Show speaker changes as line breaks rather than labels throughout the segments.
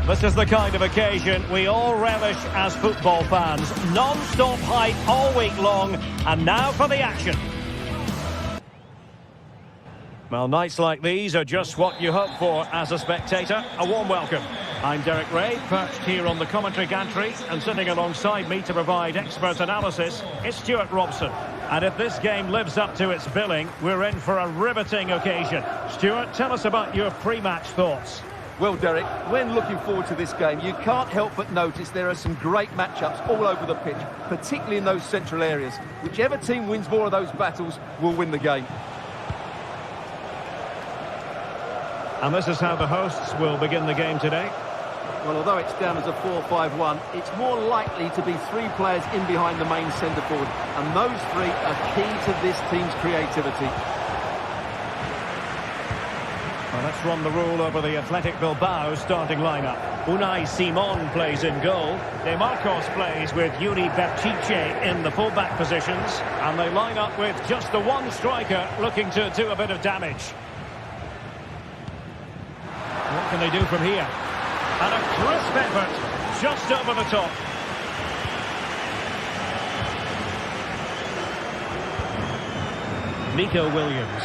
This is the kind of occasion we all relish as football fans. Non-stop hype all week long, and now for the action. Well, nights like these are just what you hope for as a spectator. A warm welcome. I'm Derek Ray, perched here on the commentary gantry, and sitting alongside me to provide expert analysis is Stuart Robson. And if this game lives up to its billing, we're in for a riveting occasion. Stuart, tell us about your pre-match thoughts.
Well, Derek, when looking forward to this game, you can't help but notice there are some great matchups all over the pitch, particularly in those central areas. Whichever team wins more of those battles will win the game.
And this is how the hosts will begin the game today.
Well, although it's down as a 4-5-1, it's more likely to be three players in behind the main centre-forward, and those three are key to this team's creativity.
Well, let's run the rule over the Athletic Bilbao starting lineup. Unai Simon plays in goal. De Marcos plays with Yuri Berchiche in the full-back positions. And they line up with just the one striker looking to do a bit of damage. What can they do from here? And a crisp effort just over the top. Nico Williams.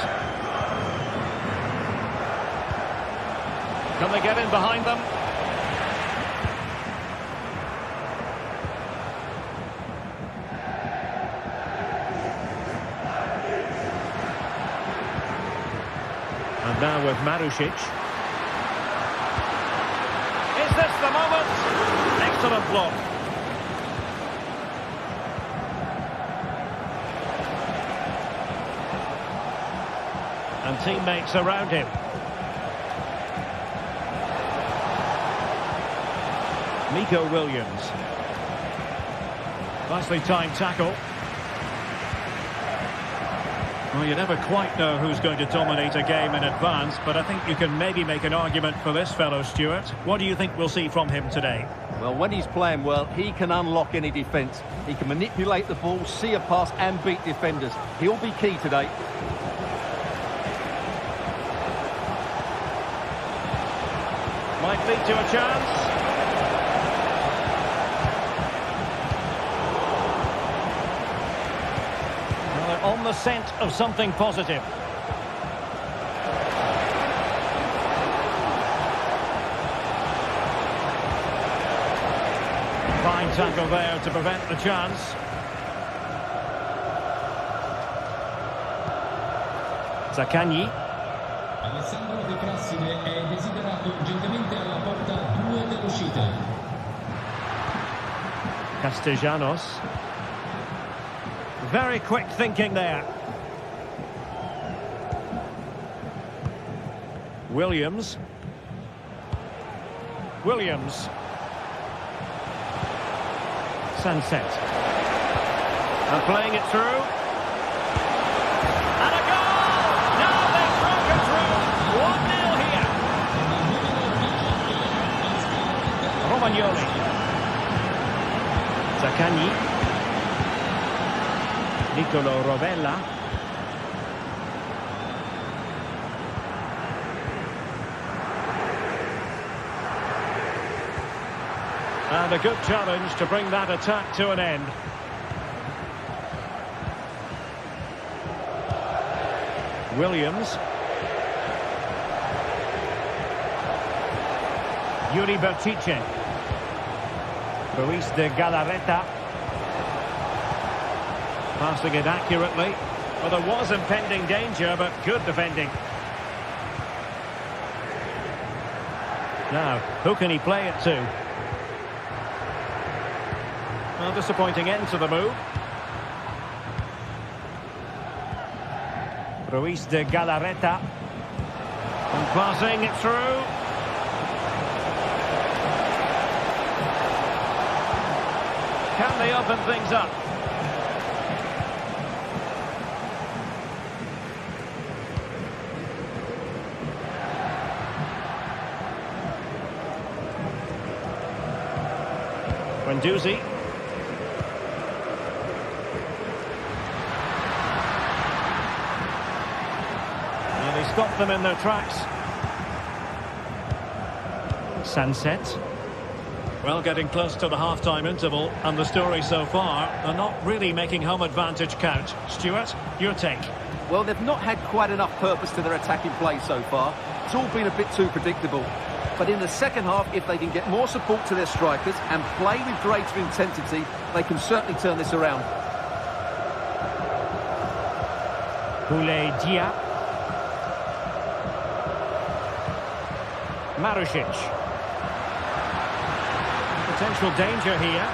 Can they get in behind them? And now with Marušić. Is this the moment? Excellent block. And teammates around him. Nico Williams. Nicely timed tackle. Well, you never quite know who's going to dominate a game in advance, but I think you can maybe make an argument for this fellow, Stuart. What do you think we'll see from him today?
Well, when he's playing well, he can unlock any defence. He can manipulate the ball, see a pass and beat defenders. He'll be key today.
Might lead to a chance. On the scent of something positive. Fine tackle there to prevent the chance. Zaccagni.
Alessandro De Crasside è desiderato urgentemente alla porta 2 dell'uscita.
Castellanos. Very quick thinking there. Williams. Sunset. And playing it through. And a goal! Now they've broken through. 1-0 here. Romagnoli. Zaccagni. Nicolo Rovella. And a good challenge to bring that attack to an end. Williams. Yuri Berchiche. Luis de Galarreta. Passing it accurately. Well, there was impending danger, but good defending. Now, who can he play it to? Well, disappointing end to the move. Luis de Galarreta. And passing it through. Can they open things up? Guendouzi. And he stopped them in their tracks. Sunset. Well, getting close to the half-time interval, and the story so far, they're not really making home advantage count. Stuart, your take?
Well, they've not had quite enough purpose to their attacking play so far. It's all been a bit too predictable. But in the second half, if they can get more support to their strikers and play with greater intensity, they can certainly turn this around.
Boulaye Dia. Marusic. Potential danger here.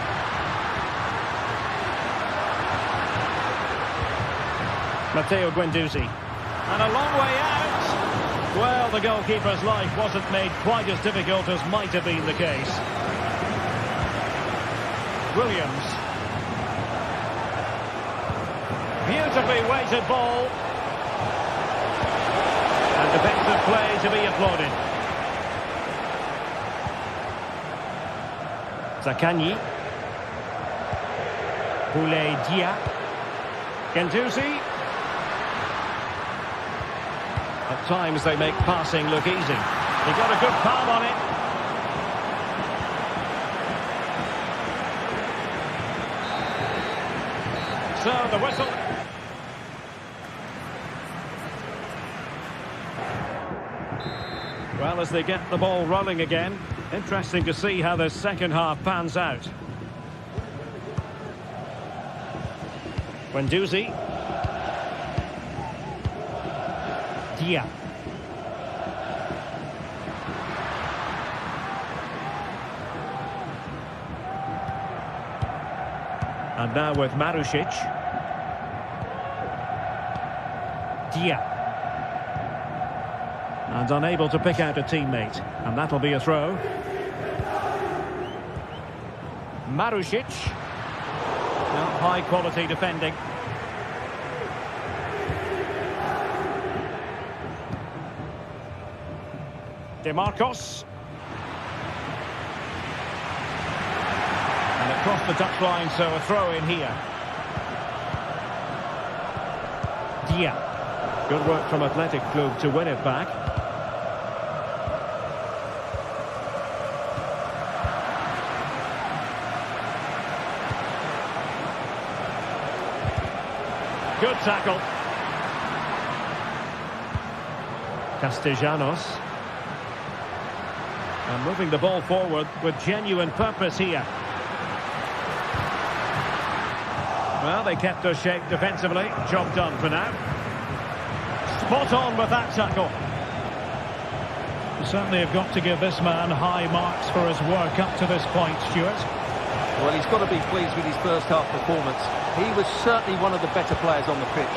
Matteo Guendouzi. And a long way out. Well, the goalkeeper's life wasn't made quite as difficult as might have been the case. Williams. Beautifully weighted ball. And defensive play to be applauded. Zaccagni. Boulaye Dia. Guendouzi. At times they make passing look easy. He got a good palm on it. So the whistle. Well, as they get the ball rolling again, interesting to see how the second half pans out. Guendouzi. Dia. And now with Marusic. Dia. And unable to pick out a teammate. And that'll be a throw. Marusic. Now high quality defending. DeMarcos. And across the touchline, so a throw in here. Dia. Good work from Athletic Club to win it back. Good tackle. Castellanos. And moving the ball forward with genuine purpose here. Well, they kept their shape defensively. Job done for now. Spot on with that tackle. You certainly have got to give this man high marks for his work up to this point, Stuart.
Well, he's got to be pleased with his first half performance. He was certainly one of the better players on the pitch.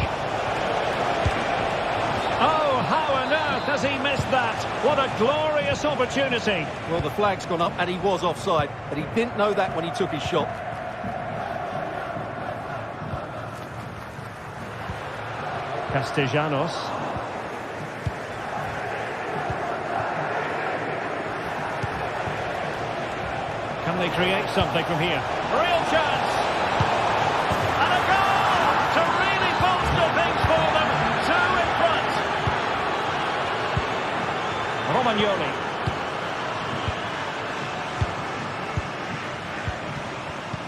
Oh, how on earth has he missed that? What a glorious opportunity.
Well, the flag's gone up and he was offside, but he didn't know that when he took his shot.
Castellanos. Can they create something from here? Real chance! And a goal to really bolster things for them. Two in front. Romagnoli.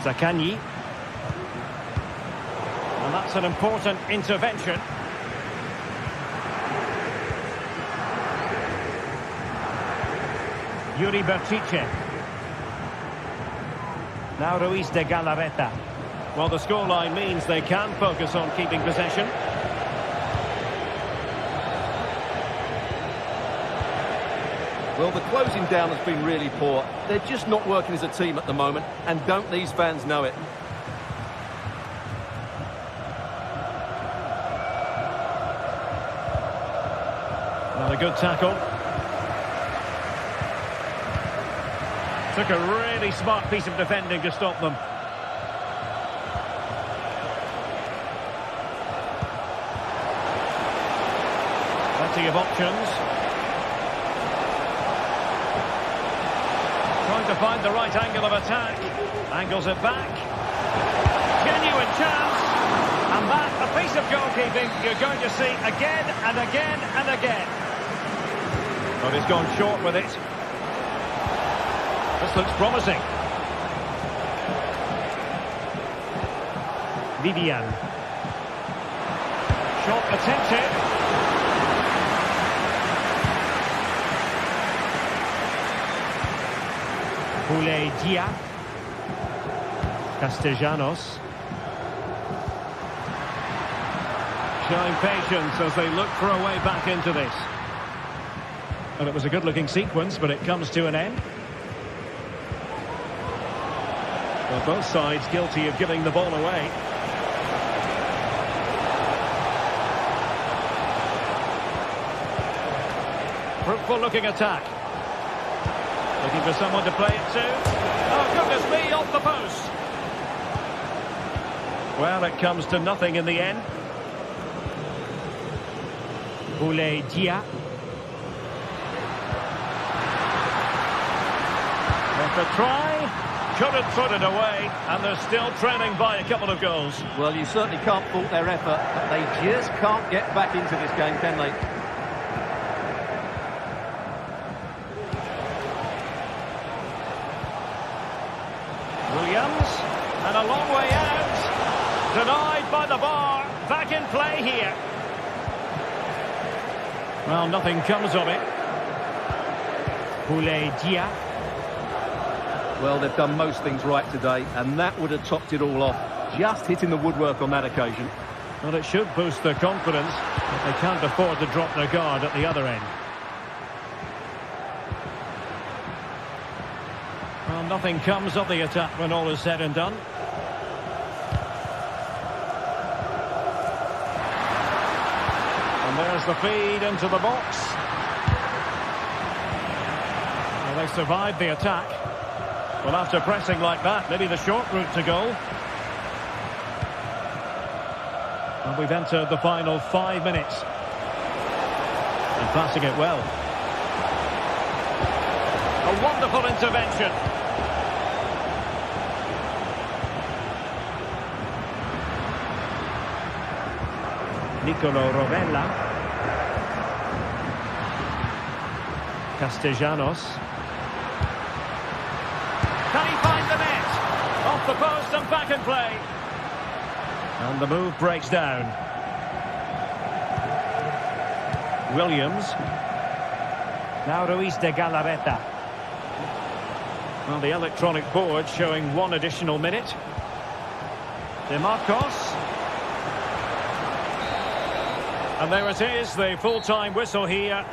Zaccagni. And that's an important intervention. Yuri Berchiche. Now Ruiz de Galarreta. Well, the scoreline means they can focus on keeping possession.
Well, the closing down has been really poor. They're just not working as a team at the moment, and don't these fans know it?
Not a good tackle. Took a really smart piece of defending to stop them. Plenty of options. Trying to find the right angle of attack. Angles it back. Genuine chance. And that, a piece of goalkeeping you're going to see again and again and again. But he's gone short with it. This looks promising. Vivian. Shot attempted. Boulay Dia. Castellanos. Showing patience as they look for a way back into this. And it was a good-looking sequence, but it comes to an end. Well, both sides guilty of giving the ball away. Fruitful-looking attack. Looking for someone to play it to. Oh, goodness me, off the post. Well, it comes to nothing in the end. Boulay Dia. With a try, couldn't put it away, and they're still trailing by a couple of goals.
Well, you certainly can't fault their effort, but they just can't get back into this game, can they?
Williams, and a long way out. Denied by the bar. Back in play here. Well, nothing comes of it. Boulay Dia.
Well, they've done most things right today, and that would have topped it all off. Just hitting the woodwork on that occasion.
Well, it should boost their confidence, but they can't afford to drop their guard at the other end. Well, nothing comes of the attack when all is said and done. And there's the feed into the box. Well, they survived the attack. Well, after pressing like that, maybe the short route to goal. And we've entered the final 5 minutes. And passing it well. A wonderful intervention. Nicolo Rovella. Castellanos. Can he find the net? Off the post and back in play. And the move breaks down. Williams. Now Ruiz de Galarreta. Well, the electronic board showing 1 additional minute. De Marcos. And there it is, the full-time whistle here.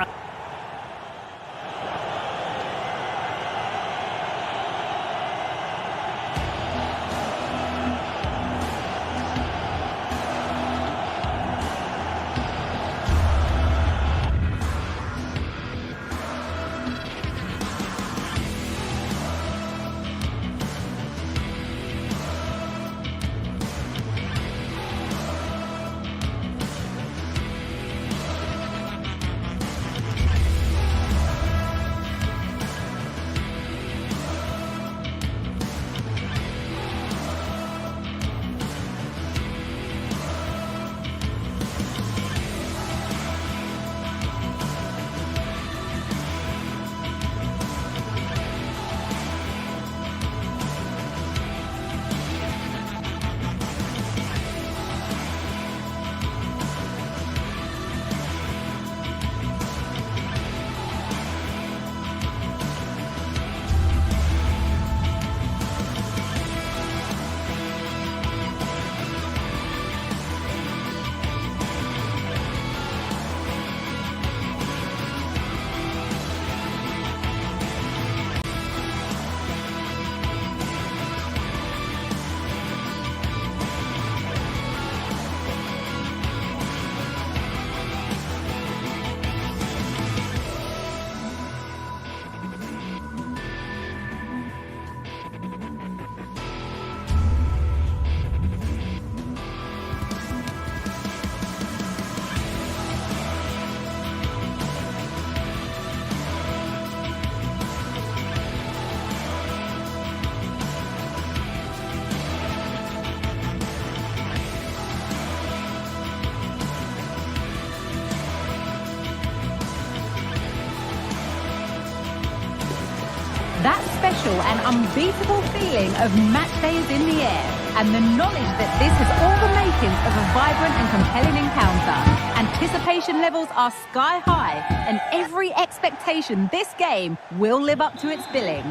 That special and unbeatable feeling of match day is in the air, and the knowledge that this has all the makings of a vibrant and compelling encounter. Anticipation levels are sky high, and every expectation this game will live up to its billing.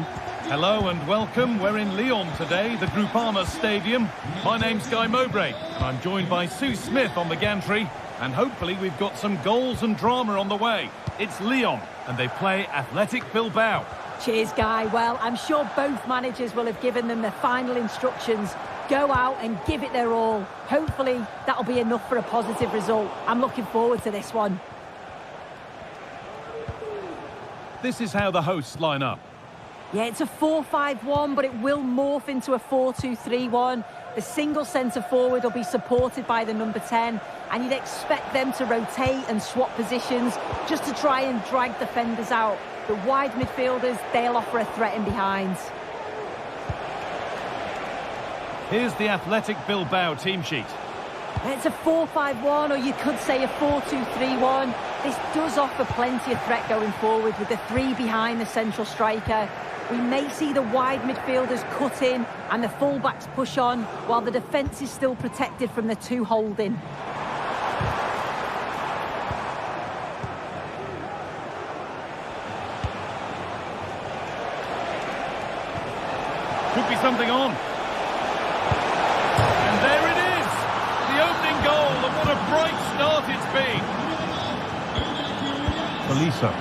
Hello and welcome. We're in Lyon today, the Groupama Stadium. My name's Guy Mowbray, and I'm joined by Sue Smith on the gantry. And hopefully we've got some goals and drama on the way. It's Lyon, and they play Athletic Bilbao.
Cheers, Guy. Well, I'm sure both managers will have given them the final instructions. Go out and give it their all. Hopefully, that'll be enough for a positive result. I'm looking forward to this one.
This is how the hosts line up.
Yeah, it's a 4-5-1, but it will morph into a 4-2-3-1. The single centre-forward will be supported by the number 10, and you'd expect them to rotate and swap positions just to try and drag defenders out. The wide midfielders, they'll offer a threat in behind.
Here's the Athletic Bilbao team sheet.
It's a 4-5-1, or you could say a 4-2-3-1. This does offer plenty of threat going forward with the three behind the central striker. We may see the wide midfielders cut in and the fullbacks push on, while the defence is still protected from the two holding.
Could be something on. And there it is! The opening goal, and what a bright start it's been. Tolisso.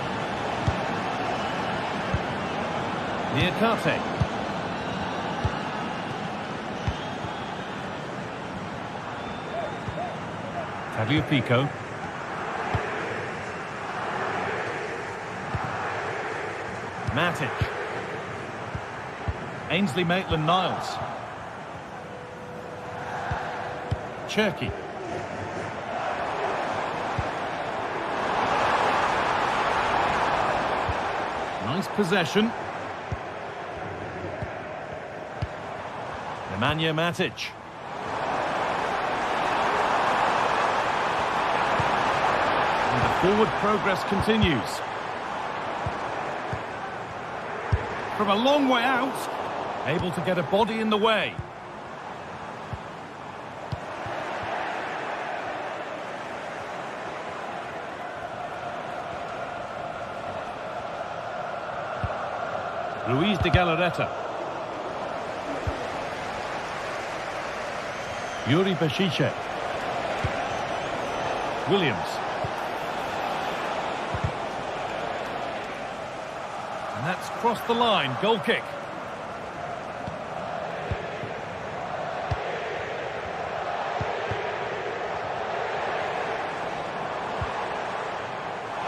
Niakate. Tagliafico. Matic. Ainsley Maitland-Niles. Cherki. Nice possession. Nemanja Matic. And the forward progress continues. From a long way out, able to get a body in the way. Luis de Galarreta. Yuri Bashiche. Williams. And that's crossed the line. Goal kick.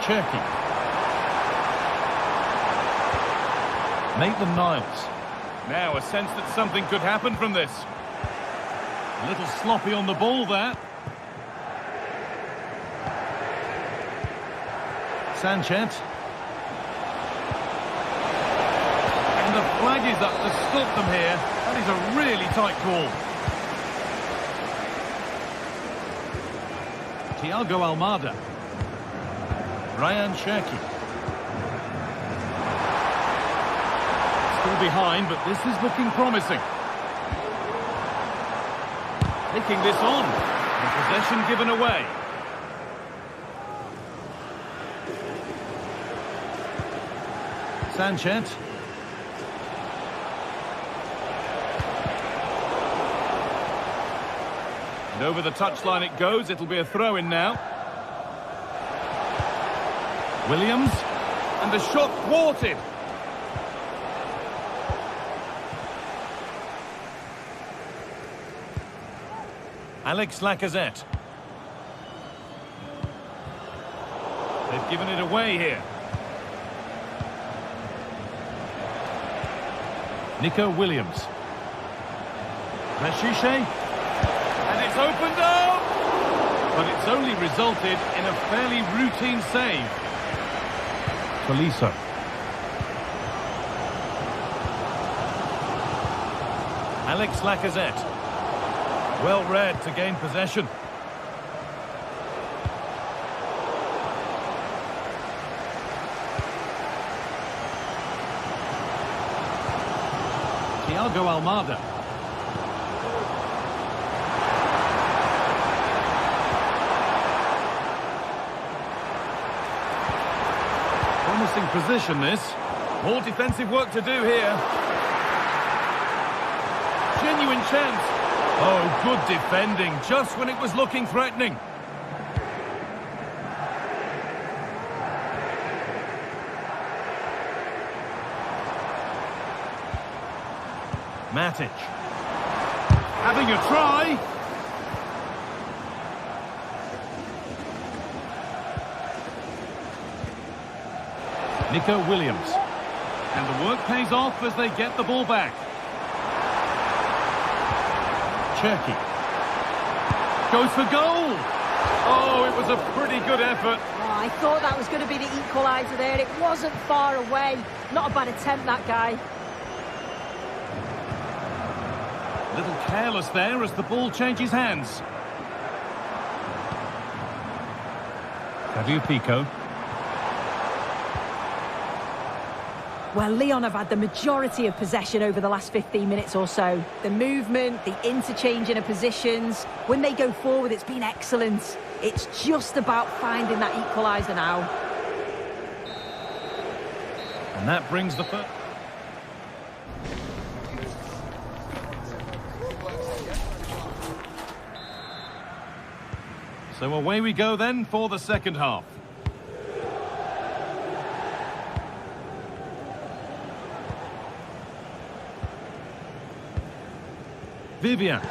Cherki. Maitland-Niles. Now a sense that something could happen from this. A little sloppy on the ball there. Sanchez. And the flag is up to stop them here. That is a really tight call. Thiago Almada. Ryan Cherki. Still behind, but this is looking promising. Taking this on. And possession given away. Sanchez. And over the touchline it goes. It'll be a throw-in now. Williams. And the shot thwarted. Alex Lacazette. They've given it away here. Nico Williams. Bashiche. And it's opened up! But it's only resulted in a fairly routine save. Tolisso. Alex Lacazette. Well read to gain possession. Thiago Almada. Promising position, this. More defensive work to do here. Genuine chance. Oh, good defending, just when it was looking threatening. Matic. Having a try. Nico Williams. And the work pays off as they get the ball back. Cherki. Goes for goal. Oh, it was a pretty good effort.
Oh, I thought that was going to be the equaliser there. It wasn't far away. Not a bad attempt, that guy.
A little careless there as the ball changes hands. Fabio Pico.
Well, Lyon have had the majority of possession over the last 15 minutes or so. The movement, the interchanging of positions, when they go forward, it's been excellent. It's just about finding that equaliser now.
And that brings the first. So away we go then for the second half. Vivian.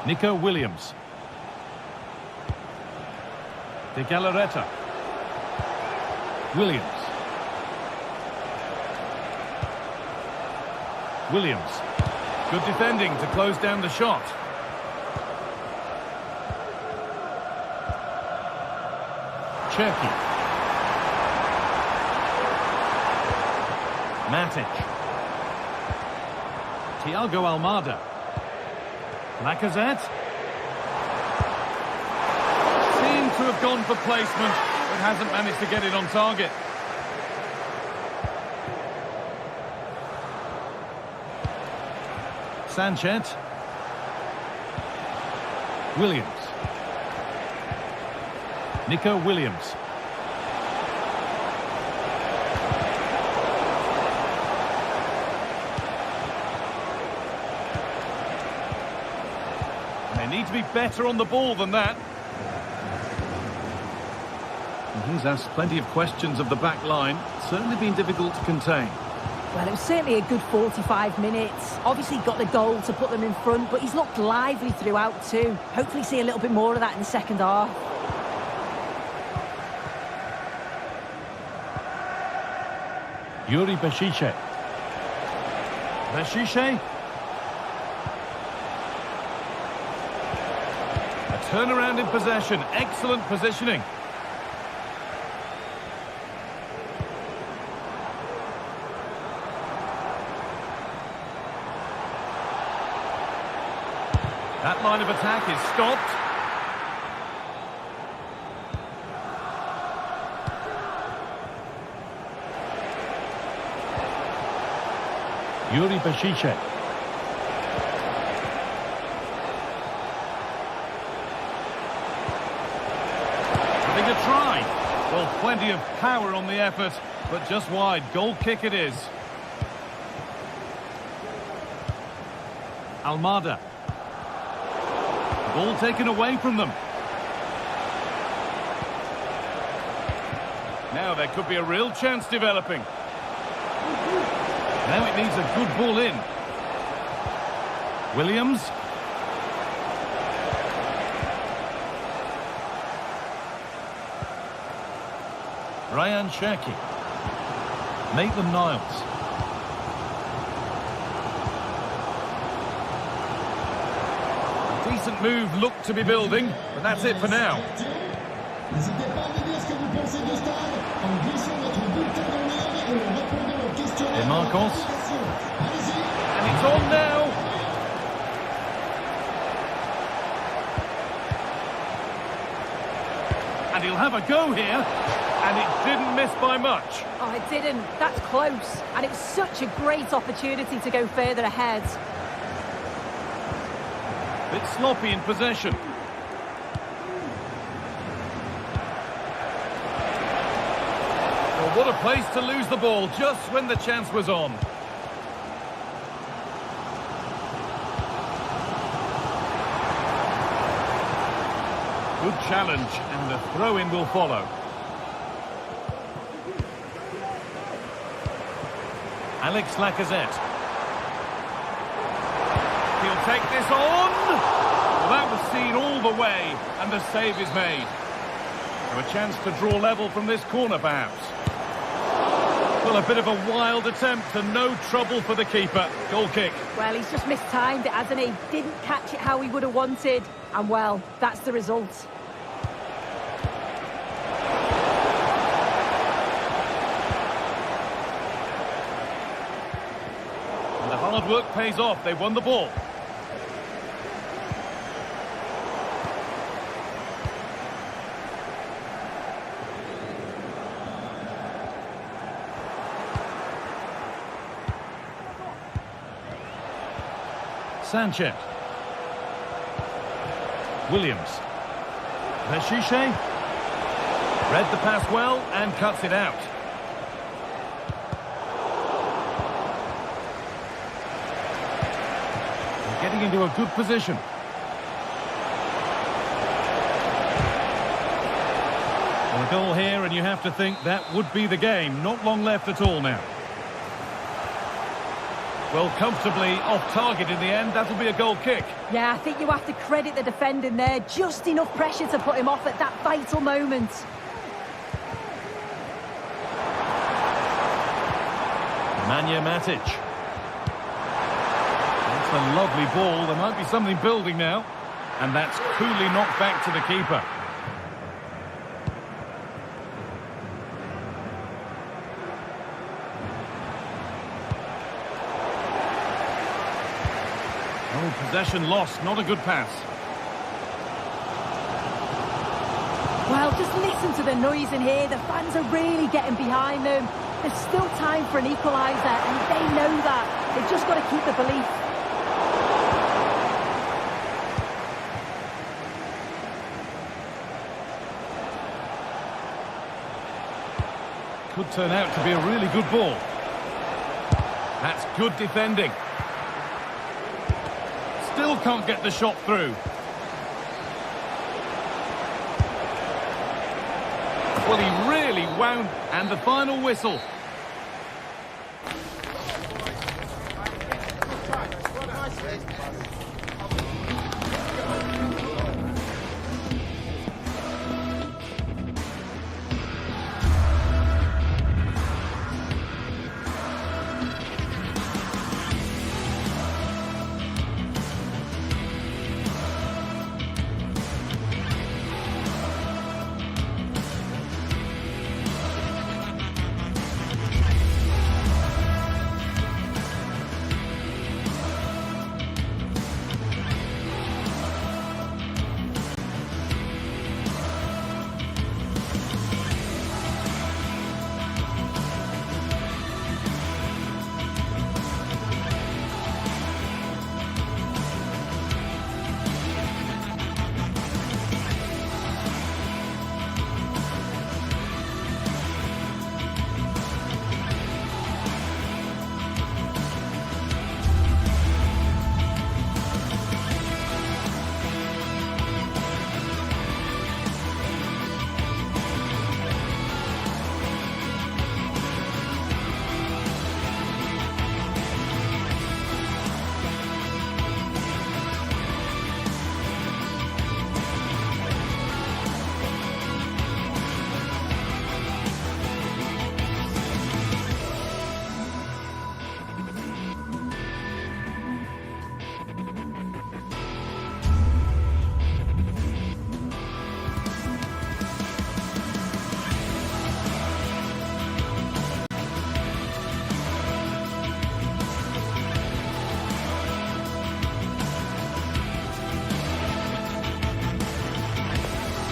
Nico Williams. De Galarreta. Williams. Williams. Good defending to close down the shot. Cherki. Matic. Thiago Almada. Lacazette. Seemed to have gone for placement, but hasn't managed to get it on target. Sanchez. Williams. Nico Williams. They need to be better on the ball than that. And he's asked plenty of questions of the back line. Certainly been difficult to contain.
Well, it was certainly a good 45 minutes. Obviously got the goal to put them in front, but he's looked lively throughout too. Hopefully see a little bit more of that in the second half.
Yuri Bešice. Bešice. A turnaround in possession. Excellent positioning. That line of attack is stopped. Yuri Bešice. Having a try. Well, plenty of power on the effort, but just wide. Goal kick it is. Almada. Ball taken away from them. Now there could be a real chance developing. Now it needs a good ball in. Williams. Ryan Cherki. Maitland-Niles. Decent move looked to be building, but that's it for now. Marcos. And it's on now. And he'll have a go here. And it didn't miss by much.
Oh, it didn't. That's close. And it was such a great opportunity to go further ahead.
Bit sloppy in possession. Well, what a place to lose the ball just when the chance was on. Good challenge, and the throw-in will follow. Alex Lacazette. He'll take this on. Well, that was seen all the way, and the save is made. So a chance to draw level from this corner, perhaps. Well, a bit of a wild attempt and no trouble for the keeper. Goal kick.
Well, he's just mistimed it, hasn't he? Didn't catch it how he would have wanted. And, well, that's the result.
And the hard work pays off. They won the ball. Sanchez. Williams. Meshiche. Read the pass well and cuts it out. They're getting into a good position. Well, a goal here, and you have to think that would be the game. Not long left at all now. Well, comfortably off target in the end. That'll be a goal kick.
Yeah, I think you have to credit the defending there. Just enough pressure to put him off at that vital moment.
Nemanja Matic. That's a lovely ball. There might be something building now. And that's coolly knocked back to the keeper. Oh, possession lost. Not a good pass.
Well, just listen to the noise in here. The fans are really getting behind them. There's still time for an equaliser, and they know that. They've just got to keep the belief.
Could turn out to be a really good ball. That's good defending. Still can't get the shot through. Well, he really wound, and the final whistle.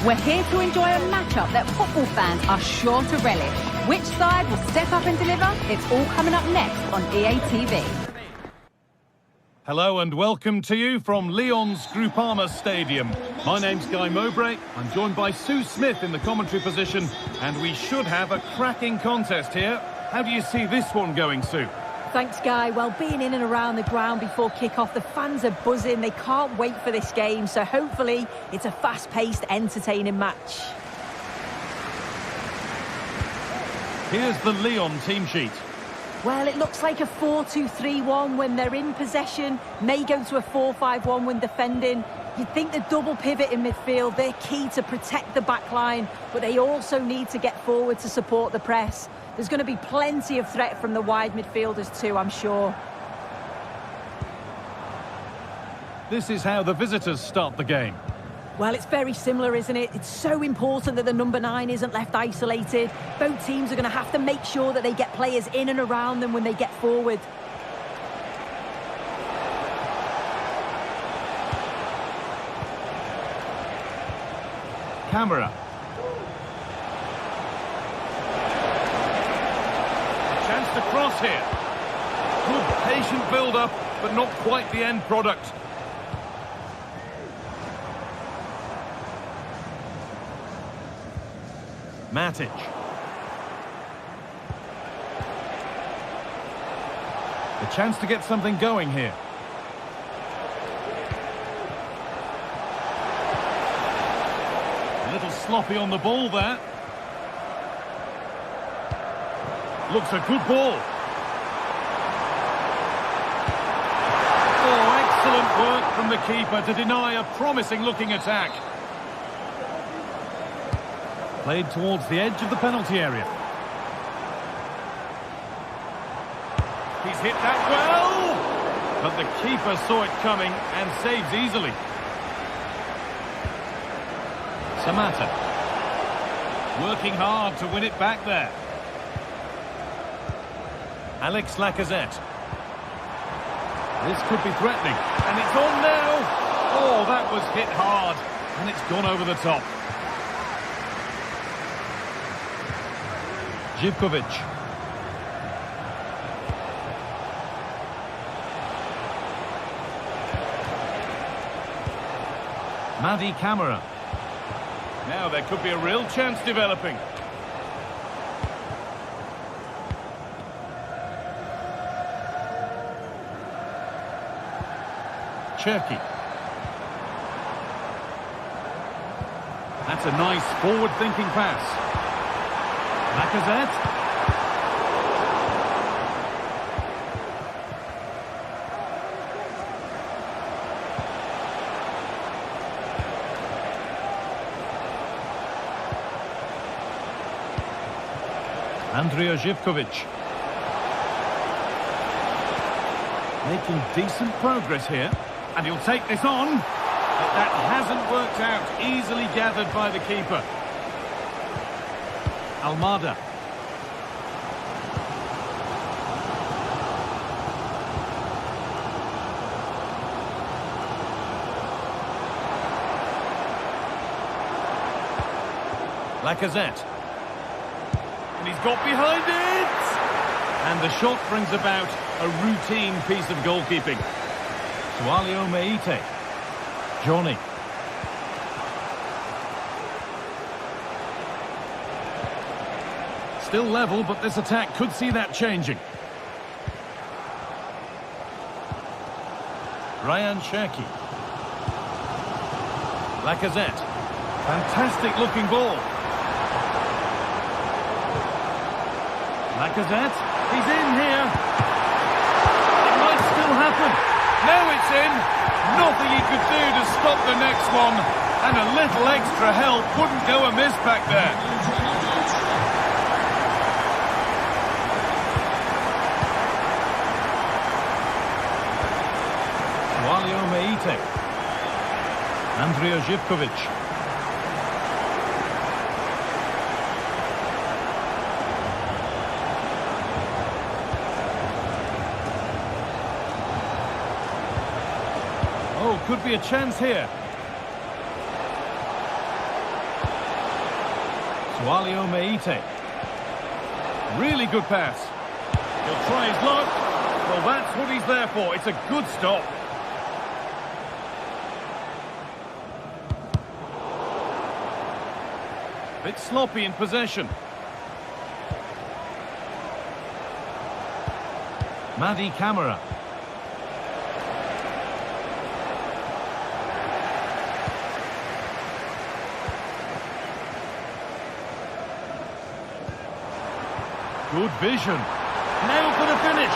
We're here to enjoy a matchup that football fans are sure to relish. Which side will step up and deliver? It's all coming up next on EA TV.
Hello and welcome to you from Lyon's Groupama Stadium. My name's Guy Mowbray. I'm joined by Sue Smith in the commentary position, and we should have a cracking contest here. How do you see this one going, Sue?
Thanks, Guy. Well, being in and around the ground before kick-off, the fans are buzzing. They can't wait for this game, so hopefully it's a fast-paced, entertaining match.
Here's the Lyon team sheet.
Well, it looks like a 4-2-3-1 when they're in possession, may go to a 4-5-1 when defending. You'd think the double pivot in midfield, they're key to protect the back line, but they also need to get forward to support the press. There's going to be plenty of threat from the wide midfielders too, I'm sure.
This is how the visitors start the game.
Well, it's very similar, isn't it? It's so important that the number 9 isn't left isolated. Both teams are going to have to make sure that they get players in and around them when they get forward.
Camera. A chance to cross here. Good patient build-up, but not quite the end product. Matic. A chance to get something going here. A little sloppy on the ball there. Looks a good ball. Oh, excellent work from the keeper to deny a promising-looking attack. Played towards the edge of the penalty area. He's hit that well! But the keeper saw it coming and saves easily. Samata. Working hard to win it back there. Alex Lacazette. This could be threatening. And it's on now! Oh, that was hit hard. And it's gone over the top. Živković. Madi Camara. Now there could be a real chance developing. Cherki. That's a nice forward-thinking pass. Lacazette. Andrea Živković. Making decent progress here. And he'll take this on. But that hasn't worked out. Easily gathered by the keeper. Almada. Lacazette. And he's got behind it! And the shot brings about a routine piece of goalkeeping. Sualio Meite. Johnny. Still level, but this attack could see that changing. Ryan Cherki. Lacazette. Fantastic looking ball. Lacazette. He's in here. It might still happen. Now it's in. Nothing he could do to stop the next one. And a little extra help wouldn't go amiss back there. Sualio Meite. Andrea Živković. Oh, could be a chance here. Meite. Really good pass. He'll try his luck. Well, that's what he's there for. It's a good stop. Bit sloppy in possession. Madi Camara. Good vision. Now for the finish.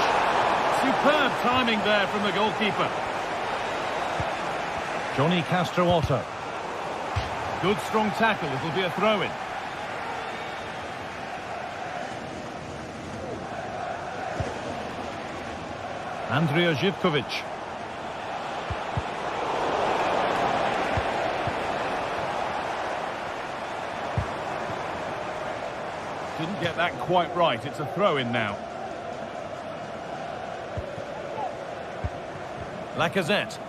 Superb timing there from the goalkeeper. Johnny Castrootto. Good strong tackle. It'll be a throw-in. Andrija Živković. Didn't get that quite right. It's a throw-in now. Lacazette.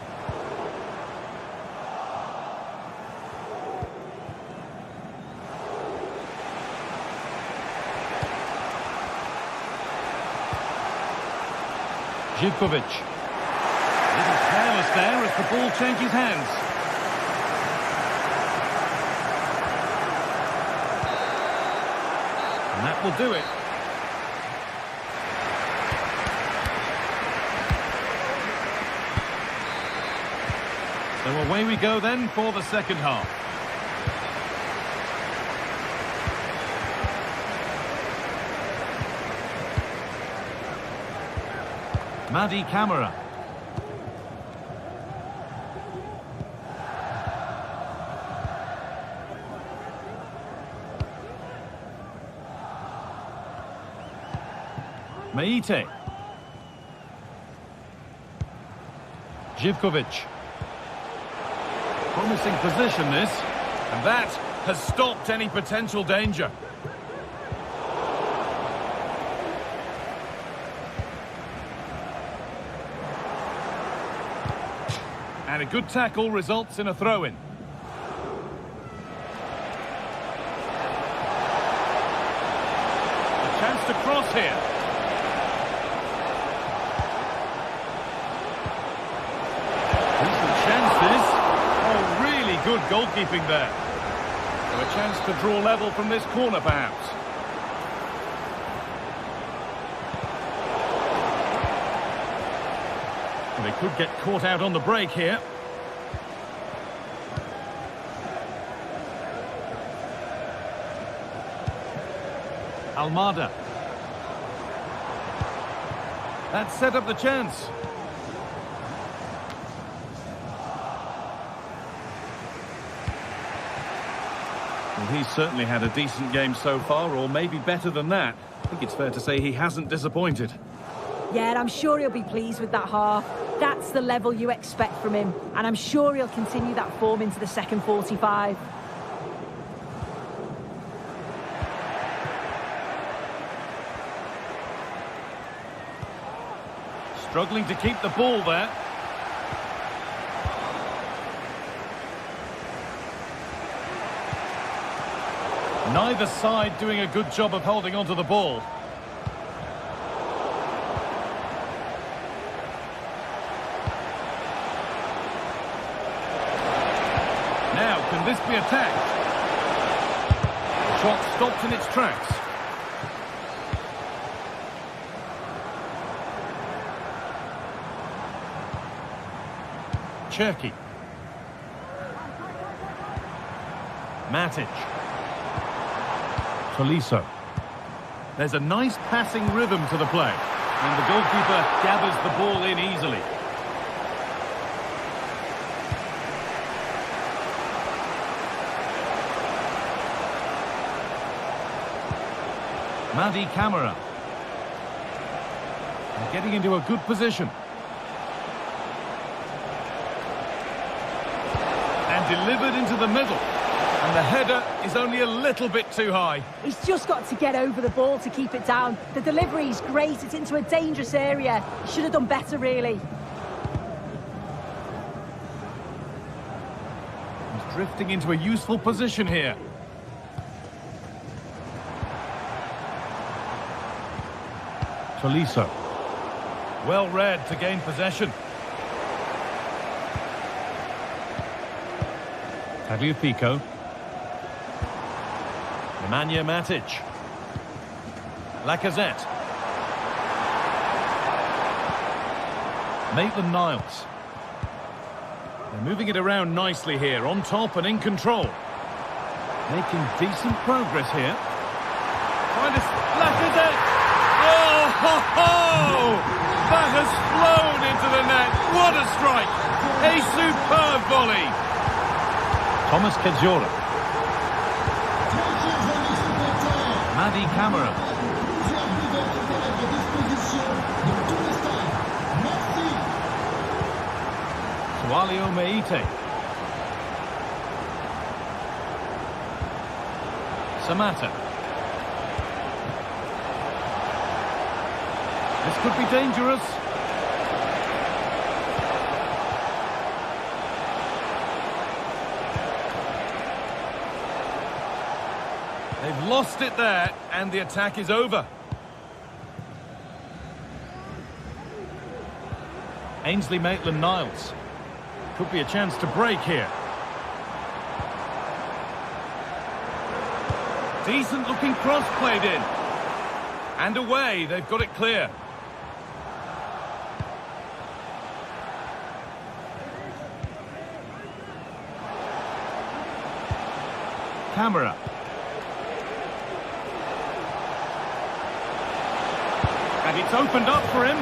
Živković. Little careless there as the ball changes hands. And that will do it. So away we go then for the second half. Madi Camara. Meite. Živković. Promising position this, and that has stopped any potential danger. And a good tackle results in a throw-in. A chance to cross here. Decent chances. Oh, really good goalkeeping there. So a chance to draw level from this corner, perhaps. They could get caught out on the break here. Almada. That set up the chance. Well, he's certainly had a decent game so far, or maybe better than that. I think it's fair to say he hasn't disappointed.
Yeah, I'm sure he'll be pleased with that half. That's the level you expect from him, and I'm sure he'll continue that form into the second 45.
Struggling to keep the ball there. Neither side doing a good job of holding onto the ball. Now, can this be attacked? The shot stopped in its tracks. Cherki. Matic. Tolisso. There's a nice passing rhythm to the play, and the goalkeeper gathers the ball in easily. Madi Camara. They're getting into a good position. And delivered into the middle. And the header is only a little bit too high.
He's just got to get over the ball to keep it down. The delivery's great. It's into a dangerous area. He should have done better, really.
He's drifting into a useful position here. Tolisso. Well read to gain possession. Tagliafico. Nemanja Matic. Lacazette. Maitland-Niles. They're moving it around nicely here, on top and in control. Making decent progress here. Lacazette! Oh, ho, ho! That has flown into the net. What a strike! A superb volley. Thomas Kedzora. Madi Camara. Sualio Meite. Samata. This could be dangerous. They've lost it there, and the attack is over. Ainsley Maitland-Niles. Could be a chance to break here. Decent looking cross played in. And away, they've got it clear. Camera. And it's opened up for him.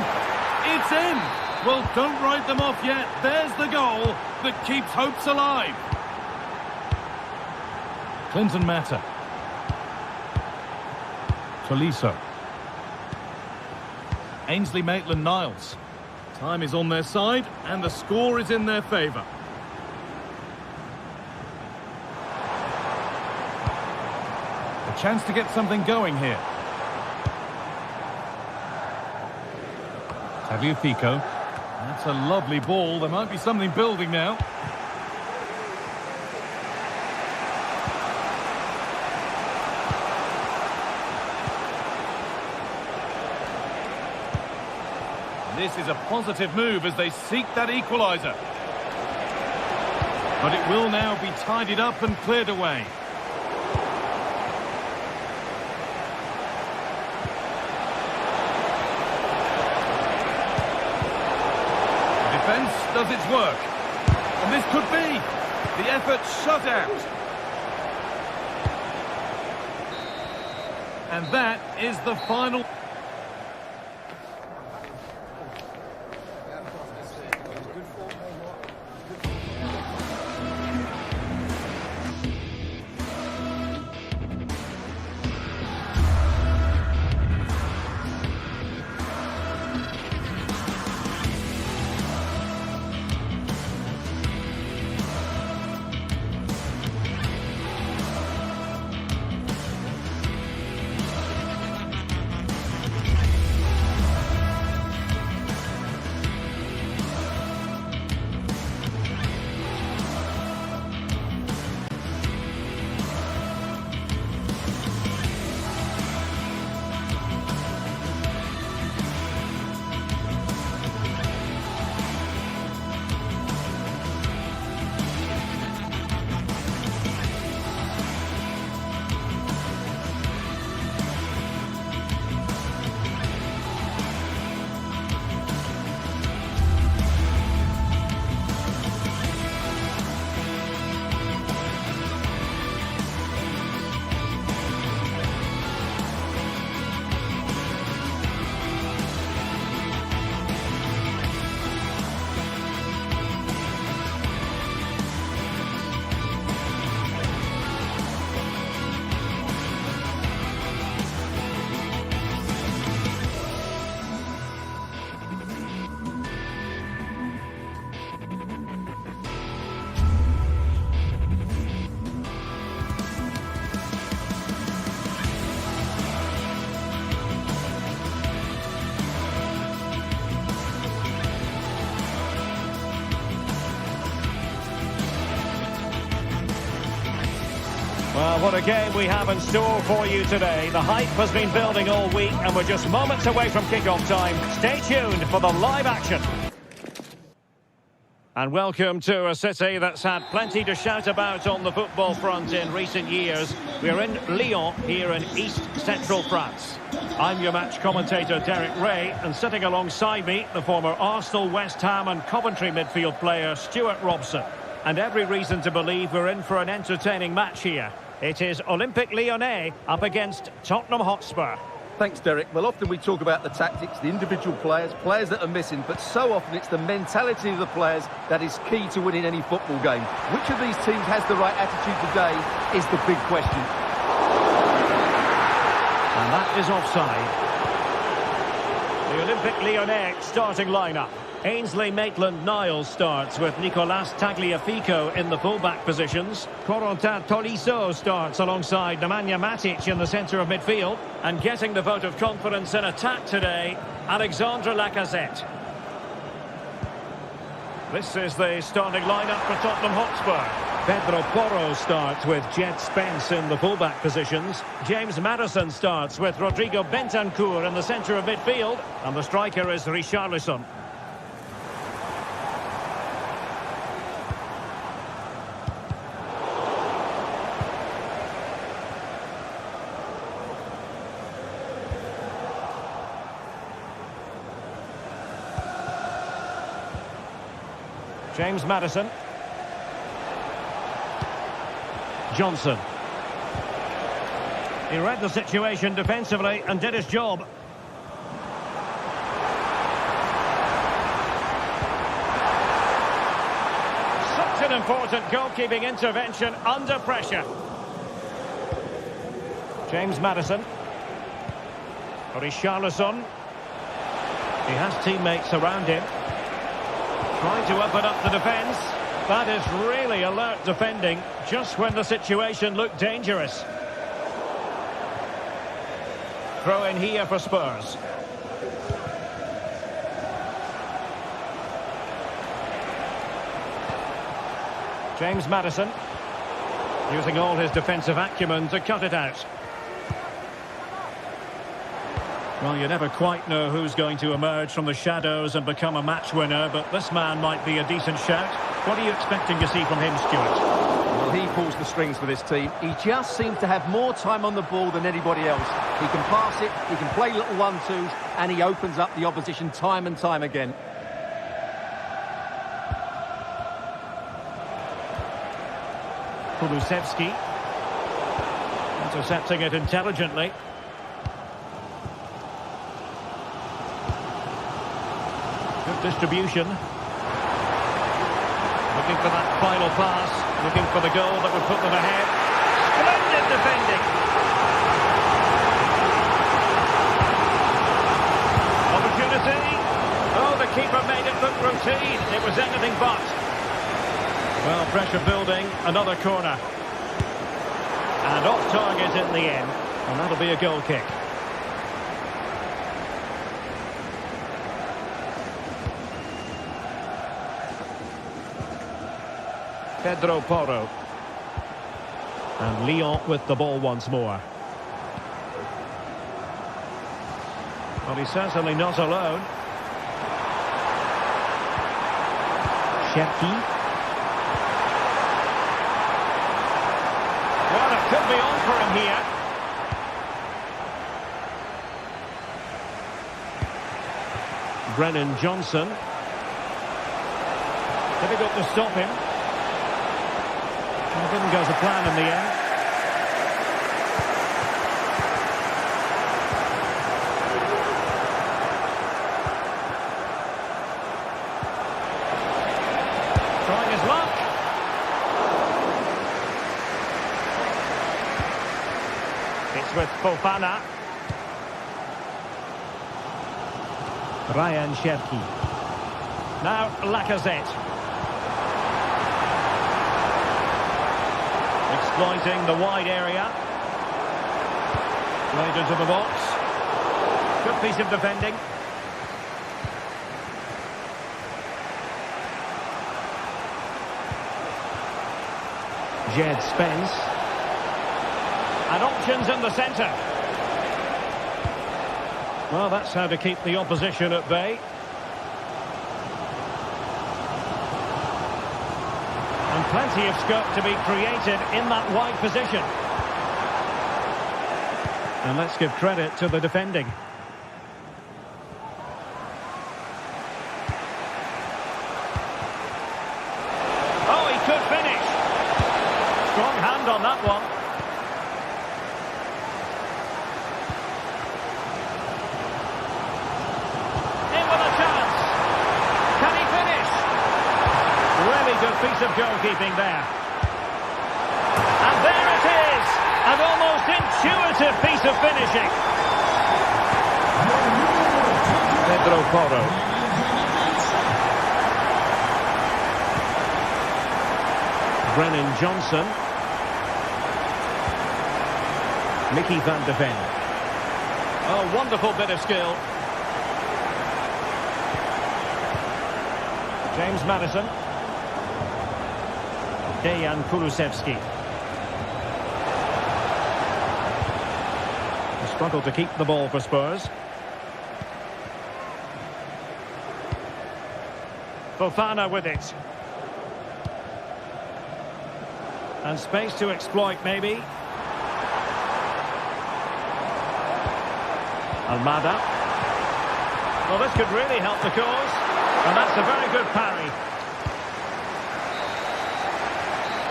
It's in. Well, don't write them off yet. There's the goal that keeps hopes alive. Clinton Mata. Tolisso. Ainsley Maitland-Niles. Time is on their side, and the score is in their favour. A chance to get something going here. Tagliafico. That's a lovely ball. There might be something building now. This is a positive move as they seek that equaliser. But it will now be tidied up and cleared away. The defence does its work. And this could be the effort shut out. And that is the final...
Well, what a game we have in store for you today. The hype has been building all week and we're just moments away from kick-off time. Stay tuned for the live action. And welcome to a city that's had plenty to shout about on the football front in recent years. We're in Lyon, here in East Central France. I'm your match commentator, Derek Ray, and sitting alongside me, the former Arsenal, West Ham and Coventry midfield player, Stuart Robson. And every reason to believe we're in for an entertaining match here. It is Olympique Lyonnais up against Tottenham Hotspur.
Thanks, Derek. Well, often we talk about the tactics, the individual players that are missing, but so often it's the mentality of the players that is key to winning any football game. Which of these teams has the right attitude today is the big question.
And that is offside. The Olympique Lyonnais starting lineup. Ainsley Maitland-Niles starts with Nicolas Tagliafico in the full-back positions. Corentin Tolisso starts alongside Nemanja Matic in the centre of midfield. And getting the vote of confidence in attack today, Alexandre Lacazette. This is the starting lineup for Tottenham Hotspur. Pedro Porro starts with Jed Spence in the full-back positions. James Maddison starts with Rodrigo Bentancur in the centre of midfield. And the striker is Richarlison. James Maddison. Johnson. He read the situation defensively and did his job. Such an important goalkeeping intervention under pressure. James Maddison. Richarlison. He has teammates around him. Trying to open up the defence. That is really alert defending, just when the situation looked dangerous. Throw in here for Spurs. James Maddison. Using all his defensive acumen to cut it out. Well, you never quite know who's going to emerge from the shadows and become a match winner, but this man might be a decent shout. What are you expecting to see from him, Stuart?
Well, he pulls the strings for this team. He just seems to have more time on the ball than anybody else. He can pass it, he can play little one-twos, and he opens up the opposition time and time again.
Kulusevski. Intercepting it intelligently. Distribution. Looking for that final pass, looking for the goal that would put them ahead. Splendid defending. Opportunity. Oh, the keeper made it look routine. It was anything but. Well, pressure building, another corner. And off target in the end. And that'll be a goal kick. Pedro Porro. And Lyon with the ball once more. Well, he's certainly not alone. Cherki. Well, it could be on for him here. Brennan Johnson. Difficult to stop him. It didn't go to plan in the end. Trying his luck. It's with Fofana. Ryan Cherki. Now Lacazette. Exploiting the wide area. Played into the box. Good piece of defending. Jed Spence. And options in the centre. Well, that's how to keep the opposition at bay. And plenty of scope to be created in that wide position. And let's give credit to the defending. Oh, he could finish. Strong hand on that one. In with a chance. Can he finish? Really good piece of goalkeeping there. And there it is. An almost intuitive piece of finishing. Pedro Porro. Brennan Johnson. Mickey van de Ven. Oh, wonderful bit of skill. James Maddison. Dejan Kulusevski. Struggled to keep the ball for Spurs. Fofana with it. And space to exploit, maybe. Almada. Well, this could really help the cause. And that's a very good parry.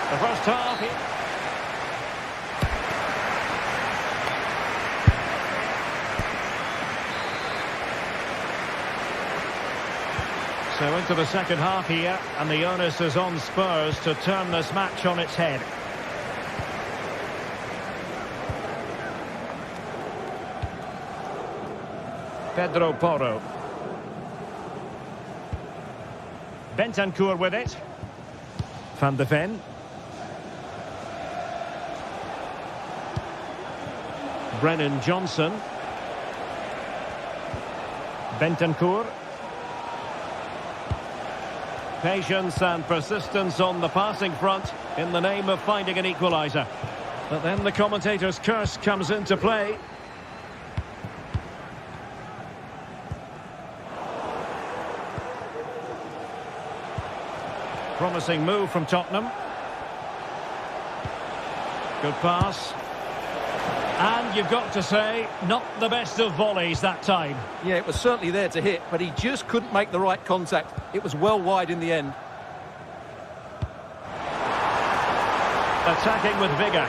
The first half here. So into the second half here, and the onus is on Spurs to turn this match on its head. Pedro Porro. Bentancur with it. Van de Ven. Brennan Johnson. Bentancur. Patience and persistence on the passing front in the name of finding an equaliser. But then the commentator's curse comes into play. Promising move from Tottenham. Good pass. And you've got to say, not the best of volleys that time.
Yeah, it was certainly there to hit, but he just couldn't make the right contact. It was well wide in the end.
Attacking with vigour.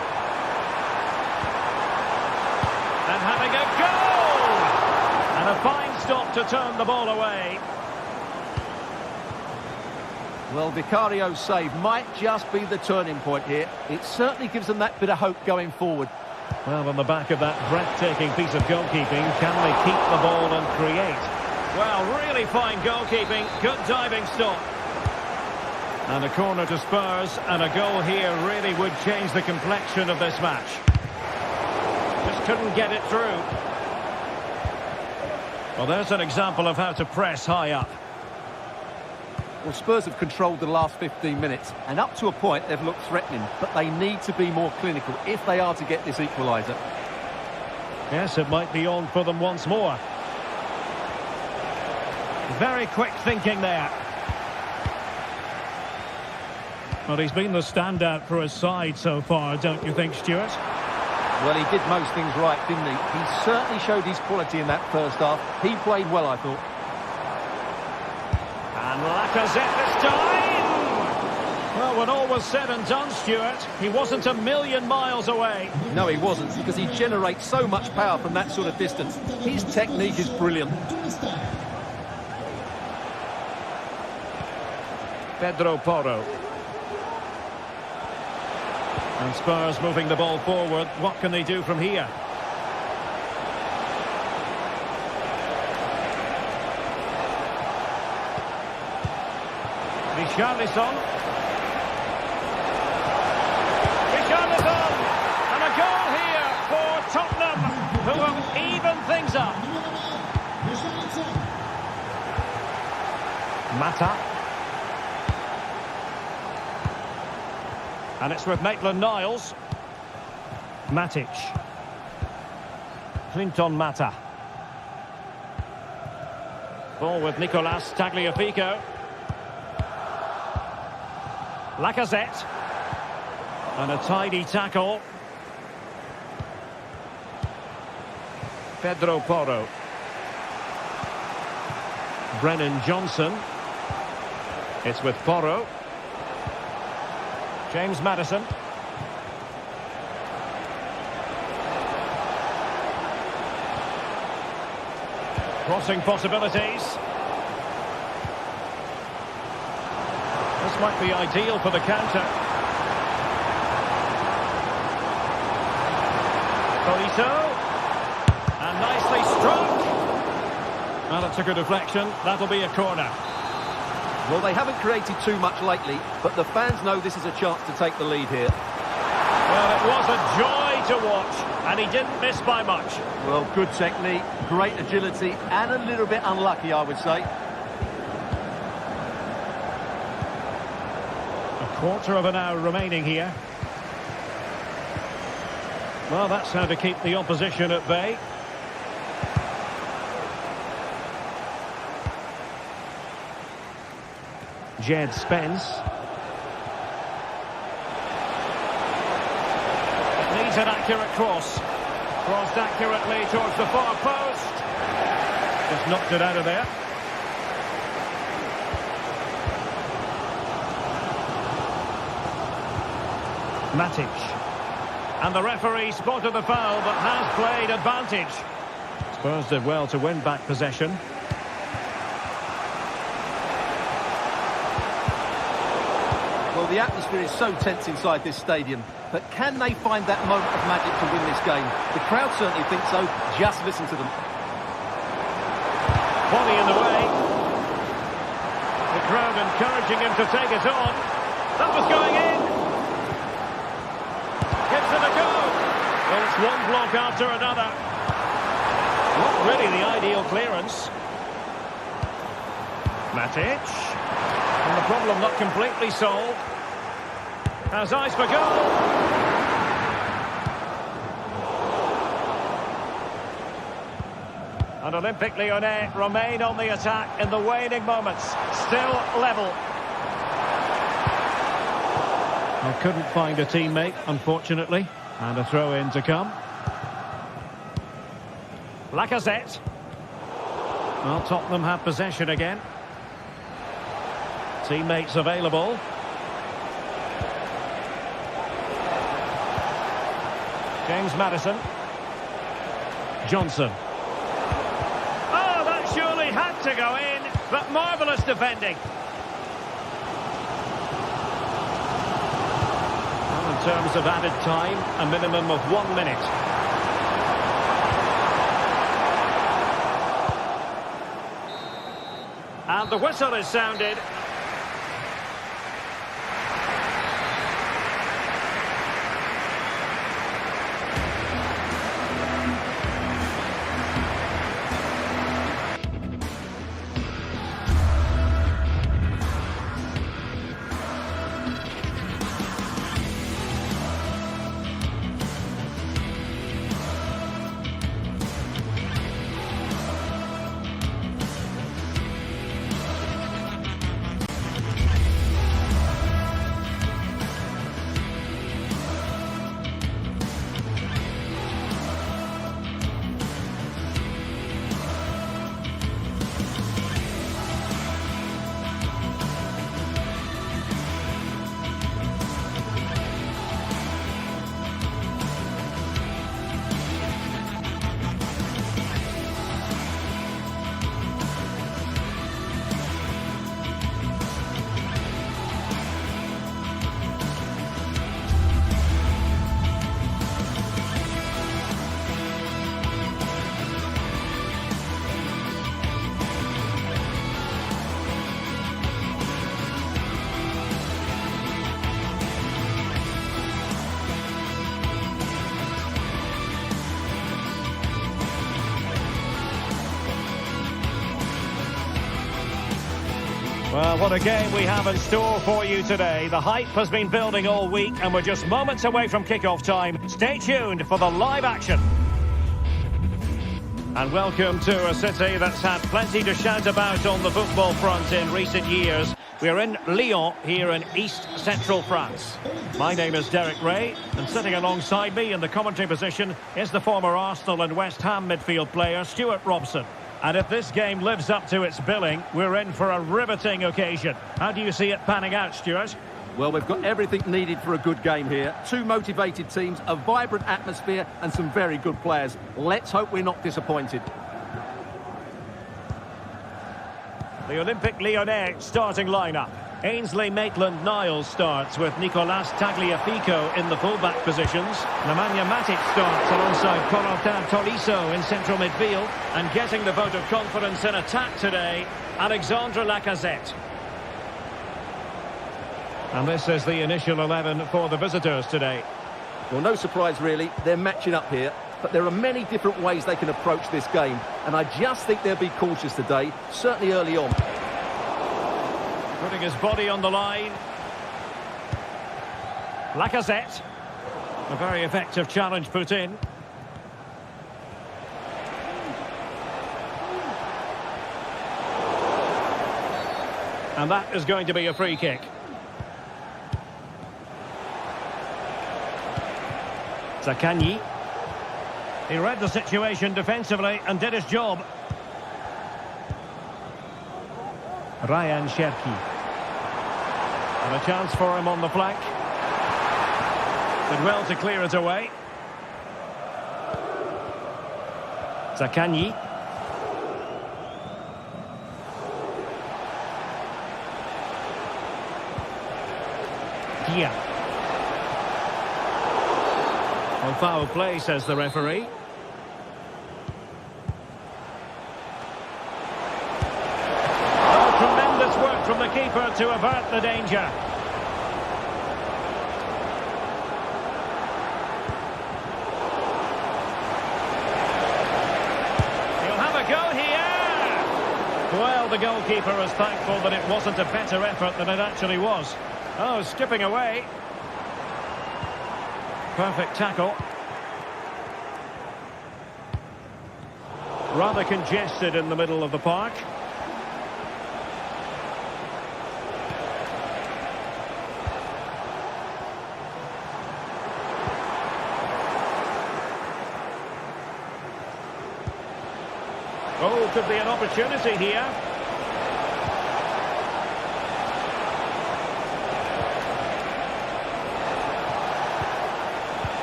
And having a goal! And a fine stop to turn the ball away.
Well, Vicario's save might just be the turning point here. It certainly gives them that bit of hope going forward.
Well, on the back of that breathtaking piece of goalkeeping, can they keep the ball and create? Well, really fine goalkeeping, good diving stop. And a corner to Spurs, and a goal here really would change the complexion of this match. Just couldn't get it through. Well, there's an example of how to press high up.
Well, Spurs have controlled the last 15 minutes, and up to a point they've looked threatening, but they need to be more clinical if they are to get this equaliser.
Yes, it might be on for them once more. Very quick thinking there. Well, he's been the standout for his side so far, don't you think, Stuart?
Well, he did most things right, didn't he? He certainly showed his quality in that first half. He played well, I thought.
And Lacazette this time! Well, when all was said and done, Stuart, he wasn't a million miles away.
No, he wasn't, because he generates so much power from that sort of distance. His technique is brilliant.
Pedro Porro. And Spurs moving the ball forward. What can they do from here? Richarlison. Richarlison! And a goal here for Tottenham, who have evened things up. Mata. And it's with Maitland-Niles. Matic. Clinton Mata. Ball with Nicolas Tagliafico. Lacazette. And a tidy tackle. Pedro Porro. Brennan Johnson. It's with Porro. James Maddison. Crossing possibilities. This might be ideal for the counter. Tolisso. And nicely struck. Well, it's a good deflection. That'll be a corner.
Well, they haven't created too much lately, but the fans know this is a chance to take the lead here.
Well, it was a joy to watch, and he didn't miss by much.
Well, good technique, great agility, and a little bit unlucky, I would say.
A quarter of an hour remaining here. Well, that's how to keep the opposition at bay. Jed Spence. It needs an accurate cross. Crossed accurately towards the far post. Just knocked it out of there. Matic. And the referee spotted the foul but has played advantage. Spurs did well to win back possession.
Well, the atmosphere is so tense inside this stadium, but can they find that moment of magic to win this game? The crowd certainly think so. Just listen to them.
Body in the way. The crowd encouraging him to take it on. That was going in. Gives it a go. Well, it's one block after another. Not really the ideal clearance. Matic. And the problem not completely solved. Has eyes for goal. And Olympique Lyonnais remain on the attack in the waning moments. Still level. I couldn't find a teammate, unfortunately. And a throw-in to come. Lacazette. Well, Tottenham have possession again. Teammates available. James Maddison. Johnson. Oh, that surely had to go in, but marvellous defending. Well, in terms of added time, a minimum of 1 minute. And the whistle is sounded. Well, what a game we have in store for you today. The hype has been building all week and we're just moments away from kick-off time. Stay tuned for the live action. And welcome to a city that's had plenty to shout about on the football front in recent years. We're in Lyon, here in East Central France. My name is Derek Ray, and sitting alongside me in the commentary position is the former Arsenal and West Ham midfield player, Stuart Robson. And if this game lives up to its billing, we're in for a riveting occasion. How do you see it panning out, Stuart?
Well, we've got everything needed for a good game here. Two motivated teams, a vibrant atmosphere and some very good players. Let's hope we're not disappointed.
The Olympique Lyonnais starting lineup. Ainsley Maitland-Niles starts with Nicolas Tagliafico in the fullback positions. Nemanja Matic starts alongside Corentin Tolisso in central midfield. And getting the vote of confidence in attack today, Alexandre Lacazette. And this is the initial 11 for the visitors today.
Well, no surprise really, they're matching up here. But there are many different ways they can approach this game. And I just think they'll be cautious today, certainly early on.
Putting his body on the line. Lacazette. A very effective challenge put in. And that is going to be a free kick. Zaccagni. He read the situation defensively and did his job. Ryan Cherki. And a chance for him on the flank. Did well to clear it away. Zaccagni. Dia. On foul play, says the referee. Oh, tremendous work from the keeper to avert the danger. He'll have a go here. Well, the goalkeeper is thankful that it wasn't a better effort than it actually was. Oh, skipping away. Perfect tackle. Rather congested in the middle of the park. Oh, could be an opportunity here.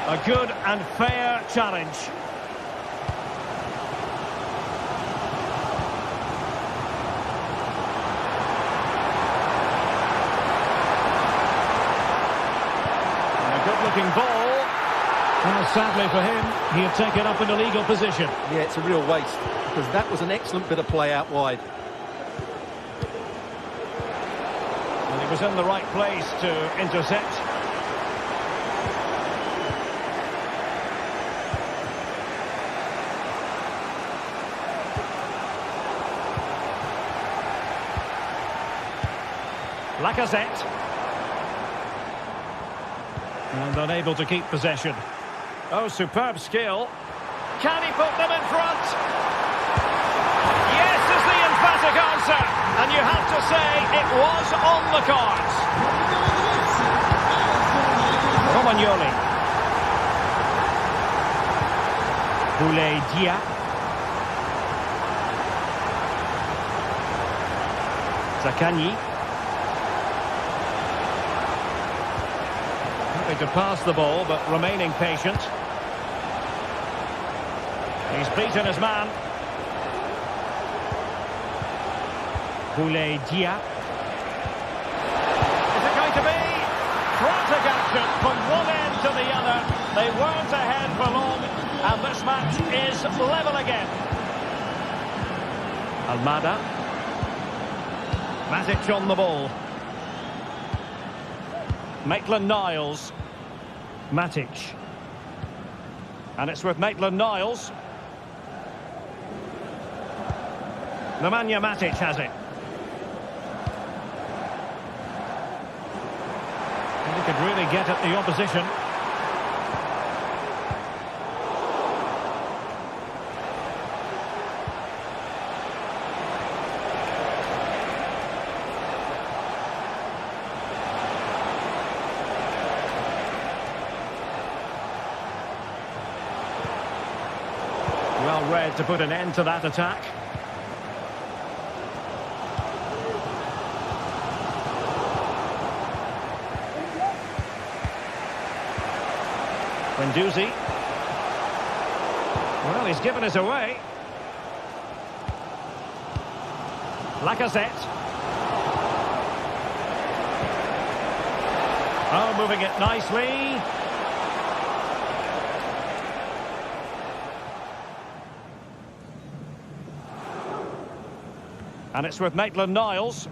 A good and fair challenge. And a good-looking ball. Well, sadly for him, he had taken up an illegal position.
Yeah, it's a real waste, because that was an excellent bit of play out wide.
And he was in the right place to intercept. Lacazette. And unable to keep possession. Oh, superb skill. Can he put them in front? Yes is the emphatic answer. And you have to say it was on the cards. Romagnoli. Boulaye Dia. Zaccagni. To pass the ball, but remaining patient. He's beaten his man. Boulaye Dia. Is it going to be? Frantic action from one end to the other. They weren't ahead for long, and this match is level again. Almada. Matic on the ball. Maitland-Niles. Matic. And it's with Maitland-Niles. Nemanja Matic has it. could really get at the opposition. Well read to put an end to that attack. Guendouzi. Well, he's given us away. Lacazette. Oh, moving it nicely. And it's with Maitland-Niles.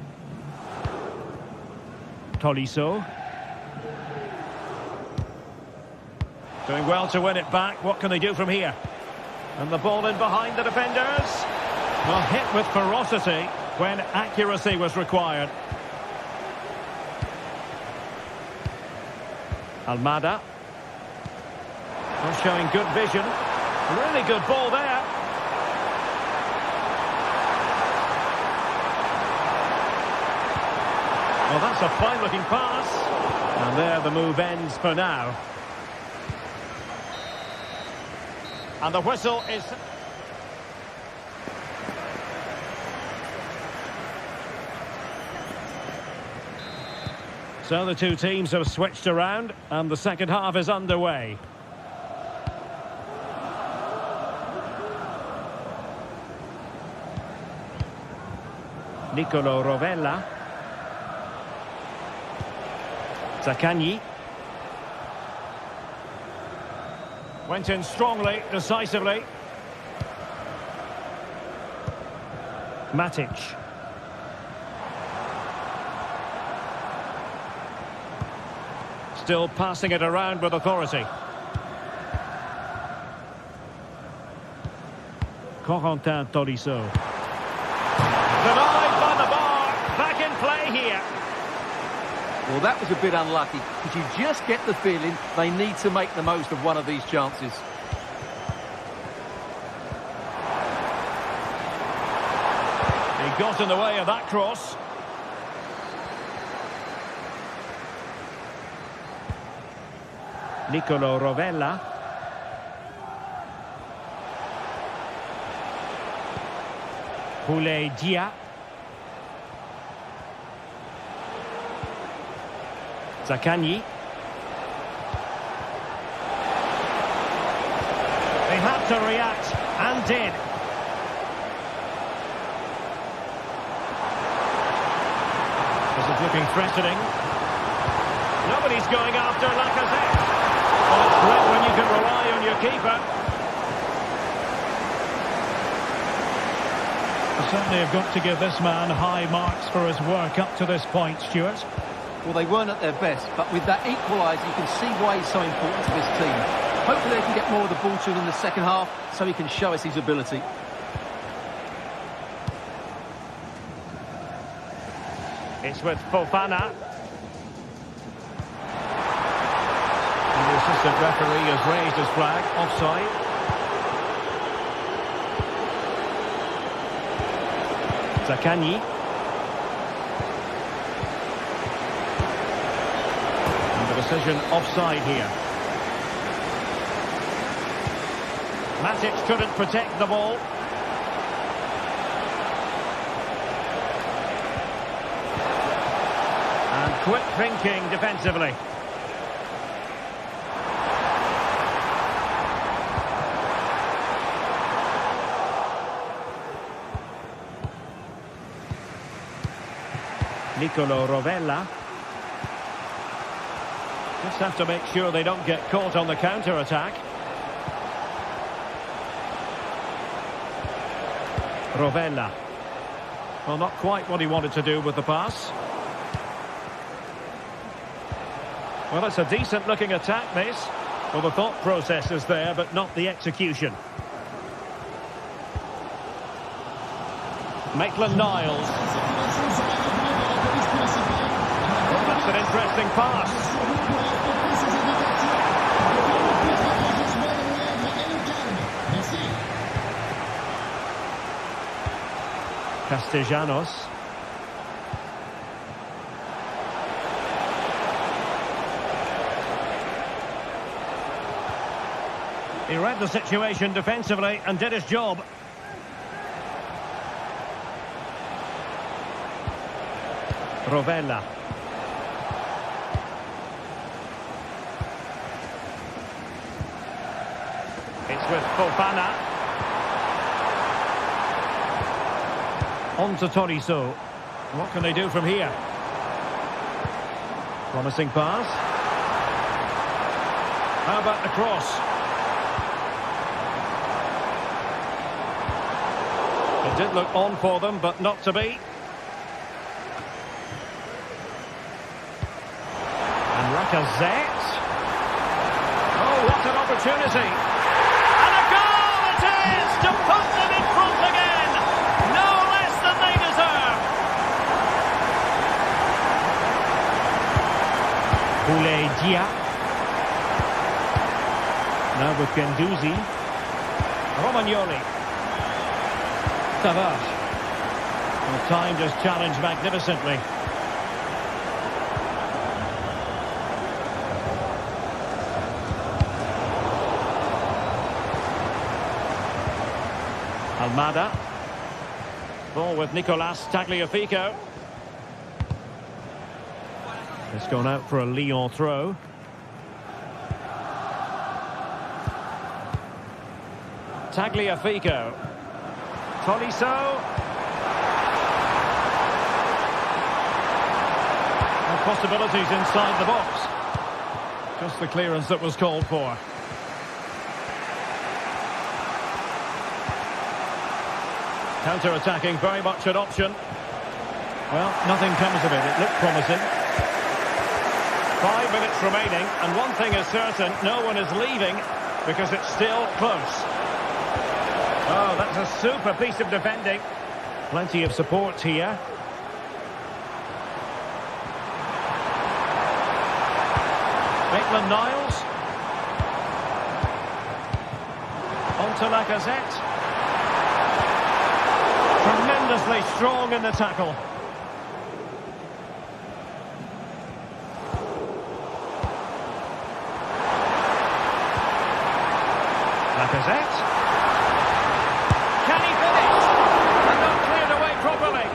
Tolisso. Doing well to win it back. What can they do from here? And the ball in behind the defenders. Well, hit with ferocity when accuracy was required. Almada. Well, showing good vision. Really good ball there. Well, that's a fine-looking pass. And there the move ends for now. And the whistle is... So the two teams have switched around, and the second half is underway. Nicolo Rovella. Zaccagni. Went in strongly, decisively. Matic. Still passing it around with authority. Corentin Tolisso. Denied by the bar. Back in play here.
Well, that was a bit unlucky, because you just get the feeling they need to make the most of one of these chances.
He got in the way of that cross. Nicolo Rovella. Boulaye Dia. Zaccagni. They had to react, and did. This is looking threatening. Nobody's going after Lacazette. Well, it's great when you can rely on your keeper.
I certainly have got to give this man high marks for his work up to this point, Stuart.
Well, they weren't at their best, but with that equaliser, you can see why he's so important to this team. Hopefully they can get more of the ball to him in the second half, so he can show us his ability.
It's with Fofana. And the assistant referee has raised his flag, offside. Zaccagni. Decision offside here. Matic couldn't protect the ball. And quick thinking defensively. Nicolo Rovella. Just have to make sure they don't get caught on the counter-attack. Rovella. Well, not quite what he wanted to do with the pass. Well, it's a decent-looking attack, this. Well, the thought process is there, but not the execution. Maitland-Niles. Oh, that's an interesting pass. Castellanos. He read the situation defensively and did his job. Rovella. It's with Fofana. On to Toriso. What can they do from here? Promising pass. How about the cross? It did look on for them, but not to be. And Lacazette. Oh, what an opportunity. And a goal it is to put them in front again. No less than they deserve. Boulaye Dia. Now with Guendouzi. Romagnoli. Tavares. Well, timed his challenge magnificently. Almada. Ball with Nicolas Tagliafico. It's gone out for a Lyon throw. Tagliafico. Tolisso. And possibilities inside the box. Just the clearance that was called for. Counter-attacking, very much an option. Well, nothing comes of it. It looked promising. 5 minutes remaining, and one thing is certain, no one is leaving because it's still close. Oh, that's a super piece of defending. Plenty of support here. Maitland-Niles. On to Lacazette. Tremendously strong in the tackle. Lacazette. Can he finish? And not cleared away properly.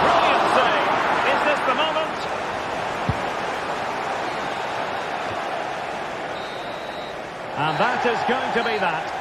Brilliant save. Is this the moment? And that is going to be that.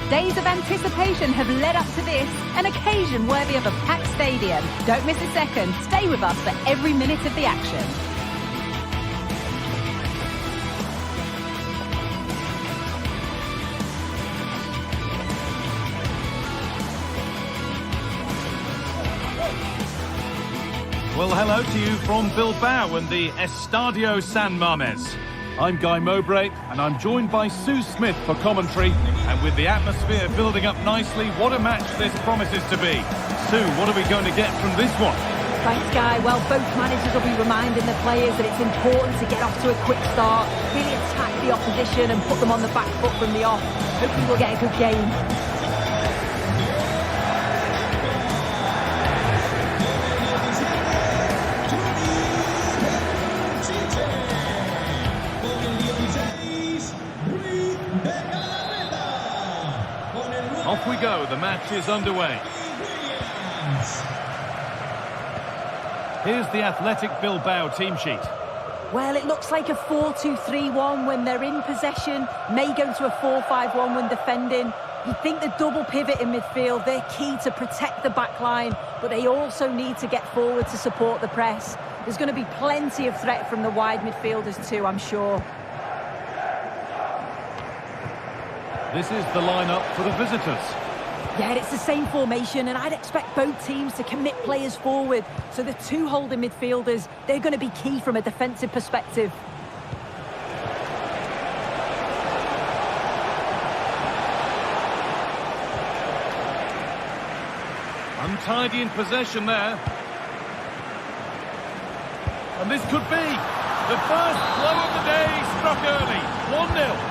Days of anticipation have led up to this, an occasion worthy of a packed stadium. Don't miss a second. Stay with us for every minute of the action.
Well, hello to you from Bilbao and the Estadio San Mamés. I'm Guy Mowbray, and I'm joined by Sue Smith for commentary. And with the atmosphere building up nicely, what a match this promises to be. Sue, what are we going to get from this one?
Thanks, Guy. Well, both managers will be reminding the players that it's important to get off to a quick start, really attack the opposition and put them on the back foot from the off. Hopefully we'll get a good game.
match is underway. Here's the Athletic Bilbao team sheet.
Well, it looks like a 4-2-3-1 when they're in possession. May go to a 4-5-1 when defending. You think the double pivot in midfield, they're key to protect the back line, but they also need to get forward to support the press. There's going to be plenty of threat from the wide midfielders too, I'm sure.
This is the lineup for the visitors.
Yeah, it's the same formation, and I'd expect both teams to commit players forward. So the two holding midfielders, they're going to be key from a defensive perspective.
Untidy in possession there. And this could be the first blow of the day, struck early. 1-0.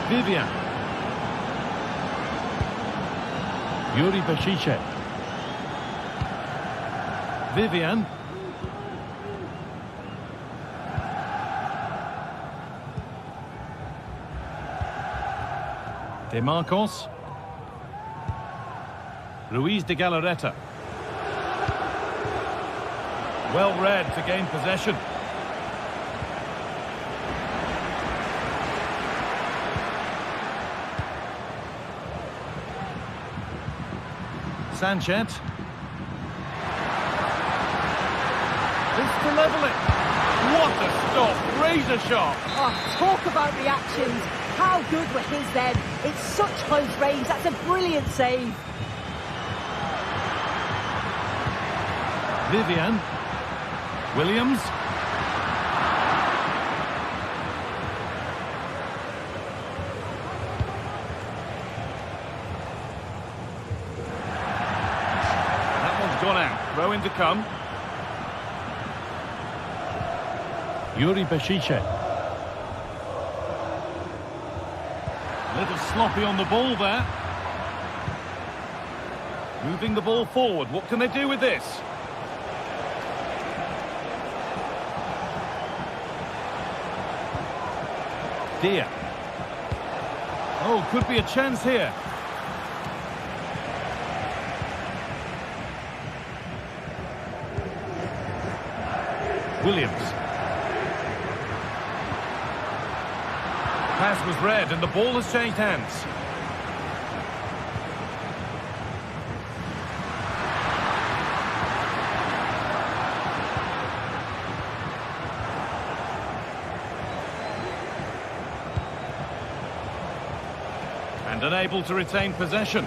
Vivian. Yuri Bashice. Vivian. De Marcos. Ruiz de Galarreta. Well read to gain possession. Sanchez. This to level it. What a stop. Razor sharp.
Oh, talk about reactions. How good were his then? It's such close range. That's a brilliant save.
Vivian. Williams. That one's gone out. Throw in to come. Yuri Bashice. A little sloppy on the ball there. Moving the ball forward. What can they do with this? Dia. Oh, could be a chance here. Williams. Pass was read and the ball has changed hands. And unable to retain possession.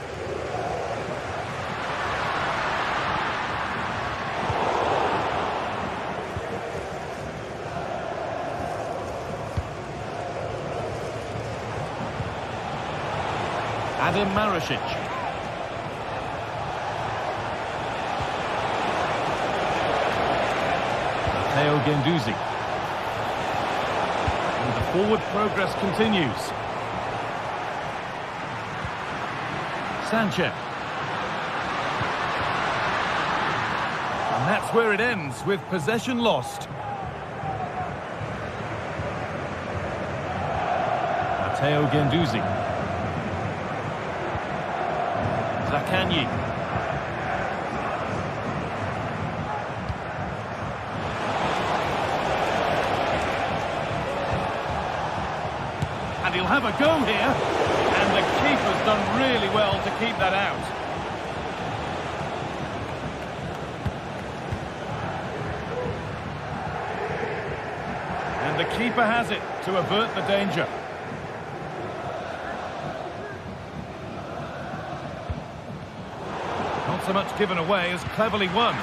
Adam Marasic. Matteo Guendouzi. And the forward progress continues. Sanchez. And that's where it ends, with possession lost. Matteo Guendouzi. Zaccagni. And he'll have a go here. And the keeper's done really well to keep that out. And the keeper has it to avert the danger. Not so much given away as cleverly won.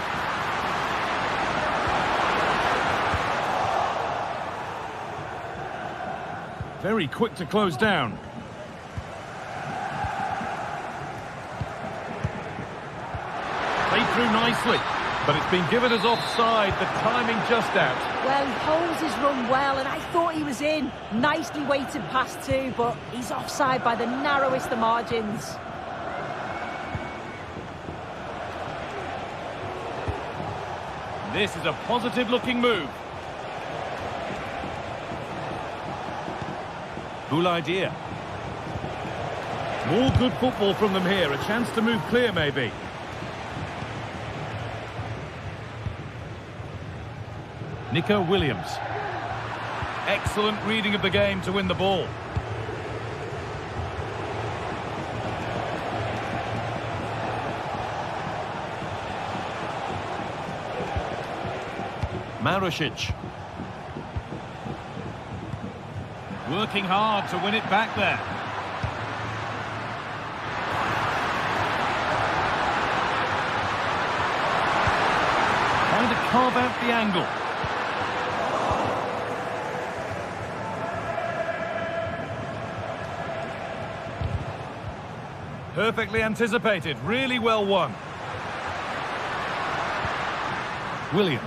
Very quick to close down. Played through nicely, but it's been given as offside, the timing just out.
Well, he holds his run well, and I thought he was in. Nicely weighted pass too, but he's offside by the narrowest of margins.
This is a positive-looking move. Boulaye Dia. More good football from them here. A chance to move clear, maybe. Nico Williams. Excellent reading of the game to win the ball. Marusic. Working hard to win it back there. Trying to carve out the angle. Perfectly anticipated, really well won. Williams.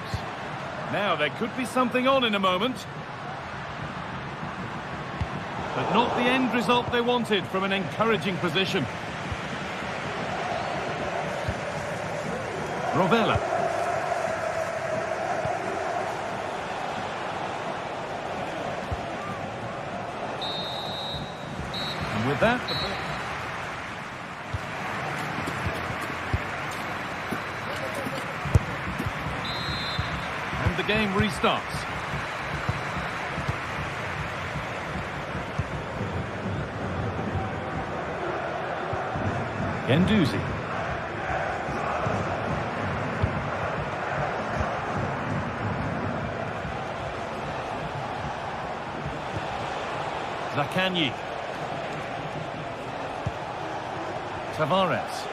Now there could be something on in a moment. But not the end result they wanted from an encouraging position. Rovella. And with that, the game restarts. Guendouzi. Zaccagni. Tavares.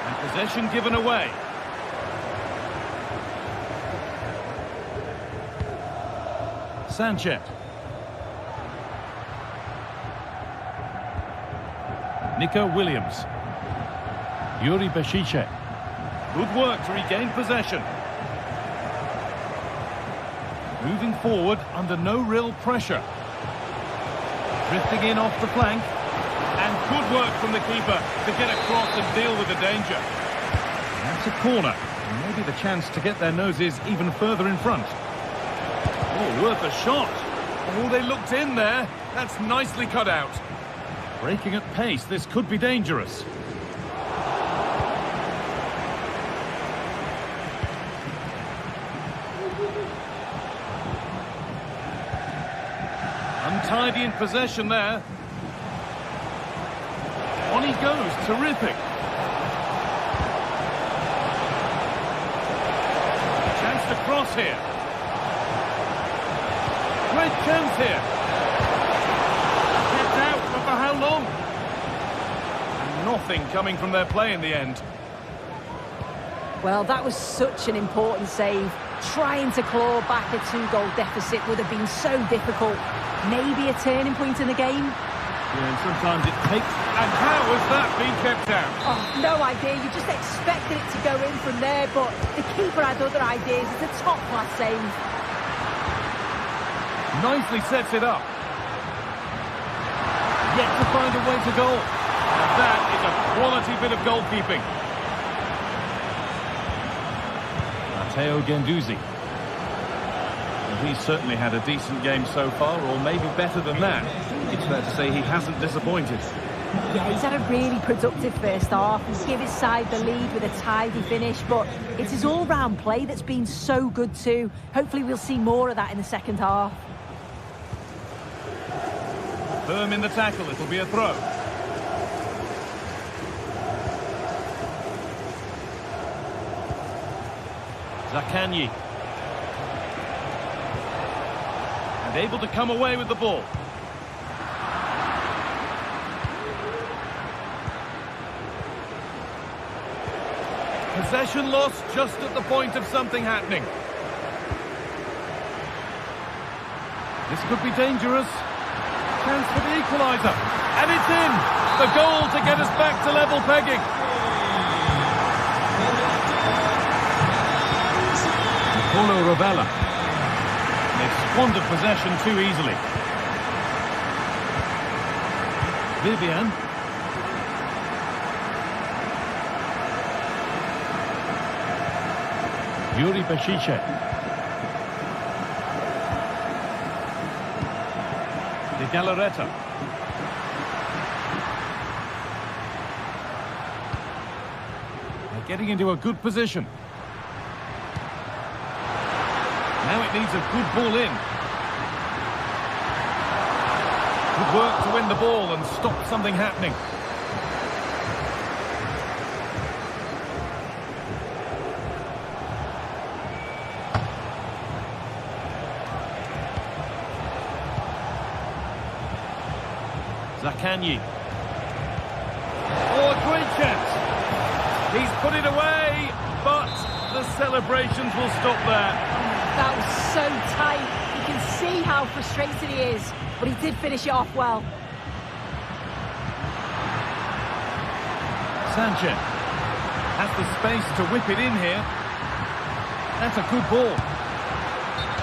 And possession given away. Sanchez. Nico Williams. Yuri Beshice. Good work to regain possession. Moving forward under no real pressure. Drifting in off the flank. And good work from the keeper to get across and deal with the danger. That's a corner. And maybe the chance to get their noses even further in front. Oh, worth a shot. Oh, they looked in there. That's nicely cut out. Breaking at pace, this could be dangerous. Untidy in possession there. On he goes, terrific. Chance to cross here. Great chance here. Kept out, but for how long? And nothing coming from their play in the end.
Well, that was such an important save. Trying to claw back a 2-goal deficit would have been so difficult. Maybe a turning point in the game.
Yeah, and sometimes it takes... And how has that been kept out?
Oh, no idea. You just expected it to go in from there, but the keeper had other ideas. It's a top-class save.
Nicely sets it up. Yet to find a way to goal. And that is a quality bit of goalkeeping. Matteo Guendouzi. Well, he's certainly had a decent game so far, or maybe better than that. It's fair to say he hasn't disappointed.
Yeah, he's had a really productive first half. He's given his side the lead with a tidy finish, but it's his all-round play that's been so good too. Hopefully we'll see more of that in the second half.
Firm in the tackle, it'll be a throw. Zaccagni. And able to come away with the ball. Possession lost just at the point of something happening. This could be dangerous. Chance for the equaliser. And it's in! The goal to get us back to level pegging. Paulo Rovella. They've squandered possession too easily. Vivian. Yuri Beshice. De Galarreta. They're getting into a good position. Now it needs a good ball in. Good work to win the ball and stop something happening. Zakanyi. Oh, a great chance. He's put it away, but the celebrations will stop there.
That was so tight. You can see how frustrated he is, but he did finish it off well.
Sanchez has the space to whip it in here. That's a good ball.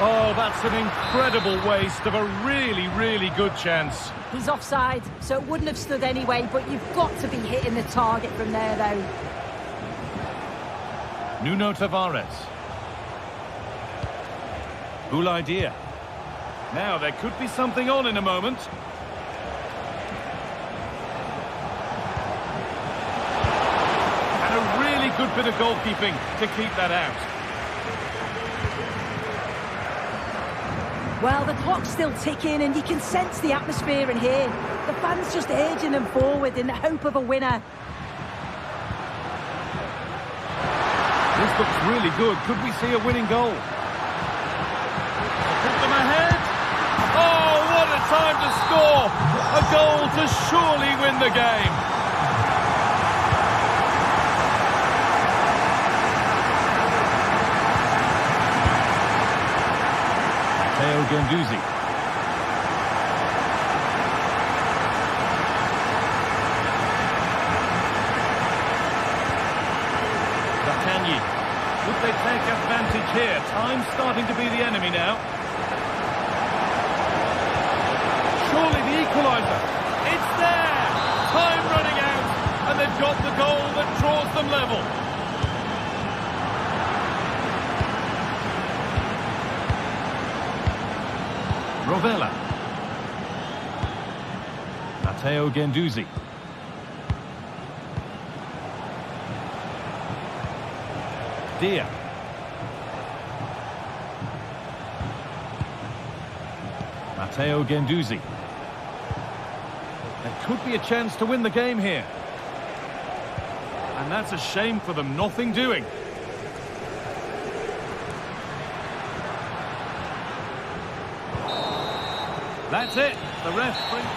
Oh, that's an incredible waste of a really, really good chance.
He's offside, so it wouldn't have stood anyway, but you've got to be hitting the target from there, though.
Nuno Tavares. Cool idea. Now, there could be something on in a moment. And a really good bit of goalkeeping to keep that out.
Well, the clock's still ticking, and you can sense the atmosphere in here. The fans just urging them forward in the hope of a winner.
This looks really good. Could we see a winning goal? Put them ahead. Oh, what a time to score! A goal to surely win the game. Matteo Guendouzi. Zakanyi. Would they take advantage here? Time's starting to be the enemy now. Surely the equaliser. It's there! Time running out, and they've got the goal that draws them level. Rovella. Matteo Guendouzi. Dia. Matteo Guendouzi. There could be a chance to win the game here. And that's a shame for them, nothing doing. That's it. The ref brings...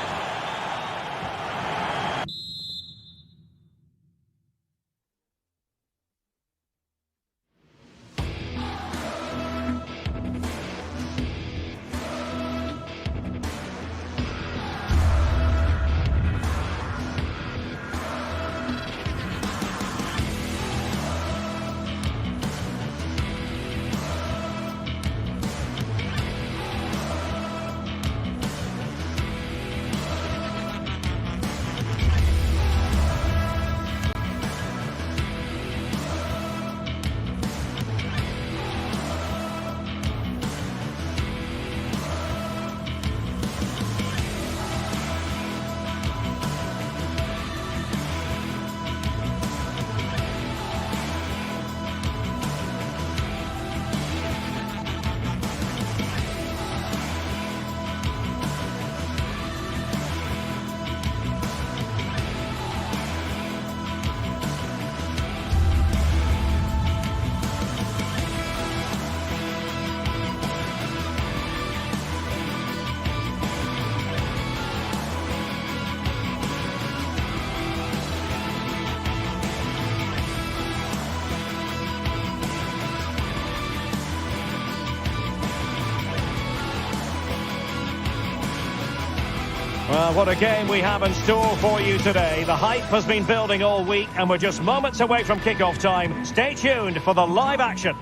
Well, what a game we have in store for you today. The hype has been building all week, and we're just moments away from kick-off time. Stay tuned for the live action.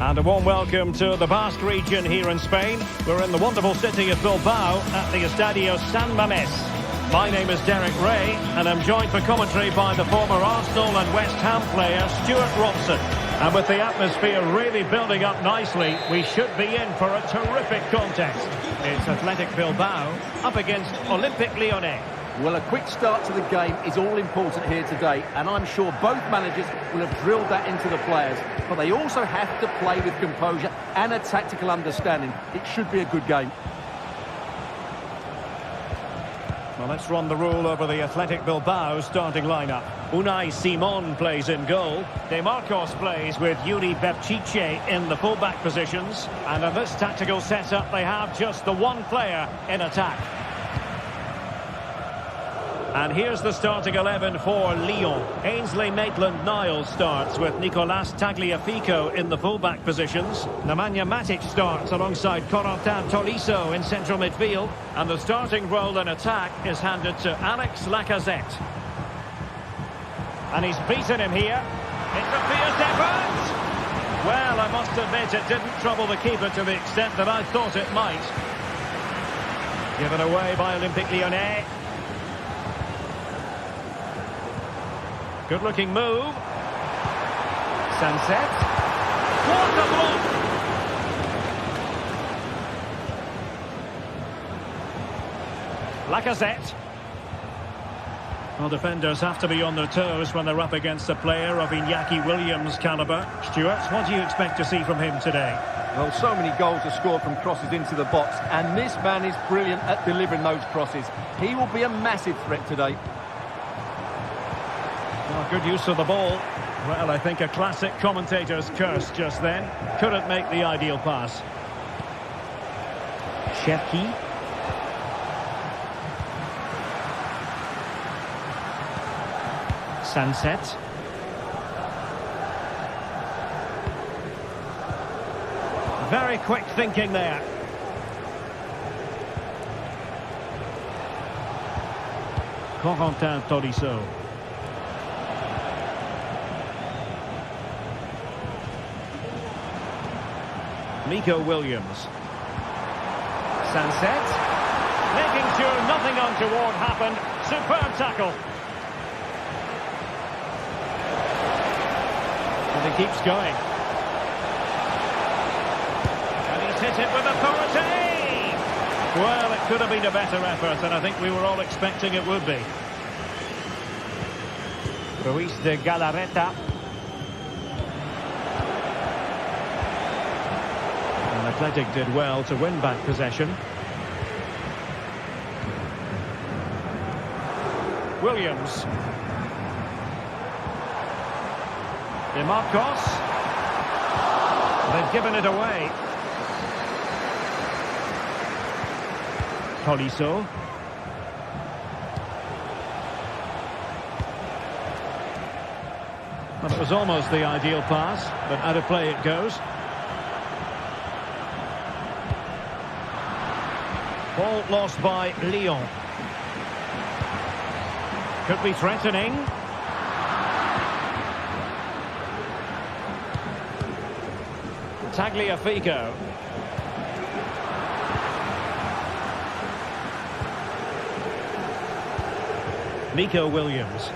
And a warm welcome to the Basque region here in Spain. We're in the wonderful city of Bilbao at the Estadio San Mamés. My name is Derek Ray, and I'm joined for commentary by the former Arsenal and West Ham player Stuart Robson. And with the atmosphere really building up nicely, we should be in for a terrific contest. It's Athletic Bilbao up against Olympique Lyonnais.
Well, a quick start to the game is all important here today, and I'm sure both managers will have drilled that into the players. But they also have to play with composure and a tactical understanding. It should be a good game.
Well, let's run the rule over the Athletic Bilbao starting lineup. Unai Simon plays in goal. De Marcos plays with Yuri Berchiche in the fullback positions. And in this tactical setup, they have just the one player in attack. And here's the starting 11 for Lyon. Ainsley Maitland-Niles starts with Nicolas Tagliafico in the fullback positions. Nemanja Matic starts alongside Corentin Tolisso in central midfield. And the starting role in attack is handed to Alex Lacazette. And he's beaten him here. Interferes effort! Well, I must admit it didn't trouble the keeper to the extent that I thought it might. Given away by Olympique Lyonnais. Good-looking move. Sunset. What a block! Lacazette. Well, defenders have to be on their toes when they're up against a player of Iñaki Williams' calibre. Stuart, what do you expect to see from him today?
Well, so many goals are scored from crosses into the box, and this man is brilliant at delivering those crosses. He will be a massive threat today.
Well, good use of the ball. Well, I think a classic commentator's curse just then. Couldn't make the ideal pass. Cherki. Sunset. Very quick thinking there. Corentin Tolisso. Nico Williams. Sunset. Making sure nothing untoward happened. Superb tackle. And he keeps going. And he's hit it with authority. Well, it could have been a better effort, and I think we were all expecting it would be. Ruiz de Galarreta. Athletic did well to win back possession. Williams. De Marcos. They've given it away. Tolisso. Well, it was almost the ideal pass, but out of play it goes. Ball lost by Lyon. Could be threatening. Tagliafico. Nico Williams.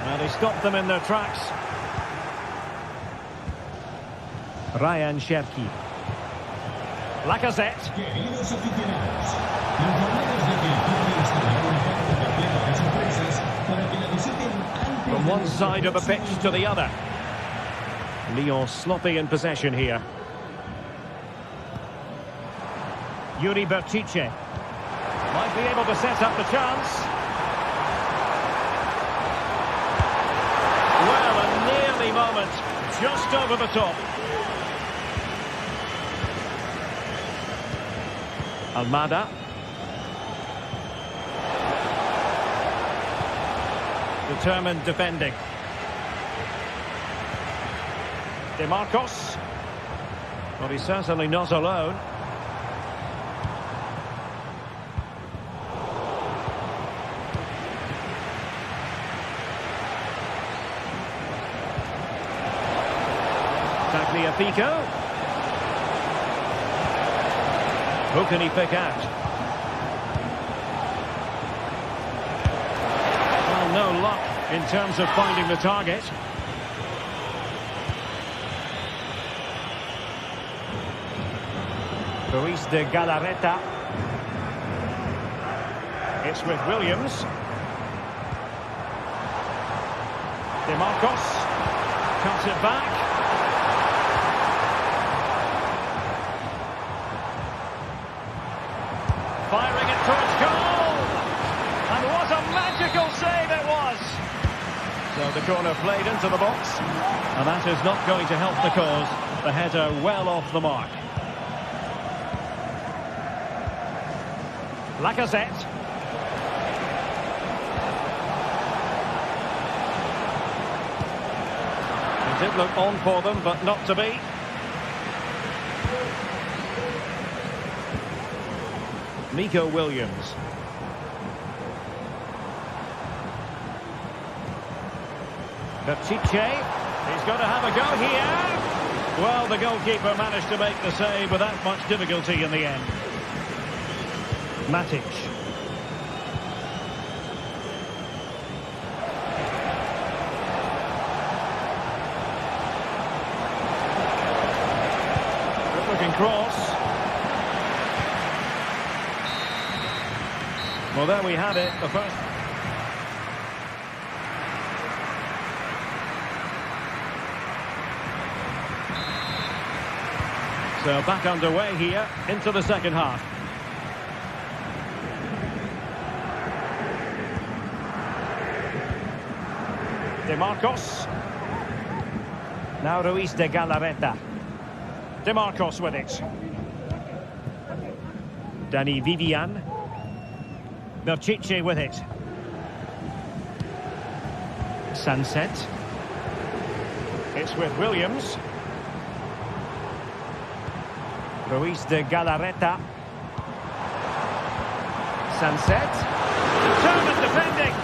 Well, he stopped them in their tracks. Ryan Cherki. Lacazette.
Queridos aficionados, informamos de que el club instaló una carta completa de sorpresas para que la visiten antes.
From one side of the pitch to the other. Lyon sloppy in possession here. Yuri Berchiche. Might be able to set up the chance. Well, a nearly moment. Just over the top. Almada. Determined defending. De Marcos. Well, he's certainly not alone. Tagliafico. Who can he pick out? luck in terms of finding the target. Ruiz de Galarreta. It's with Williams. De Marcos cuts it back. Firing it towards goal. And what a magical save it was. So the corner played into the box. And that is not going to help the cause. The header well off the mark. Lacazette. It did look on for them, but not to be. Nico Williams. Berchiche. He's going to have a go here. Well, the goalkeeper managed to make the save without much difficulty in the end. Matic. Good looking cross. Well, there we have it. The first. So back underway here into the second half. De Marcos. Now Ruiz de Galarreta. De Marcos with it. Danny Vivian. Berchiche with it. Sunset. It's with Williams. Ruiz de Galarreta. Sunset. Determined defending.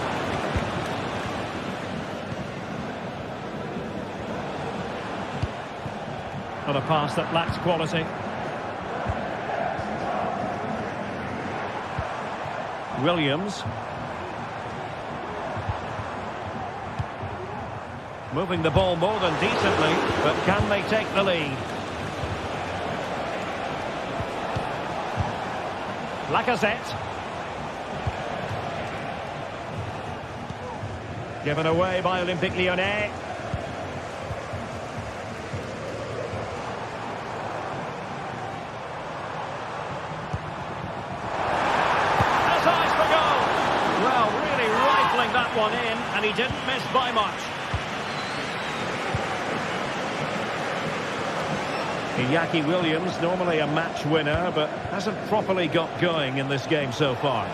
On a pass that lacks quality. Williams. Moving the ball more than decently, but can they take the lead? Lacazette. Given away by Olympique Lyonnais. One in, and he didn't miss by much. Iñaki Williams, normally a match winner, but hasn't properly got going in this game so far.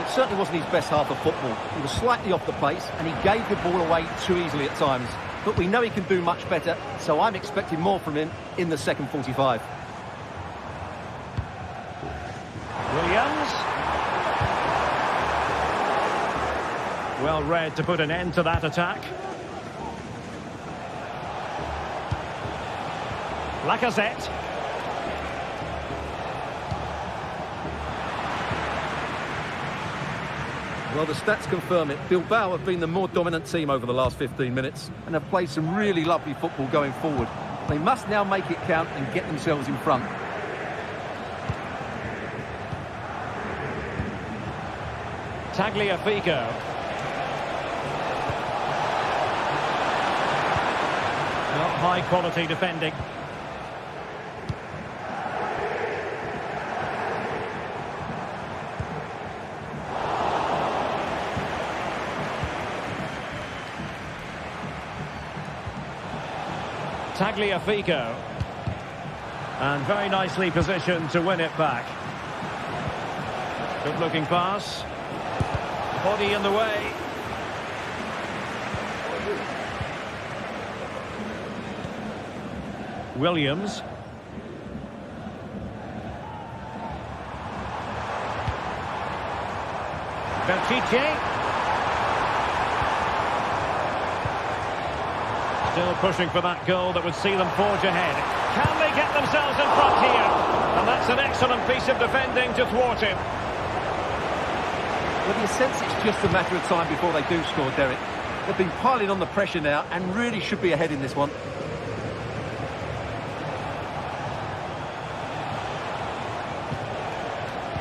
It certainly wasn't his best half of football. He was slightly off the pace, and he gave the ball away too easily at times. But we know he can do much better, so I'm expecting more from him in the second 45.
Williams. Well read to put an end to that attack. Lacazette.
Well, the stats confirm it. Bilbao have been the more dominant team over the last 15 minutes and have played some really lovely football going forward. They must now make it count and get themselves in front.
Tagliafico. Not high quality defending. Tagliafico. And very nicely positioned to win it back. Good looking pass. Body in the way. Williams. Berchiche. Still pushing for that goal that would see them forge ahead. Can they get themselves in front here? And that's an excellent piece of defending to thwart him.
Well, you sense it's just a matter of time before they do score, Derek. They've been piling on the pressure now and really should be ahead in this one.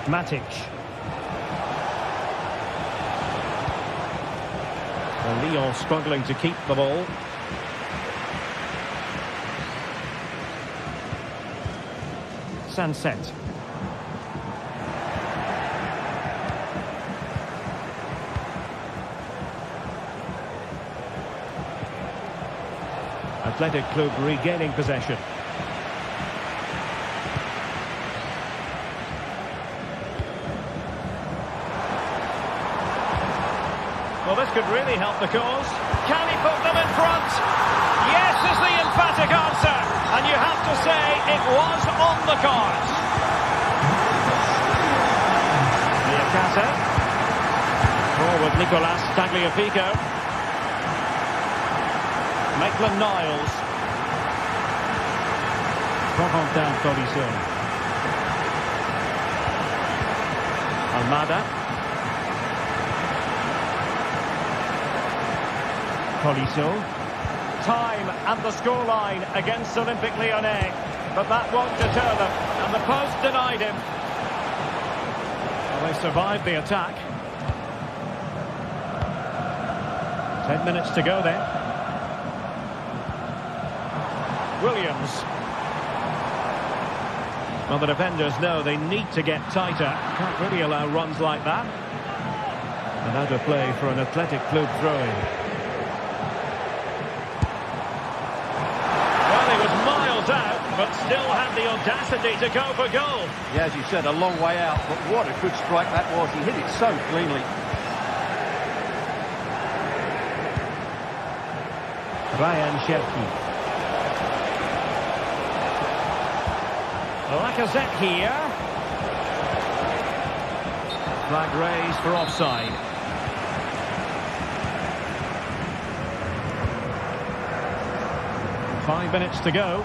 Matic. Well, Lyon struggling to keep the ball. Sunset. Athletic Club regaining possession. Well, this could really help the cause. Can he put them in front? Yes is the emphatic answer. And you have to say it was on the cards. Niakate. Forward Nicolas Tagliafico. Maitland-Niles. Corentin Tolisso. Almada. Tolisso. Time and the scoreline against Olympique Lyonnais. But that won't deter them. And the post denied him. Well, they survived the attack. 10 minutes to go then. Williams. Well, the defenders know they need to get tighter. Can't really allow runs like that. And out of play for an Athletic Club throw-in. Well, he was miles out, but still had the audacity to go for goal.
Yeah, as you said, a long way out, but what a good strike that was. He hit it so cleanly.
Ryan Cherki. Lacazette here. Flag raised for offside. Five minutes to go.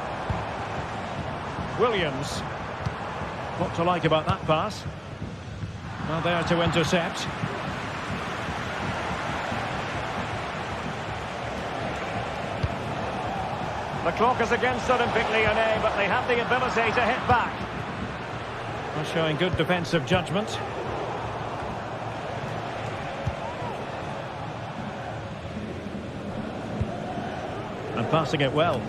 Williams. What to like about that pass? Well, there to intercept. The clock is against Olympique Lyonnais, but they have the ability to hit back. They're showing good defensive judgment. And passing it well.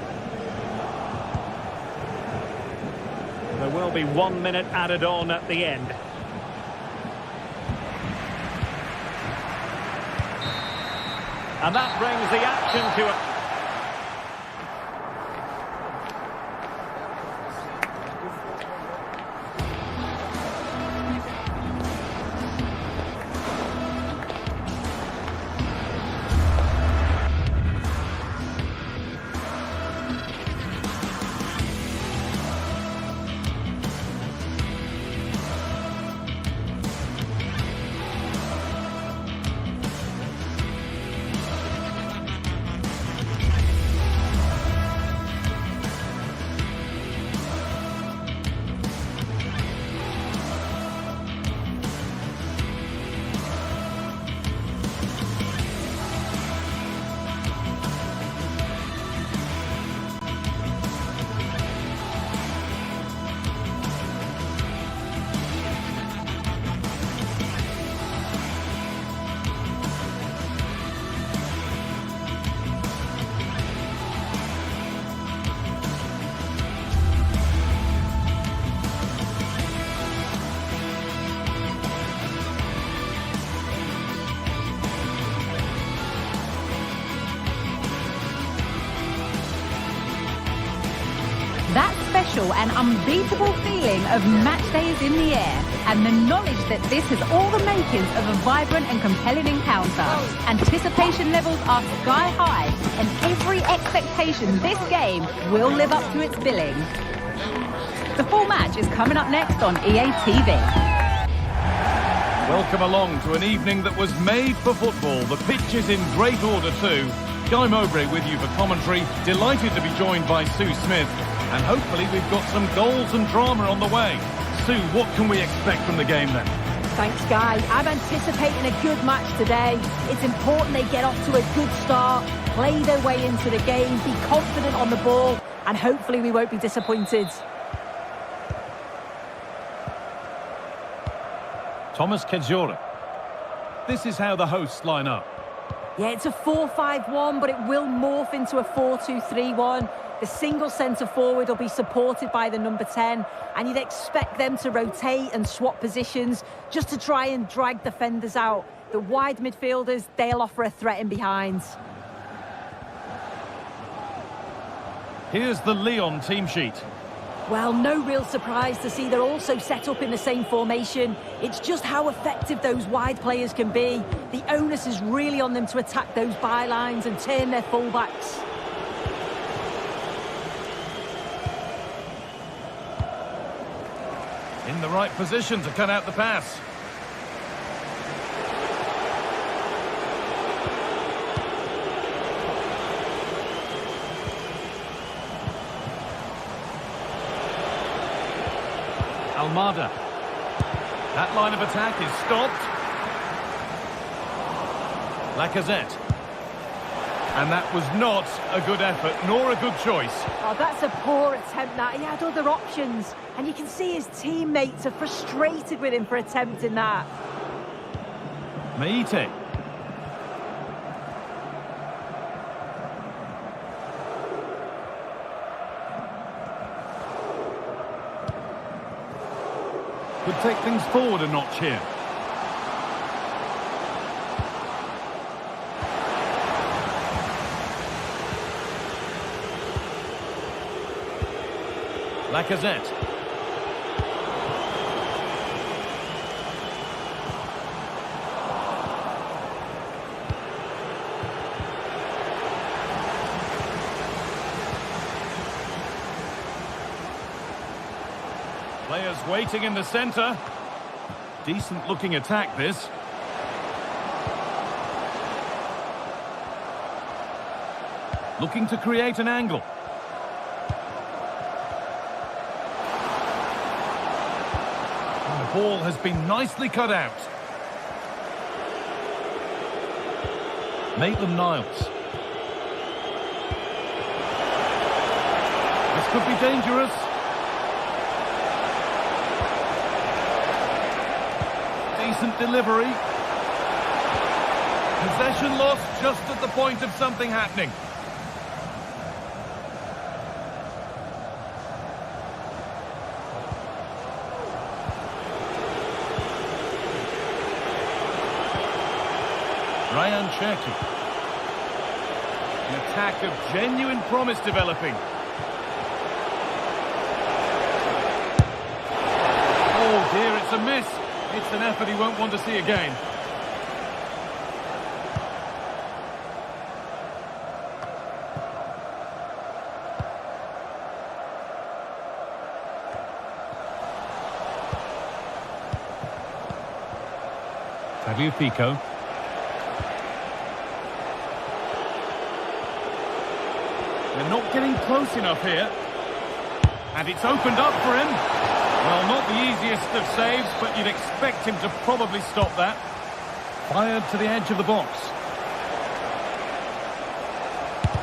There will be 1 minute added on at the end. And that brings the action to a...
That special and unbeatable feeling of match day is in the air, and the knowledge that this has all the makings of a vibrant and compelling encounter. Anticipation levels are sky high, and every expectation this game will live up to its billing. The full match is coming up next on EA TV.
Welcome along to an evening that was made for football. The pitch is in great order too. Guy Mowbray with you for commentary. Delighted to be joined by Sue Smith. And hopefully we've got some goals and drama on the way. Sue, what can we expect from the game then?
Thanks, Guy. I'm anticipating a good match today. It's important they get off to a good start, play their way into the game, be confident on the ball, and hopefully we won't be disappointed.
Thomas Kedzora. This is how the hosts line up.
Yeah, it's a 4-5-1, but it will morph into a 4-2-3-1. The single centre-forward will be supported by the number 10, and you'd expect them to rotate and swap positions just to try and drag defenders out. The wide midfielders, they'll offer a threat in behind.
Here's the Lyon team sheet.
Well, no real surprise to see they're also set up in the same formation. It's just how effective those wide players can be. The onus is really on them to attack those bylines and turn their fullbacks.
In the right position to cut out the pass. Almada. That line of attack is stopped. Lacazette. And that was not a good effort, nor a good choice.
Oh, that's a poor attempt, that. He had other options. And you can see his teammates are frustrated with him for attempting that.
Meite. Could take things forward a notch here. Lacazette. Players waiting in the centre. Decent looking attack, this. Looking to create an angle. And the ball has been nicely cut out. Maitland-Niles. This could be dangerous. Decent delivery. Possession lost just at the point of something happening. Ryan Cherki. An attack of genuine promise developing. Oh dear, it's a miss. It's an effort he won't want to see again. Tagliafico. They're not getting close enough here. And it's opened up for him. Well, not the easiest of saves, but you'd expect him to probably stop that. Fired to the edge of the box.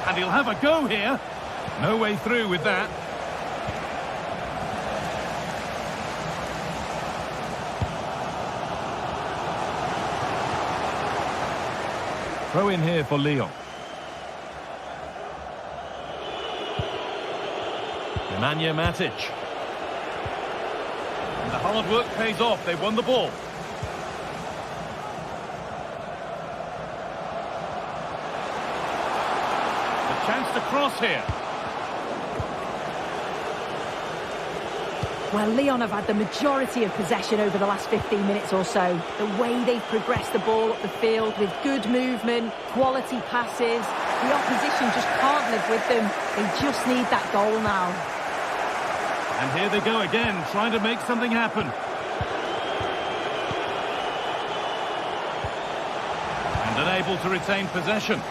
And he'll have a go here. No way through with that. Throw in here for Lyon. Nemanja Matic. And the hard work pays off. They won the ball. A chance to cross here.
Well, Lyon have had the majority of possession over the last 15 minutes or so. The way they've progressed the ball up the field with good movement, quality passes. The opposition just can't live with them. They just need that goal now.
And here they go again, trying to make something happen. And unable to retain possession.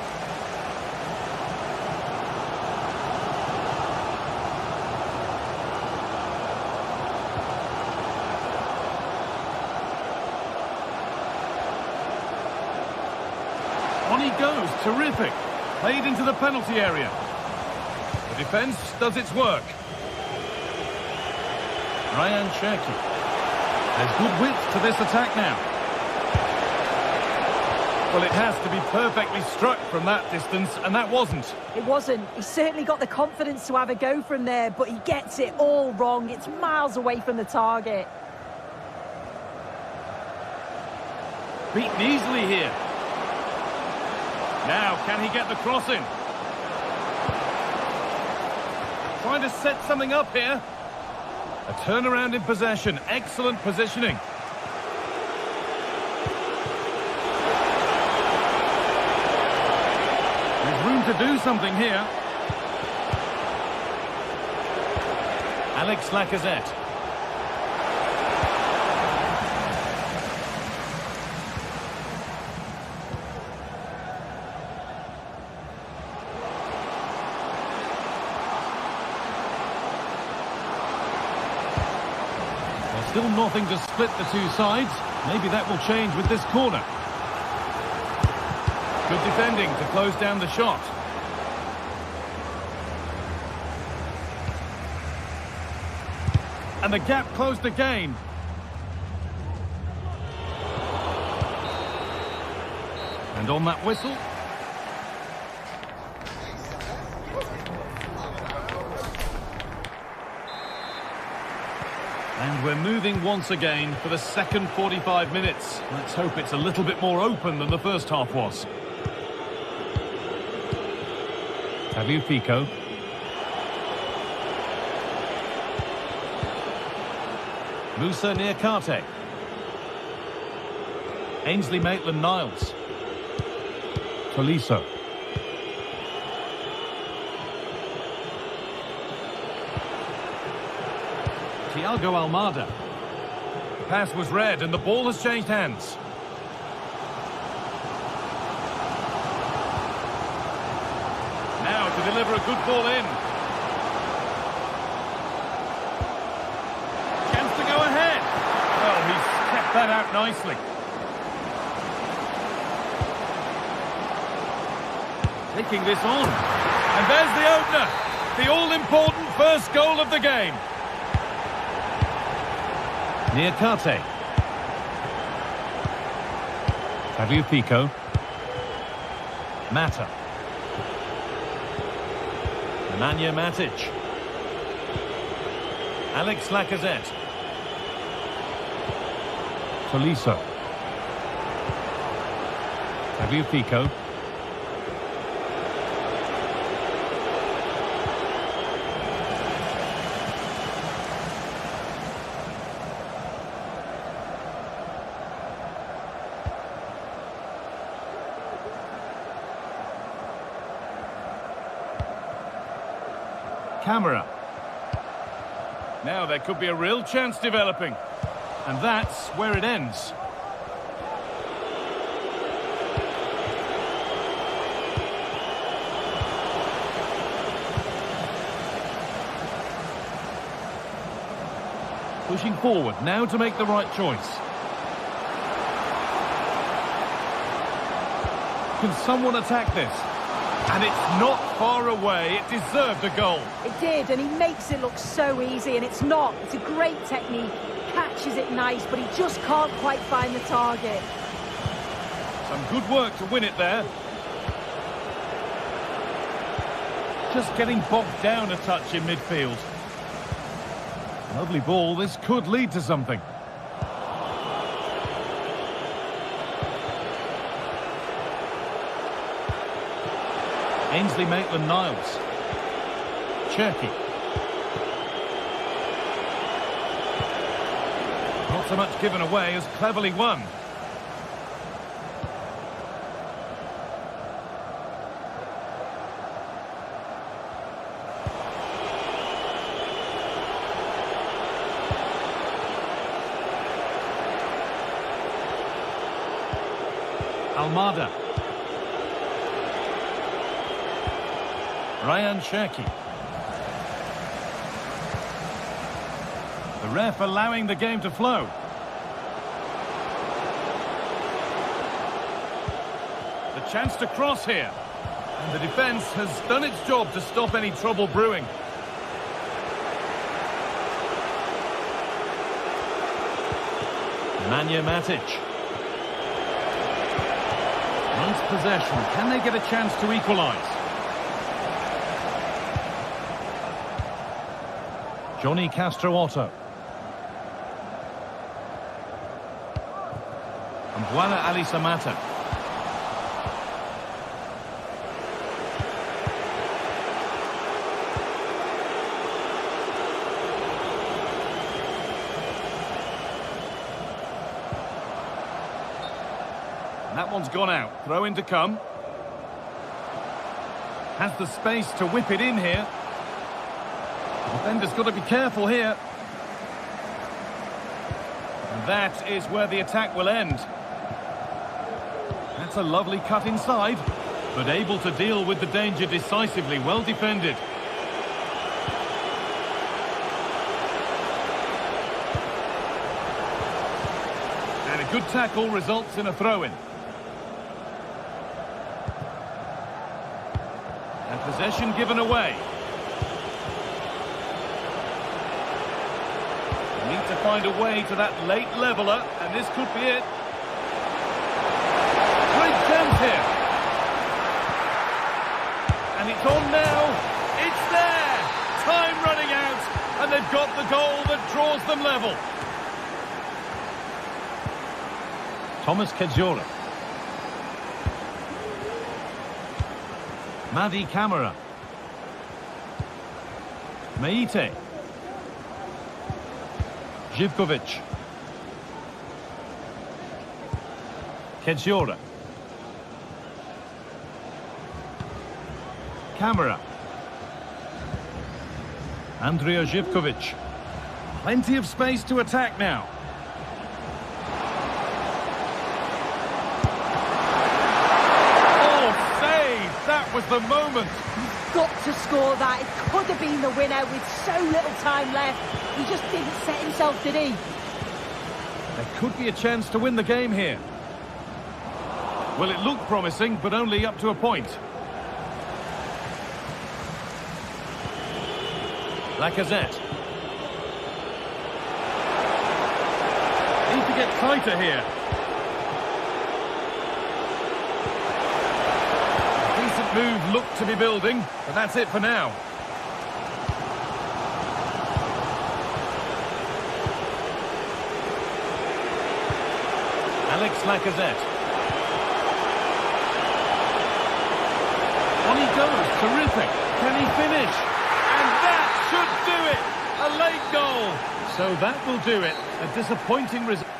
On he goes, terrific. Played into the penalty area. The defence does its work. Ryan Cherki. There's good width to this attack now. Well, it has to be perfectly struck from that distance, and that wasn't.
It wasn't. He certainly got the confidence to have a go from there, but he gets it all wrong. It's miles away from the target.
Beaten easily here. Now, can he get the cross in? Trying to set something up here. A turnaround in possession. Excellent positioning. There's room to do something here. Alex Lacazette. Still nothing to split the two sides. Maybe that will change with this corner. Good defending to close down the shot. And the gap closed again. And on that whistle. And we're moving once again for the second 45 minutes. Let's hope it's a little bit more open than the first half was. Tagliafico. Moussa Niakate. Ainsley Maitland-Niles. Tolisso. Thiago Almada. The pass was read and the ball has changed hands. Now to deliver a good ball in. Chance to go ahead. Well, he's kept that out nicely. Taking this on. And there's the opener. The all-important first goal of the game. Niakate. Tagliafico. Mata. Nemanja Matic. Alex Lacazette. Tolisso. Tagliafico. Camera. Now there could be a real chance developing. And that's where it ends. Pushing forward now to make the right choice. Can someone attack this? And it's not far away. It deserved a goal.
It did, and he makes it look so easy, and it's not. It's a great technique. Catches it nice, but he just can't quite find the target.
Some good work to win it there. Just getting bogged down a touch in midfield. Lovely ball. This could lead to something. Ainsley Maitland-Niles. Cherki. Not so much given away as cleverly won. Almada. Ryan Cherki. The ref allowing the game to flow. The chance to cross here. And the defence has done its job to stop any trouble brewing.
Nemanja Matic.
Once possession, can they get a chance to equalise? Johnny Castro-Otto. And Buana Ali Samata. That one's gone out. Throw in to come. Has the space to whip it in here. The defender's got to be careful here. And that is where the attack will end. That's a lovely cut inside, but able to deal with the danger decisively. Well defended. And a good tackle results in a throw-in. And possession given away. Need to find a way to that late leveller, and this could be it. Great chance here. And it's on now. It's there. Time running out, and they've got the goal that draws them level.
Thomas Kedziola.
Madi Camara. Meite. Živković. Kedziola. Camara. Andrija Živković. Plenty of space to attack now. Oh, save! That was the moment.
Got to score that. It could have been the winner with so little time left. He just didn't set himself, did he?
There could be a chance to win the game here. Well, it looked promising, but only up to a point. Lacazette. Need to get tighter here. Decent move looked to be building, but that's it for now. Alex Lacazette. On he goes, terrific. Can he finish? And that should do it! A late goal. So that will do it. A disappointing result.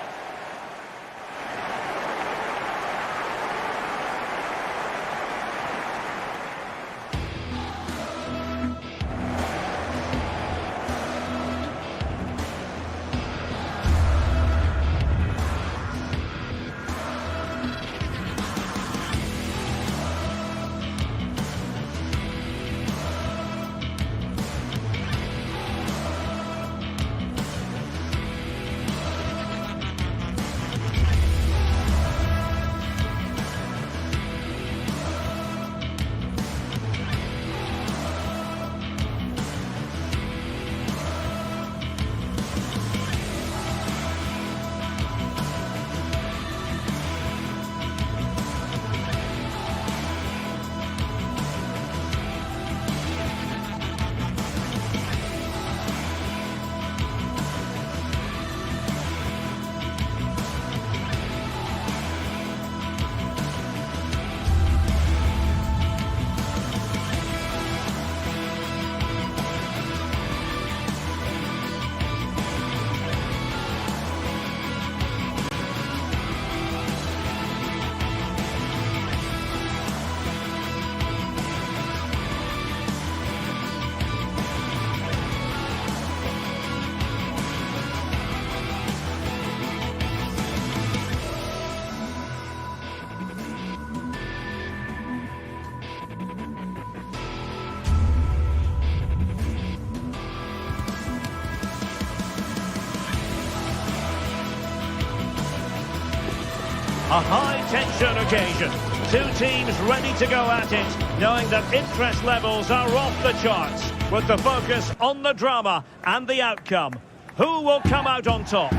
A high-tension occasion. Two teams ready to go at it, knowing that interest levels are off the charts, with the focus on the drama and the outcome. Who will come out on top?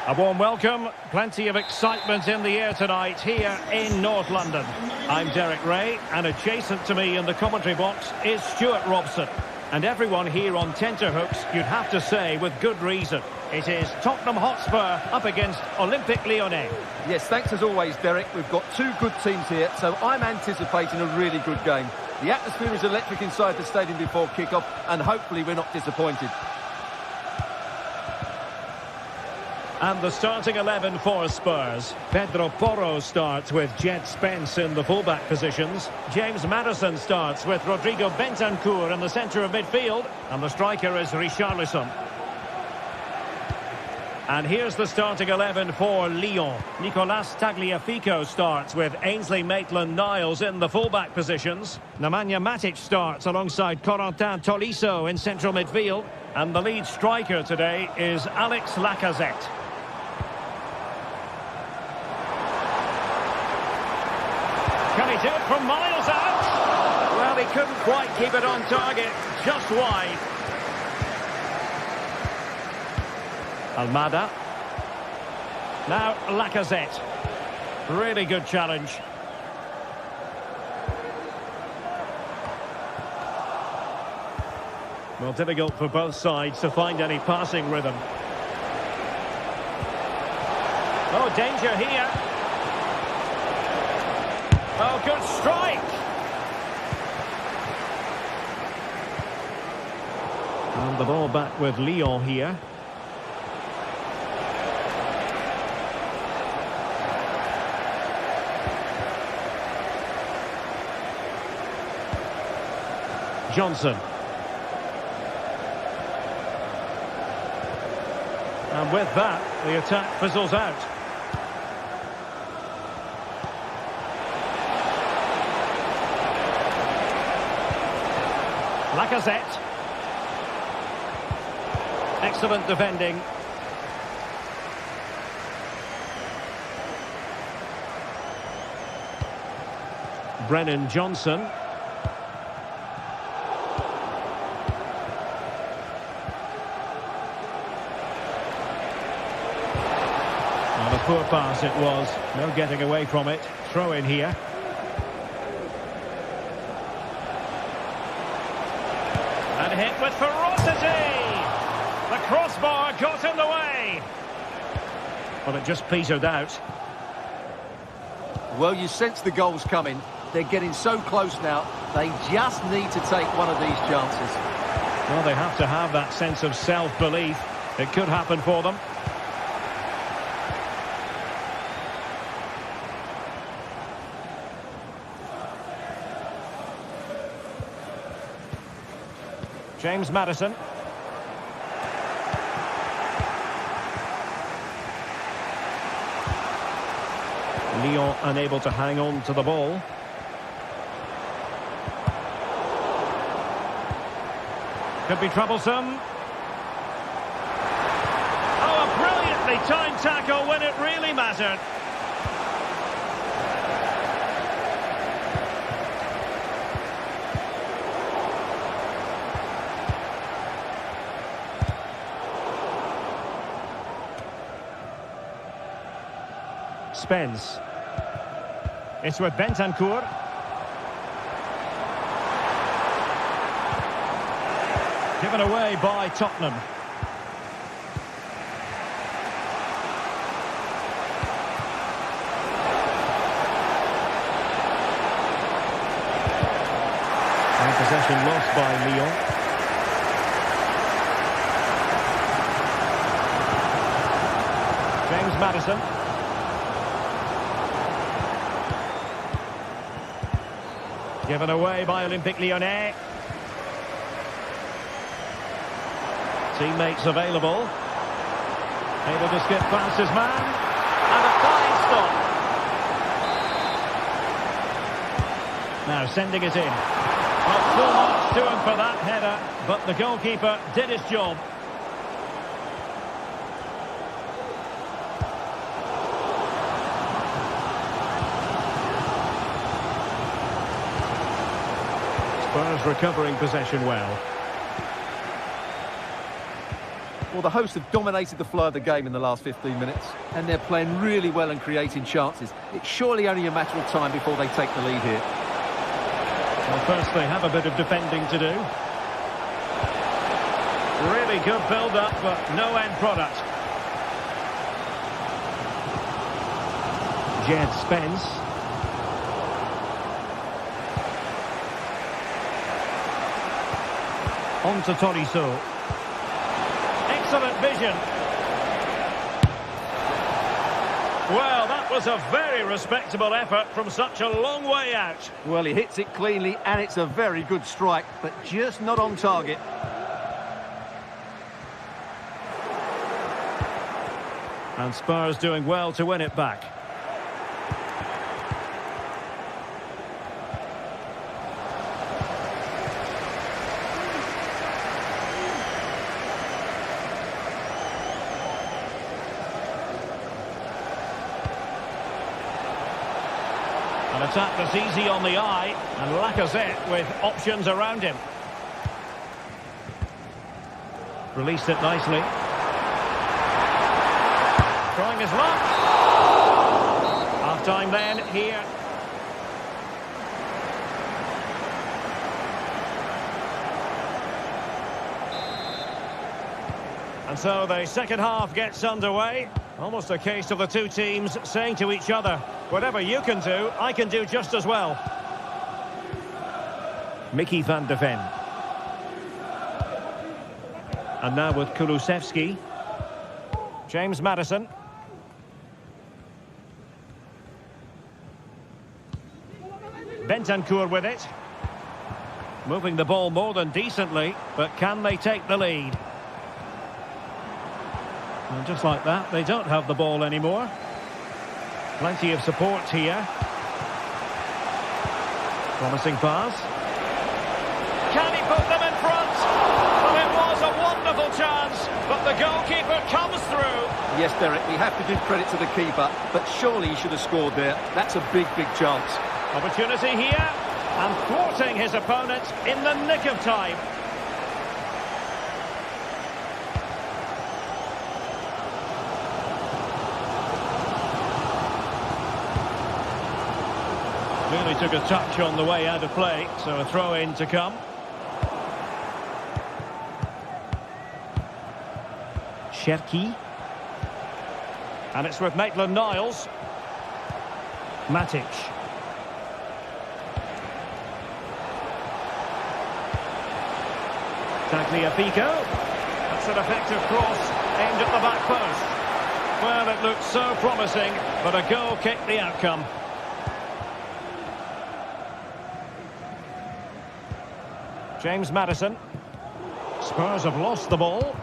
A warm welcome, plenty of excitement in the air tonight here in North London. I'm Derek Ray, and adjacent to me in the commentary box is Stuart Robson. And everyone here on tenterhooks, you'd have to say with good reason. It is Tottenham Hotspur up against Olympique Lyonnais.
Yes, thanks as always, Derek. We've got two good teams here, so I'm anticipating a really good game. The atmosphere is electric inside the stadium before kick-off, and hopefully we're not disappointed.
And the starting 11 for Spurs. Pedro Porro starts with Jed Spence in the fullback positions. James Maddison starts with Rodrigo Bentancur in the centre of midfield. And the striker is Richarlison. And here's the starting 11 for Lyon. Nicolas Tagliafico starts with Ainsley Maitland-Niles in the fullback positions. Nemanja Matic starts alongside Corentin Tolisso in central midfield. And the lead striker today is Alex Lacazette. Can he do it from miles out? Well, he couldn't quite keep it on target, just wide. Almada. Now Lacazette. Really good challenge. Well, difficult for both sides to find any passing rhythm. Oh, danger here. Oh, good strike! And the ball back with Lyon here. Johnson. And with that, the attack fizzles out. Lacazette. Excellent defending. Brennan Johnson. And a poor pass it was. No getting away from it. Throw in here. And hit with ferocity! The crossbar got in the way! Well, it just petered out.
Well, you sense the goals coming. They're getting so close now, they just need to take one of these chances.
Well, they have to have that sense of self-belief. It could happen for them. James Maddison. Lyon unable to hang on to the ball. Could be troublesome. Oh, a brilliantly timed tackle when it really mattered. Spence. It's with Bentancur. Given away by Tottenham. And possession lost by Lyon. James Maddison. Given away by Olympique Lyonnais. Teammates available. Able to skip past his man. And a fine stop. Now sending it in. Not too much to him for that header, but the goalkeeper did his job. Spurs recovering possession well.
Well, the hosts have dominated the flow of the game in the last 15 minutes, and they're playing really well and creating chances. It's surely only a matter of time before they take the lead here.
Well, first they have a bit of defending to do. Really good build-up, but no end product. Jed Spence. On to Tolisso. Excellent vision. Well, that was a very respectable effort from such a long way out.
Well, he hits it cleanly, and it's a very good strike, but just not on target.
And Spurs doing well to win it back. An attack that's easy on the eye, and Lacazette with options around him. Released it nicely. Trying his luck. Half-time then here. And so the second half gets underway. Almost a case of the two teams saying to each other, whatever you can do, I can do just as well. Mickey van de Ven. And now with Kulusevski. James Maddison. Bentancur with it. Moving the ball more than decently, but can they take the lead? And just like that, they don't have the ball anymore. Plenty of support here. Promising pass. Can he put them in front? Well, it was a wonderful chance, but the goalkeeper comes through.
Yes, Derek, we have to give credit to the keeper, but surely he should have scored there. That's a big, big chance.
Opportunity here, and thwarting his opponent in the nick of time. Really took a touch on the way out of play, so a throw-in to come. Cherki. And it's with Maitland-Niles. Matic. Tagliafico. That's an effective cross aimed at the back post. Well, it looked so promising, but a goal kicked the outcome. James Maddison. Spurs have lost the ball.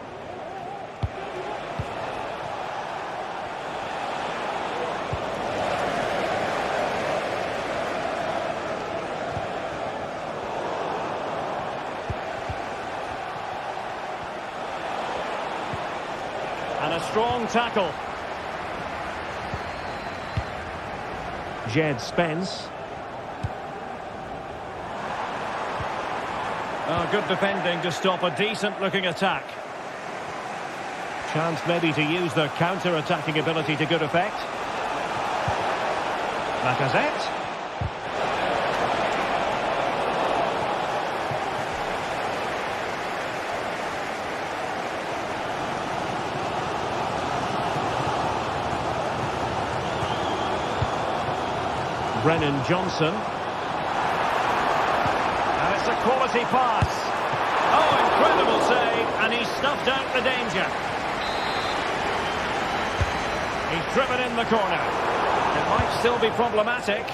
And a strong tackle. Jed Spence. Oh, good defending to stop a decent-looking attack. Chance maybe to use their counter-attacking ability to good effect. Lacazette. Brennan Johnson. And it's a quality pass. Oh, incredible save, and he snuffed out the danger. He's driven in the corner. It might still be problematic.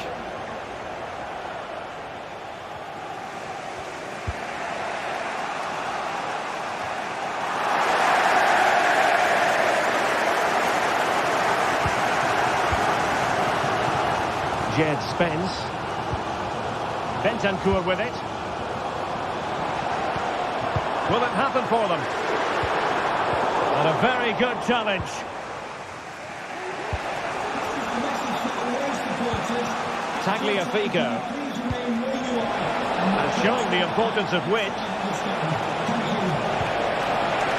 Jed Spence. Bentancur with it. Will it happen for them? And a very good challenge. Tagliafico. And showing the importance of width.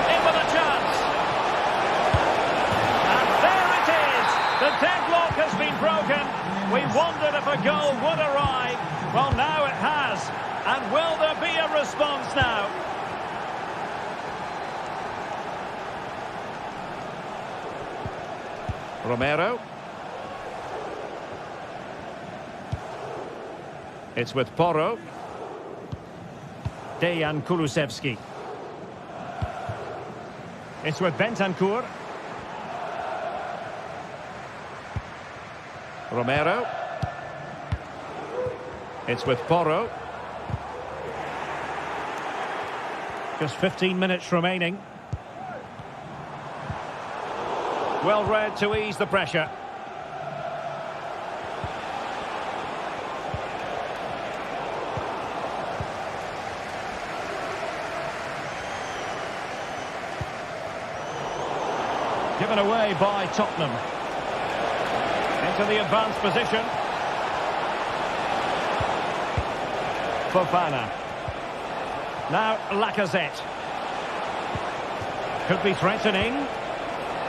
In with a chance. And there it is. The deadlock has been broken. We wondered if a goal would arrive. Well, now it has. And will there be a response now? Romero. It's with Porro. Dejan Kulusevski. It's with Bentancur. Romero. It's with Porro. Just 15 minutes remaining. Well read to ease the pressure. Given away by Tottenham. Into the advanced position. Fofana. Now Lacazette. Could be threatening.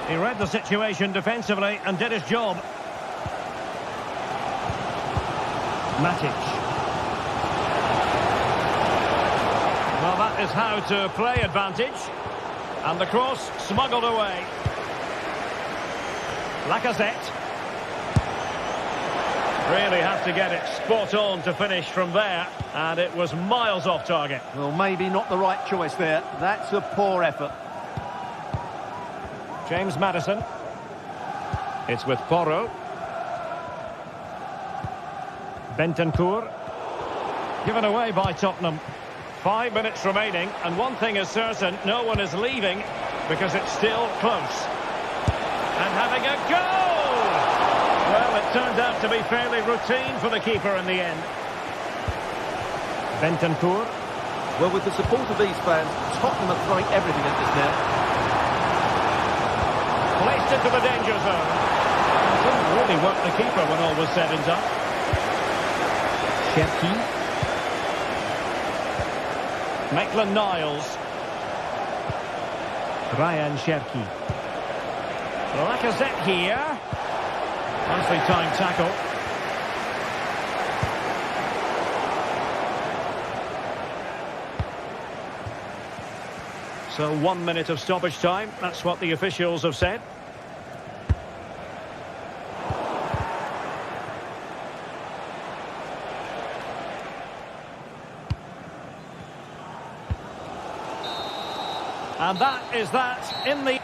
He read the situation defensively and did his job. Matic. Well, that is how to play advantage. And the cross smuggled away. Lacazette. Really have to get it spot on to finish from there. And it was miles off target.
Well, maybe not the right choice there. That's a poor effort.
James Maddison. It's with Porro. Bentancur. Given away by Tottenham. 5 minutes remaining, and one thing is certain, no one is leaving because it's still close. And having a goal! Well, it turned out to be fairly routine for the keeper in the end. Bentancur.
Well, with the support of these fans, Tottenham are throwing everything at this now.
Placed into the danger zone. Didn't really work the keeper when all was said and done. Cherki. Maitland-Niles. Ryan Cherki. Lacazette here. Nicely timed tackle. So 1 minute of stoppage time. That's what the officials have said. And that is that in the...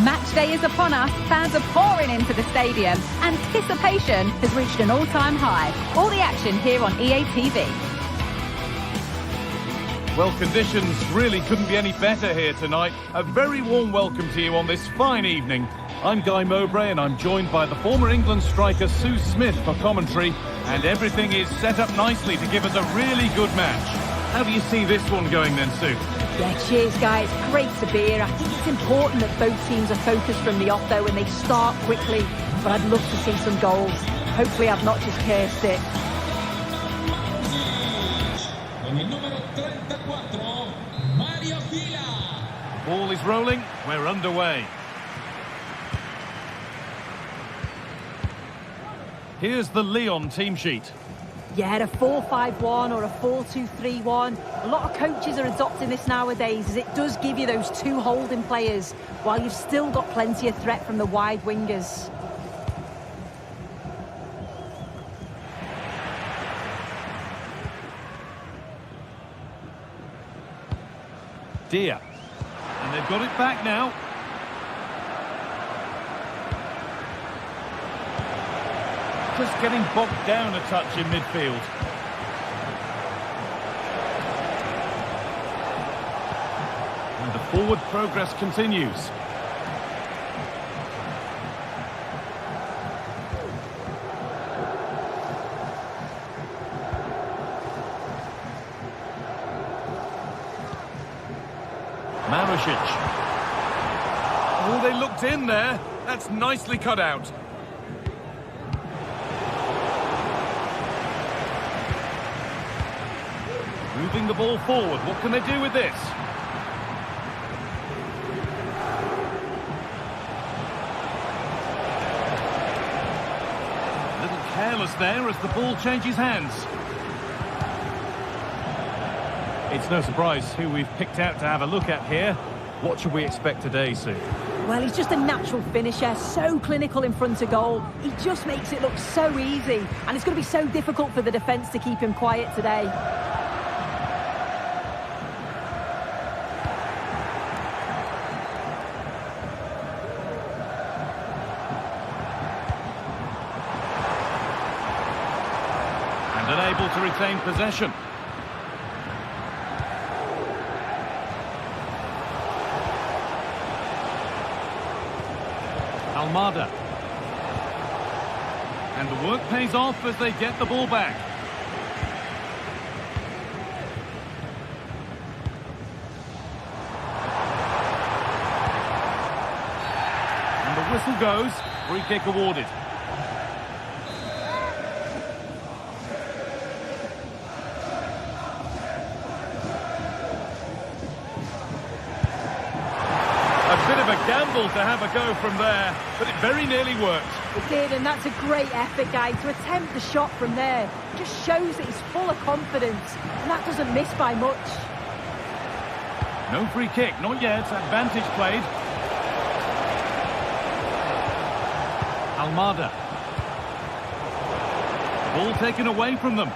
Match day is upon us, fans are pouring into the stadium. Anticipation has reached an all-time high. All the action here on EA TV.
Well, conditions really couldn't be any better here tonight. A very warm welcome to you on this fine evening. I'm Guy Mowbray and I'm joined by the former England striker Sue Smith for commentary. And everything is set up nicely to give us a really good match. How do you see this one going then, Sue?
Yeah, cheers, guys. Great to be here. I think it's important that both teams are focused from the off, though, and they start quickly. But I'd love to see some goals. Hopefully I've not just cursed it.
Con el número 34, Mario Villa.
Ball is rolling. We're underway. Here's the Lyon team sheet.
Yeah, a 4-5-1 or a 4-2-3-1. A lot of coaches are adopting this nowadays, as it does give you those two holding players, while you've still got plenty of threat from the wide wingers.
Dia. And they've got it back now. Just getting bogged down a touch in midfield. And the forward progress continues. Maricic. Oh, they looked in there. That's nicely cut out. Moving the ball forward. What can they do with this? A little careless there as the ball changes hands. It's no surprise who we've picked out to have a look at here. What should we expect today, Sue?
Well, he's just a natural finisher, so clinical in front of goal. He just makes it look so easy, and it's going to be so difficult for the defence to keep him quiet today.
And unable to retain possession. Almada. And the work pays off as they get the ball back. And the whistle goes. Free kick awarded. Gamble to have a go from there, but it very nearly worked.
It did, and that's a great effort, guys. To attempt the shot from there just shows that he's full of confidence, and that doesn't miss by much.
No free kick, not yet. Advantage played. Almada. Ball taken away from them.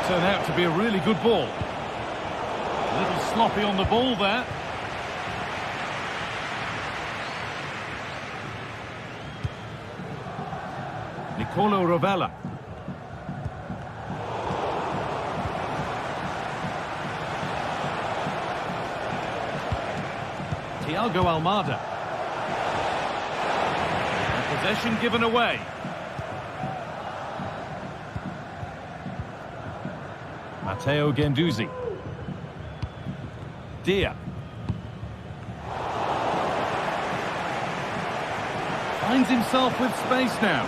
Turn out to be a really good ball. A little sloppy on the ball there. Nicolo Rovella. Thiago Almada. And possession given away. Matteo Guendouzi. Dia. Finds himself with space now.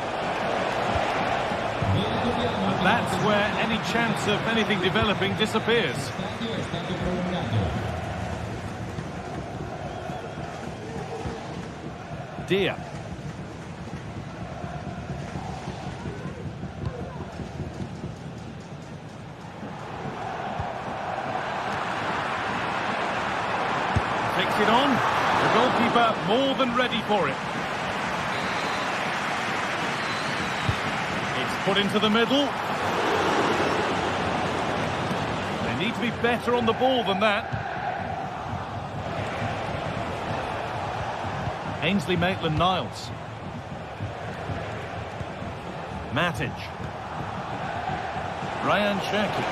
But that's where any chance of anything developing disappears. Dia. Takes it on. The goalkeeper more than ready for it. It's put into the middle. They need to be better on the ball than that. Ainsley Maitland-Niles. Matic. Ryan Cherki.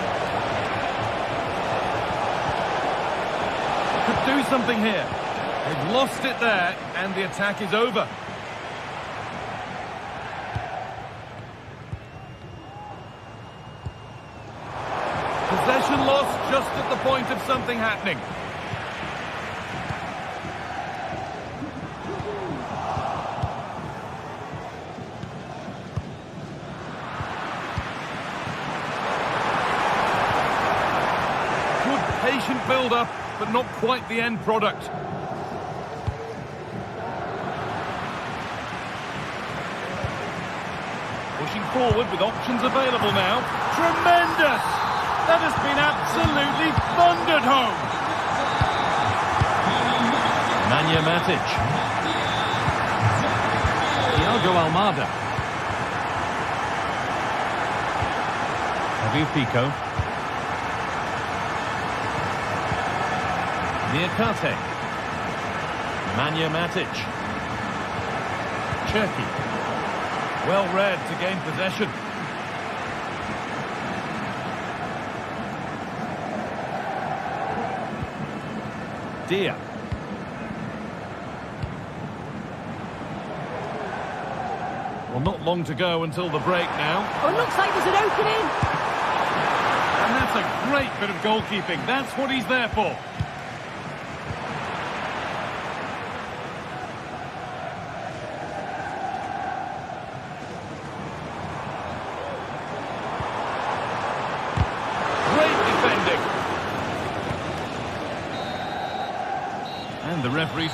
Could do something here. They've lost it there, and the attack is over. Possession just at the point of something happening. Good patient build-up, but not quite the end product. Pushing forward with options available now. Tremendous! That has been absolutely thundered home.
Nemanja Matic. Thiago Almada. Javier Pico. Niakate. Nemanja Matic. Cherki.
Well read to gain possession.
Dia.
Well, not long to go until the break now.
Oh, it looks like there's an opening.
And that's a great bit of goalkeeping. That's what he's there for. And the referee's...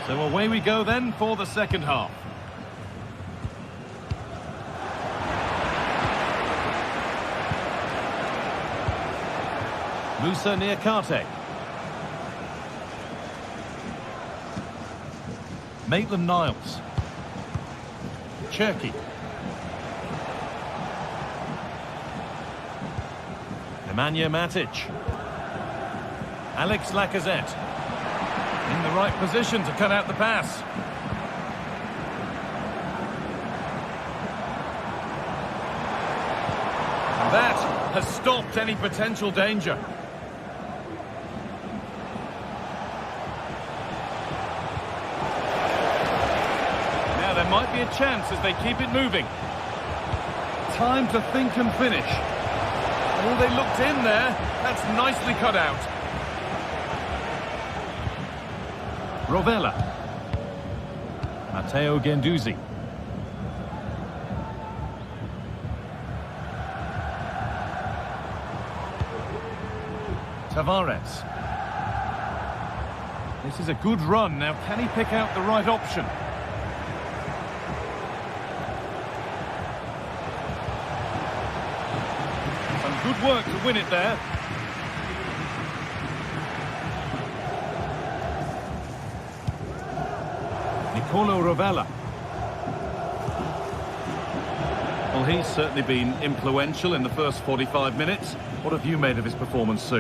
So away we go then for the second half.
Musa Niakate.
Maitland-Niles. Cherki.
Nemanja Matic.
Alex Lacazette. In the right position to cut out the pass. And that has stopped any potential danger. Now there might be a chance as they keep it moving. Time to think and finish. Oh, they looked in there. That's nicely cut out.
Rovella. Matteo Guendouzi.
Tavares. This is a good run. Now, can he pick out the right option? Good work to win it there.
Nicolo Rovella.
Well, he's certainly been influential in the first 45 minutes. What have you made of his performance, Sue?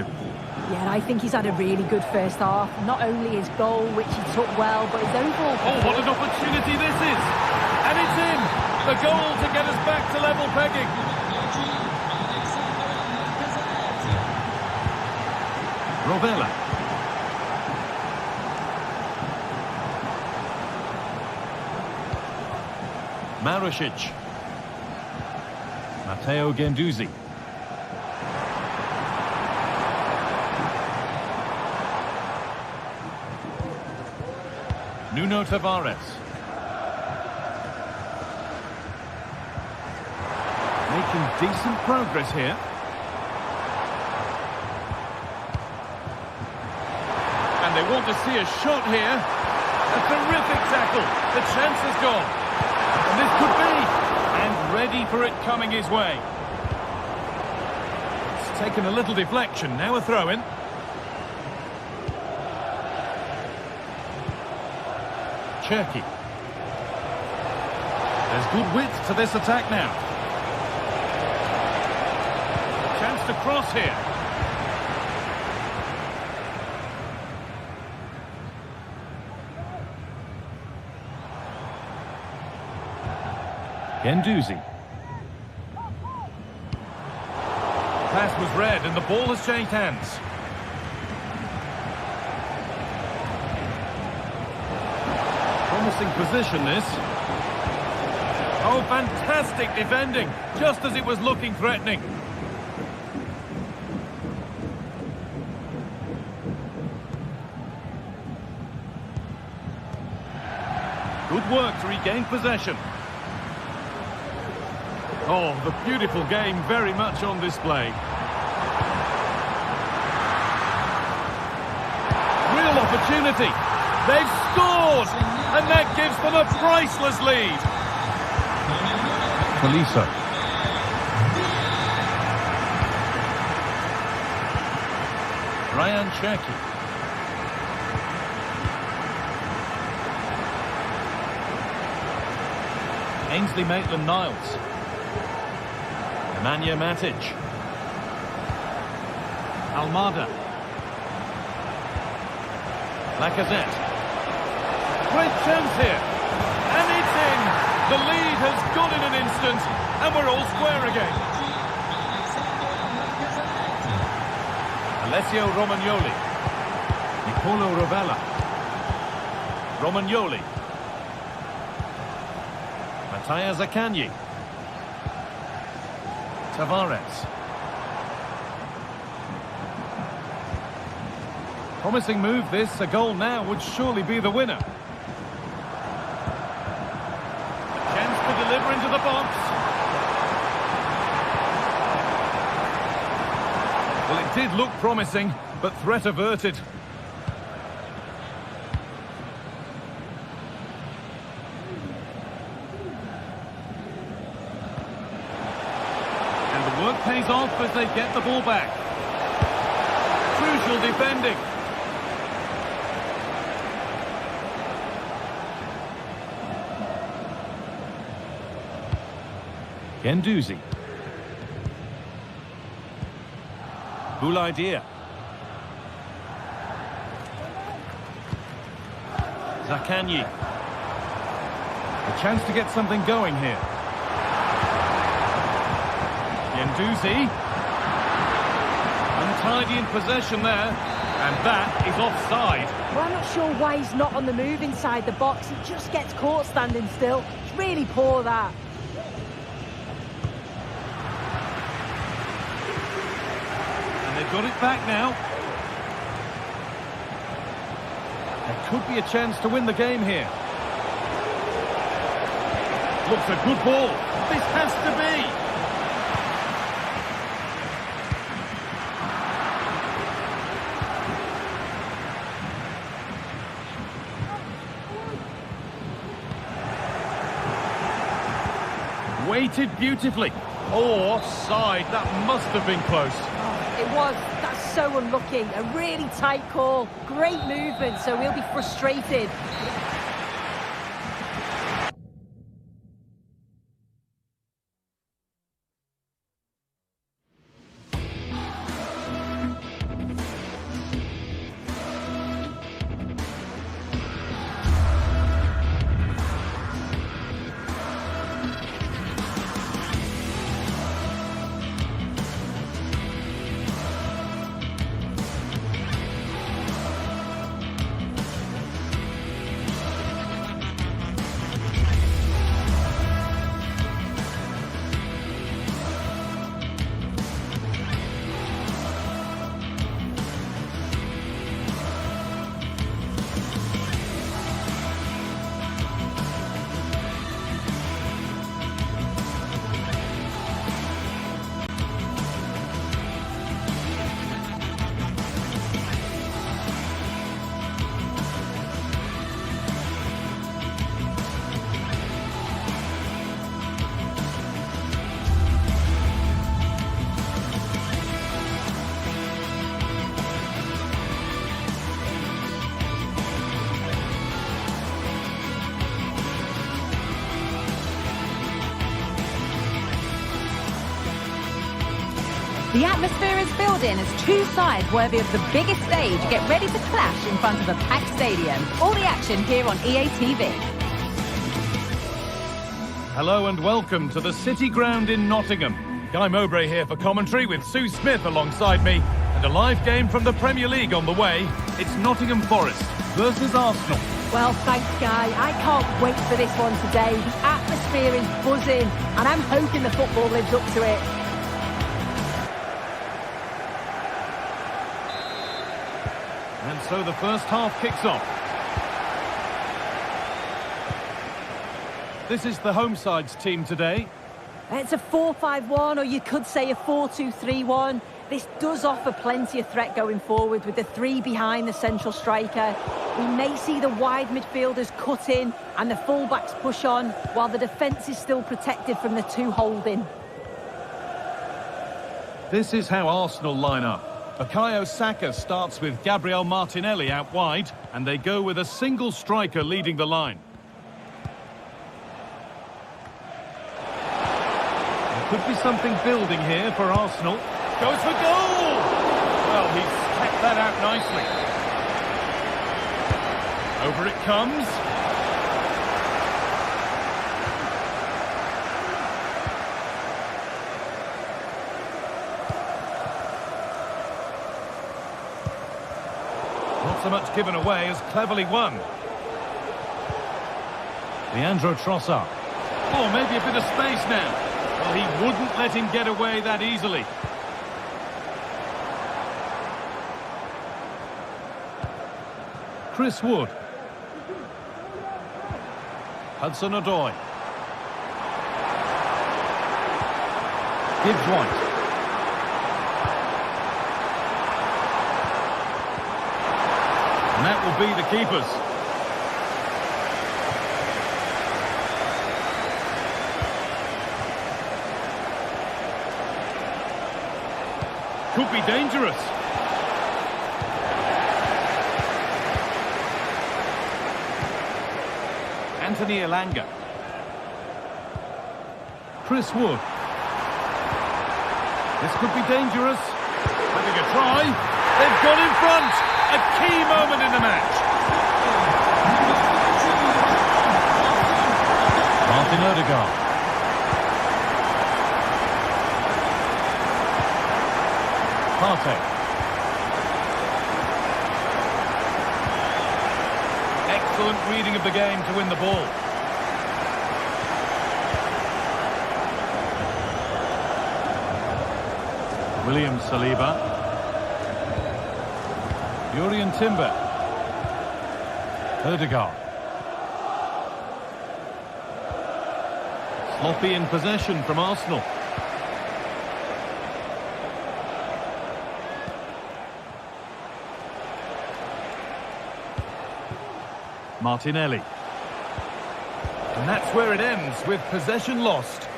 Yeah, I think he's had a really good first half. Not only his goal, which he took well, but his overall...
Oh, what an opportunity this is! And it's in! The goal to get us back to level pegging.
Rovella. Marušić. Matteo Guendouzi.
Nuno Tavares. Making decent progress here. And they want to see a shot here. A terrific tackle. The chance is gone. And this could be. And ready for it coming his way. It's taken a little deflection. Now a throw-in. Cherki. There's good width to this attack now. Chance to cross here.
Guendouzi.
Pass was read and the ball has changed hands. Promising position this. Oh, fantastic defending, just as it was looking threatening. Good work to regain possession. Oh, the beautiful game very much on display. Real opportunity. They've scored, and that gives them a priceless lead. Tolisso. Ryan Cherki. Ainsley Maitland-Niles. Nemanja Matic. Almada. Lacazette. Great chance here. And it's in. The lead has gone in an instant, and we're all square again. Alessio Romagnoli. Nicolo Rovella. Romagnoli. Mattia Zaccagni. Tavares. Promising move this. A goal now would surely be the winner. A chance to deliver into the box. Well, it did look promising, but threat averted. Work pays off as they get the ball back. Crucial defending. Guendouzi. Boulaïdia. Zaccagni. A chance to get something going here. Guendouzi. Untidy in possession there, and that is offside.
Well, I'm not sure why he's not on the move inside the box. He just gets caught standing still. It's really poor, that.
And they've got it back now. There could be a chance to win the game here. Looks a good ball. This has to be. Weighted beautifully. Oh, offside. That must have been close.
Oh, it was. That's so unlucky. A really tight call. Great movement, so he'll be frustrated.
The atmosphere is building as two sides worthy of the biggest stage get ready to clash in front of a packed stadium. All the action here on EA TV.
Hello and welcome to the City Ground in Nottingham. Guy Mowbray here for commentary with Sue Smith alongside me, and a live game from the Premier League on the way. It's Nottingham Forest versus Arsenal.
Well, thanks, Guy. I can't wait for this one today. The atmosphere atmosphere is buzzing, and I'm hoping the football lives up to it.
And so the first half kicks off. This is the home side's team today.
It's a 4-5-1, or you could say a 4-2-3-1. This does offer plenty of threat going forward with the three behind the central striker. We may see the wide midfielders cut in and the fullbacks push on, while the defence is still protected from the two holding.
This is how Arsenal line up. Bukayo Saka starts with Gabriel Martinelli out wide, and they go with a single striker leading the line. There could be something building here for Arsenal. Goes for goal! Well, he's kept that out nicely. Over it comes. Not so much given away as cleverly won. Leandro Trossard. Oh, maybe a bit of space now. Well, he wouldn't let him get away that easily. Chris Wood. Hudson-Odoi. Gibbs White. And that will be the keepers. Could be dangerous. Anthony Elanga. Chris Wood. This could be dangerous. Having a try. They've got in front. A key moment in the match. Martin Odegaard. Partey. Excellent reading of the game to win the ball. William Saliba. Jurrien Timber. Odegaard. Sloppy in possession from Arsenal. Martinelli. And that's where it ends, with possession lost.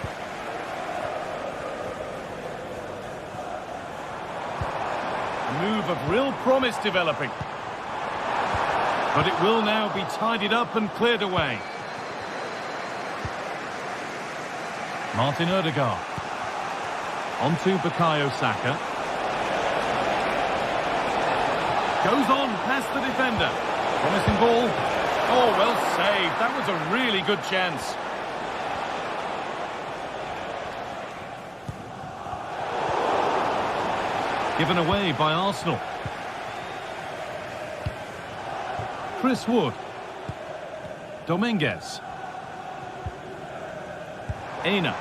A move of real promise developing. But it will now be tidied up and cleared away. Martin Odegaard. On to Bukayo Saka. Goes on past the defender. Promising ball. Oh, well saved. That was a really good chance. Given away by Arsenal. Chris Wood. Dominguez. Aina.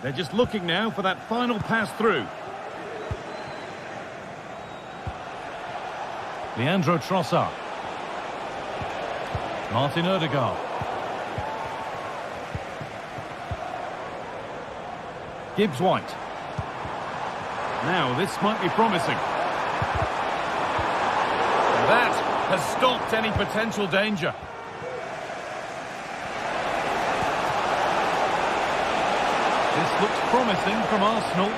They're just looking now for that final pass through. Leandro Trossard. Martin Odegaard. Gibbs White. Now this might be promising. That has stopped any potential danger. This looks promising from Arsenal.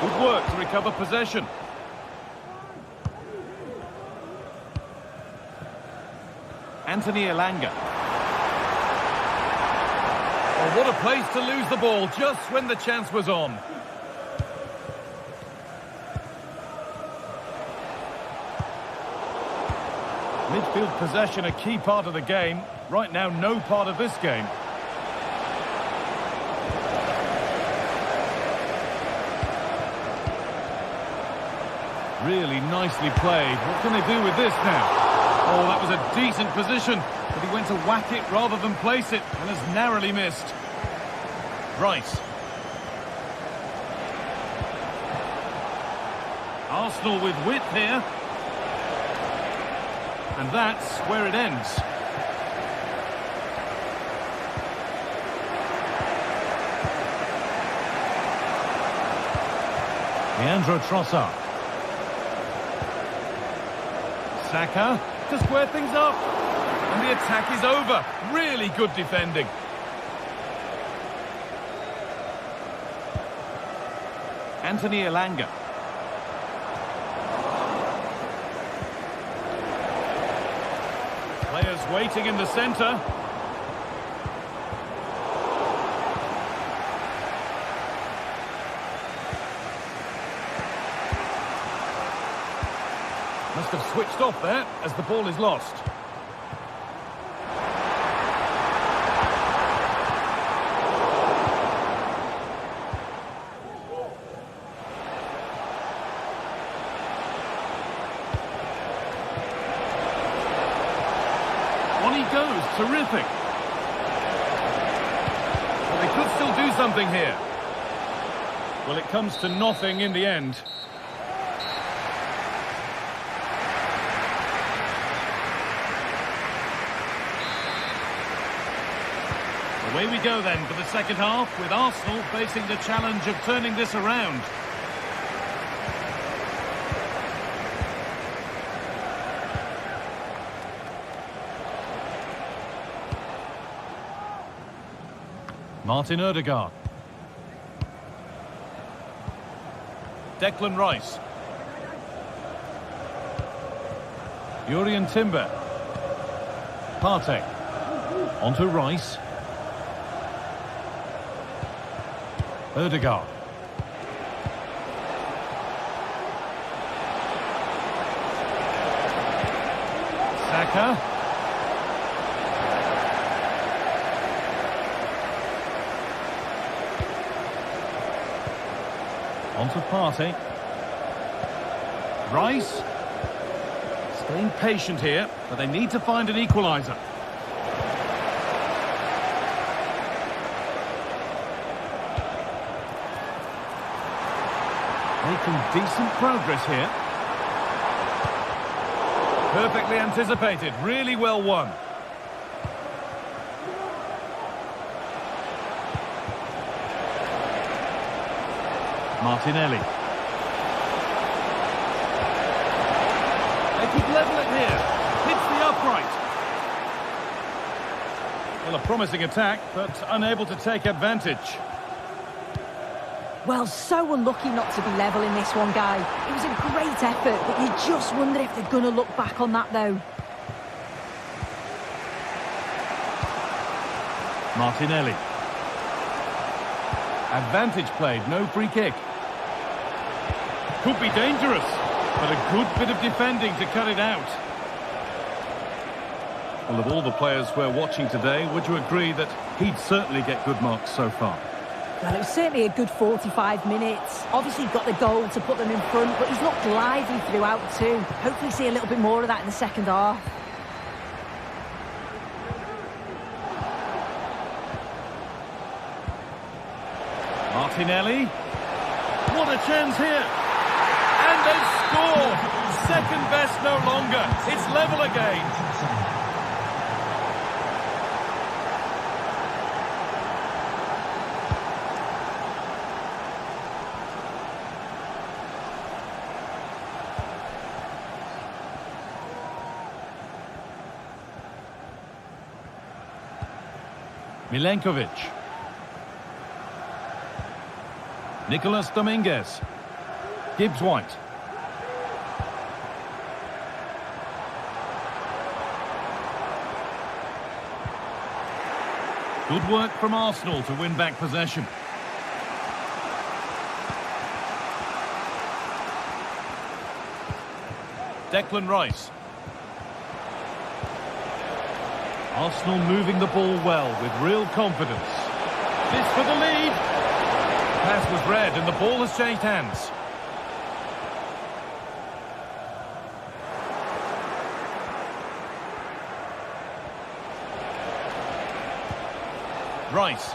Good work to recover possession. Anthony Elanga. Oh, what a place to lose the ball just when the chance was on. Midfield possession a key part of the game. Right now, no part of this game. Really nicely played. What can they do with this now? Oh, that was a decent position, but he went to whack it rather than place it, and has narrowly missed. Rice. Arsenal with width here. And that's where it ends. Leandro Trossard. Saka to square things up. And the attack is over. Really good defending. Anthony Elanga. Players waiting in the centre. Must have switched off there as the ball is lost. On he goes, terrific. Well, they could still do something here. Well, it comes to nothing in the end. Away we go then for the second half, with Arsenal facing the challenge of turning this around. Martin Odegaard. Declan Rice. Jurrien Timber. Partey. Onto Rice. Odegaard. Saka. Onto Partey. Rice. Staying patient here, but they need to find an equaliser. Making decent progress here. Perfectly anticipated, really well won. Martinelli. They could level it here. Hits the upright. Well, a promising attack, but unable to take advantage.
Well, so unlucky not to be level in this one, Guy. It was a great effort, but you just wonder if they're going to look back on that, though.
Martinelli. Advantage played, no free kick. Could be dangerous, but a good bit of defending to cut it out. Well, of all the players we're watching today, would you agree that he'd certainly get good marks so far?
Well, it was certainly a good 45 minutes. Obviously got the goal to put them in front, but he's looked lively throughout too. Hopefully see a little bit more of that in the second half.
Martinelli. What a chance here. And they score. Second best no longer. It's level again. Milenkovic. Nicolas Dominguez. Gibbs-White. Good work from Arsenal to win back possession. Declan Rice. Arsenal moving the ball well with real confidence. This for the lead. The pass was read and the ball has changed hands. Rice.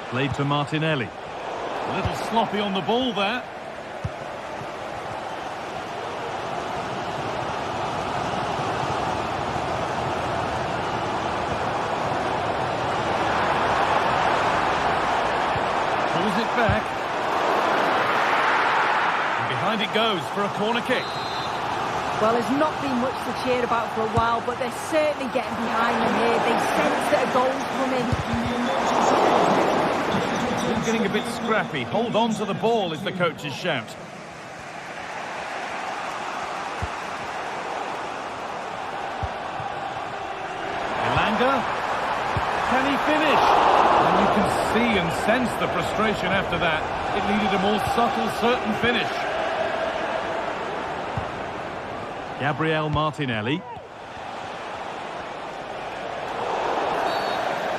Played to Martinelli. A little sloppy on the ball there. Pulls it back. And behind it goes for a corner kick.
Well, there's not been much to cheer about for a while, but they're certainly getting behind them here. They sense that a goal's coming.
Getting a bit scrappy. Hold on to the ball is the coach's shout. Elanga. Can he finish? And you can see and sense the frustration after that. It needed a more subtle, certain finish. Gabriel Martinelli.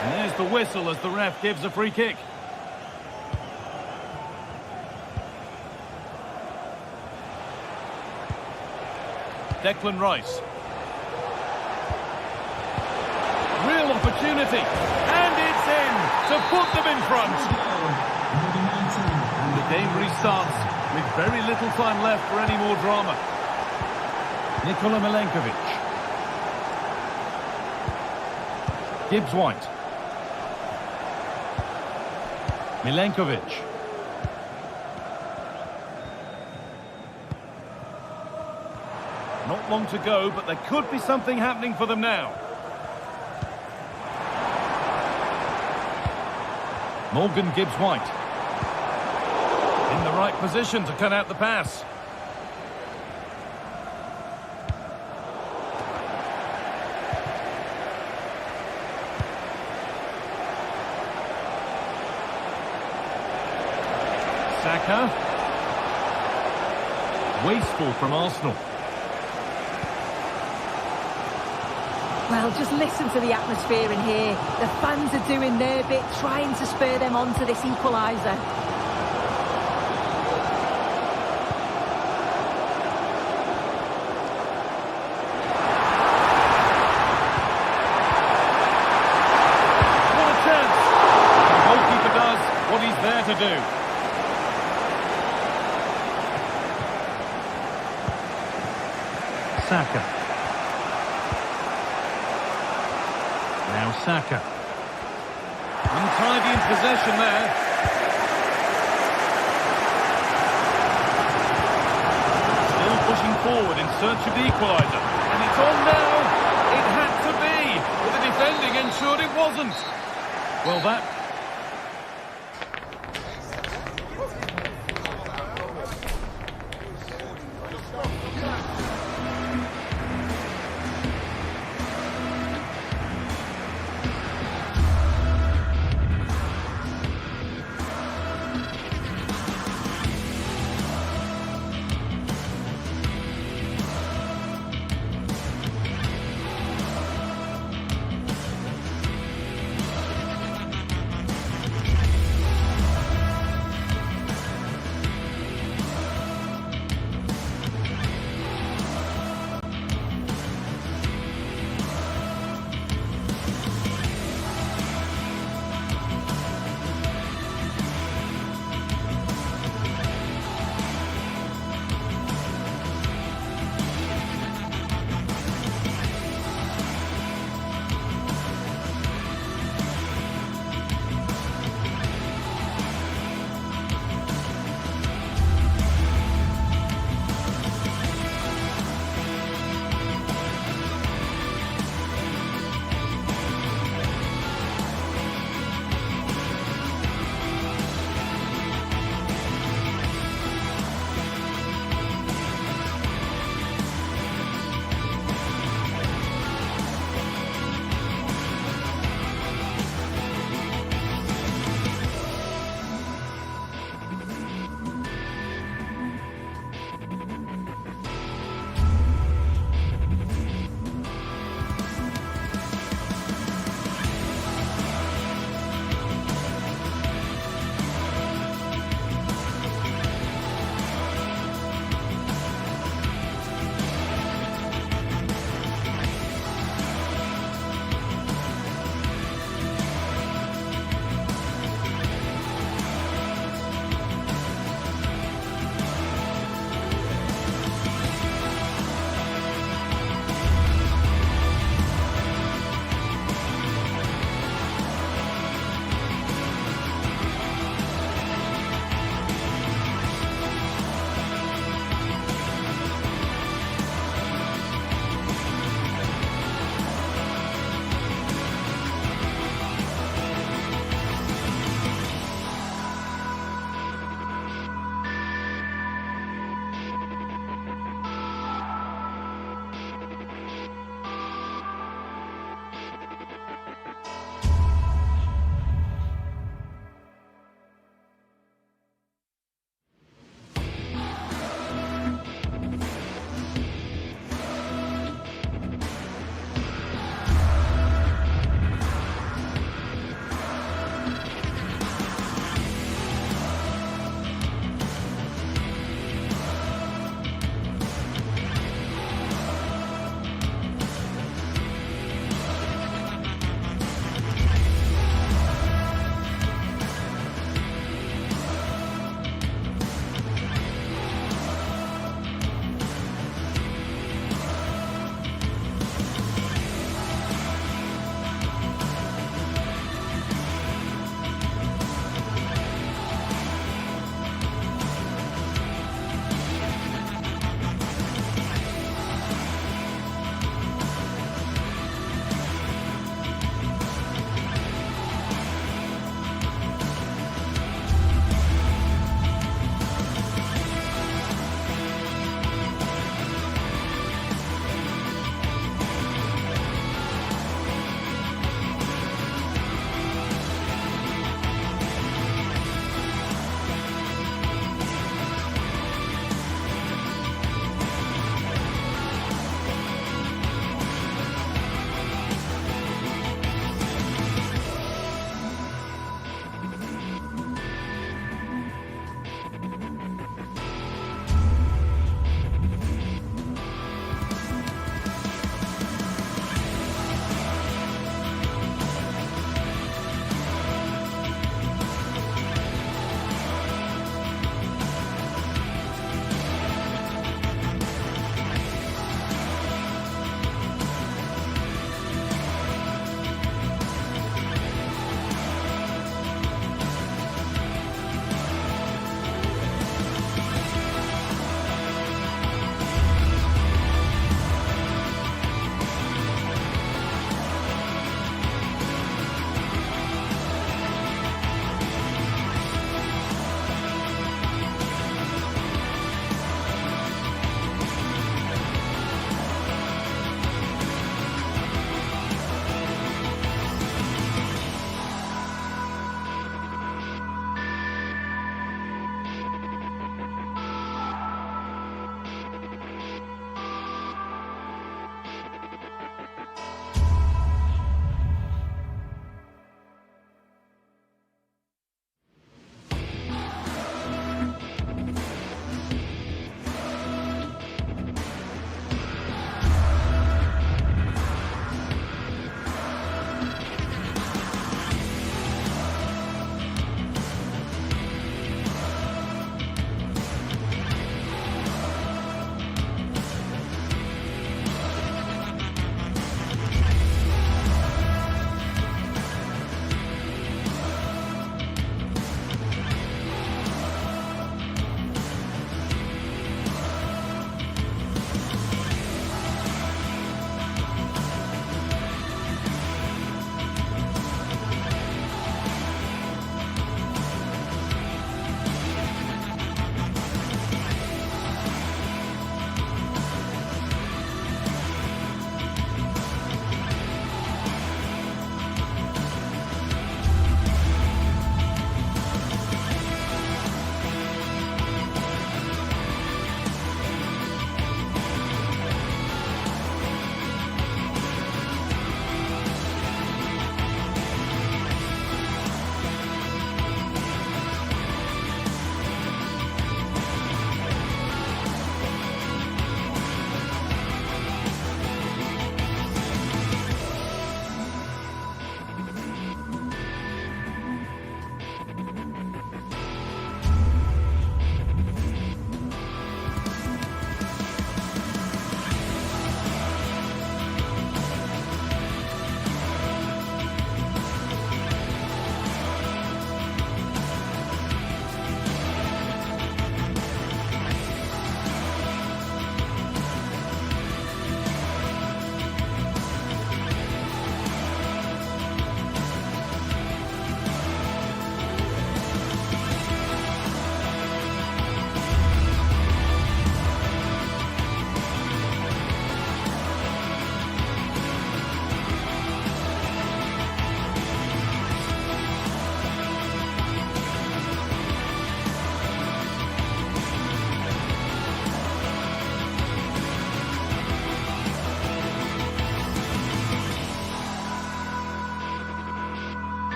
And there's the whistle as the ref gives a free kick. Declan Rice. Real opportunity. And it's in to put them in front. And the game restarts with very little time left for any more drama. Nikola Milenkovic. Gibbs White. Milenkovic. Not long to go, but there could be something happening for them now. Morgan Gibbs White. In the right position to cut out the pass. Saka. Wasteful from Arsenal.
Well, just listen to the atmosphere in here. The fans are doing their bit, trying to spur them on to this equaliser.
What a chance! The goalkeeper does what he's there to do. Saka. Now Saka. Untidy in possession there. Still pushing forward in search of the equaliser. And it's on now. It had to be. But the defending ensured it wasn't. Well, that...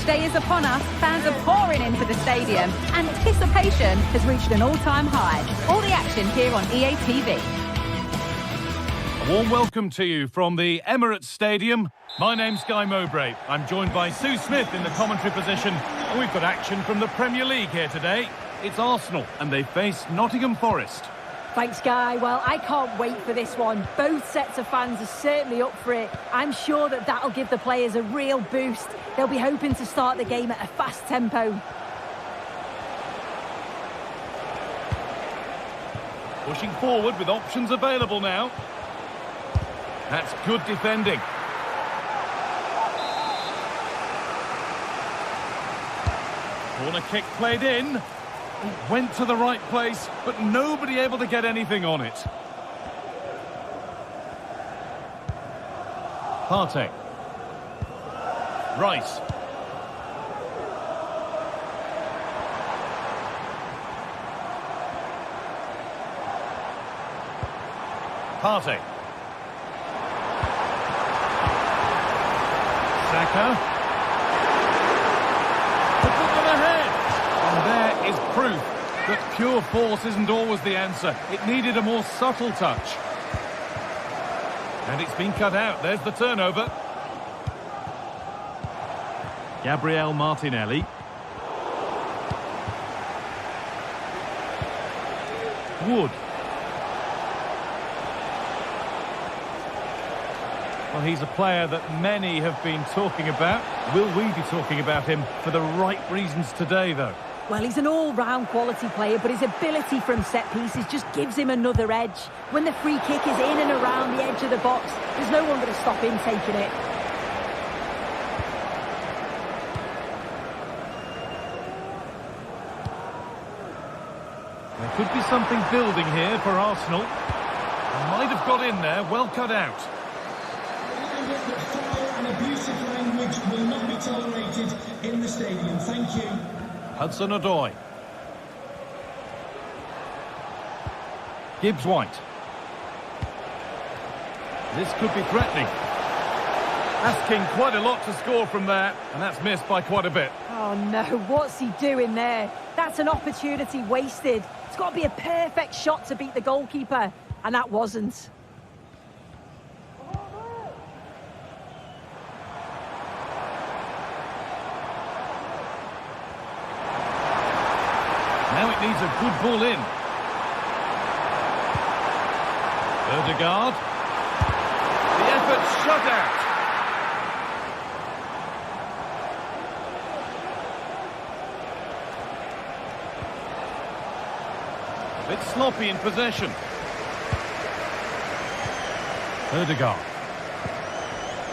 day is upon us, fans are pouring into the stadium. Anticipation has reached an all-time high. All the action here on EA TV.
A warm welcome to you from the Emirates Stadium. My name's Guy Mowbray. I'm joined by Sue Smith in the commentary position. And we've got action from the Premier League here today. It's Arsenal and they face Nottingham Forest.
Thanks, Guy. Well, I can't wait for this one. Both sets of fans are certainly up for it. I'm sure that'll give the players a real boost. They'll be hoping to start the game at a fast tempo.
Pushing forward with options available now. That's good defending. Corner kick played in. It went to the right place, but nobody able to get anything on it. Partey. Rice. Partey. Saka. To put them ahead. And there is proof that pure force isn't always the answer. It needed a more subtle touch. And it's been cut out. There's the turnover. Gabriel Martinelli. Wood. Well, he's a player that many have been talking about. Will we be talking about him for the right reasons today, though?
Well, he's an all-round quality player, but his ability from set pieces just gives him another edge. When the free kick is in and around the edge of the box, there's no one going to stop him taking it.
There could be something building here for Arsenal. They might have got in there, well cut out.
Foul and abusive language will not be tolerated in the stadium. Thank you.
Hudson-Odoi. Gibbs-White. This could be threatening. Asking quite a lot to score from there, and that's missed by quite a bit.
Oh no, what's he doing there? That's an opportunity wasted. It's got to be a perfect shot to beat the goalkeeper, and that wasn't.
Now it needs a good ball in. Ødegaard. The effort shut out. A bit sloppy in possession. Ødegaard.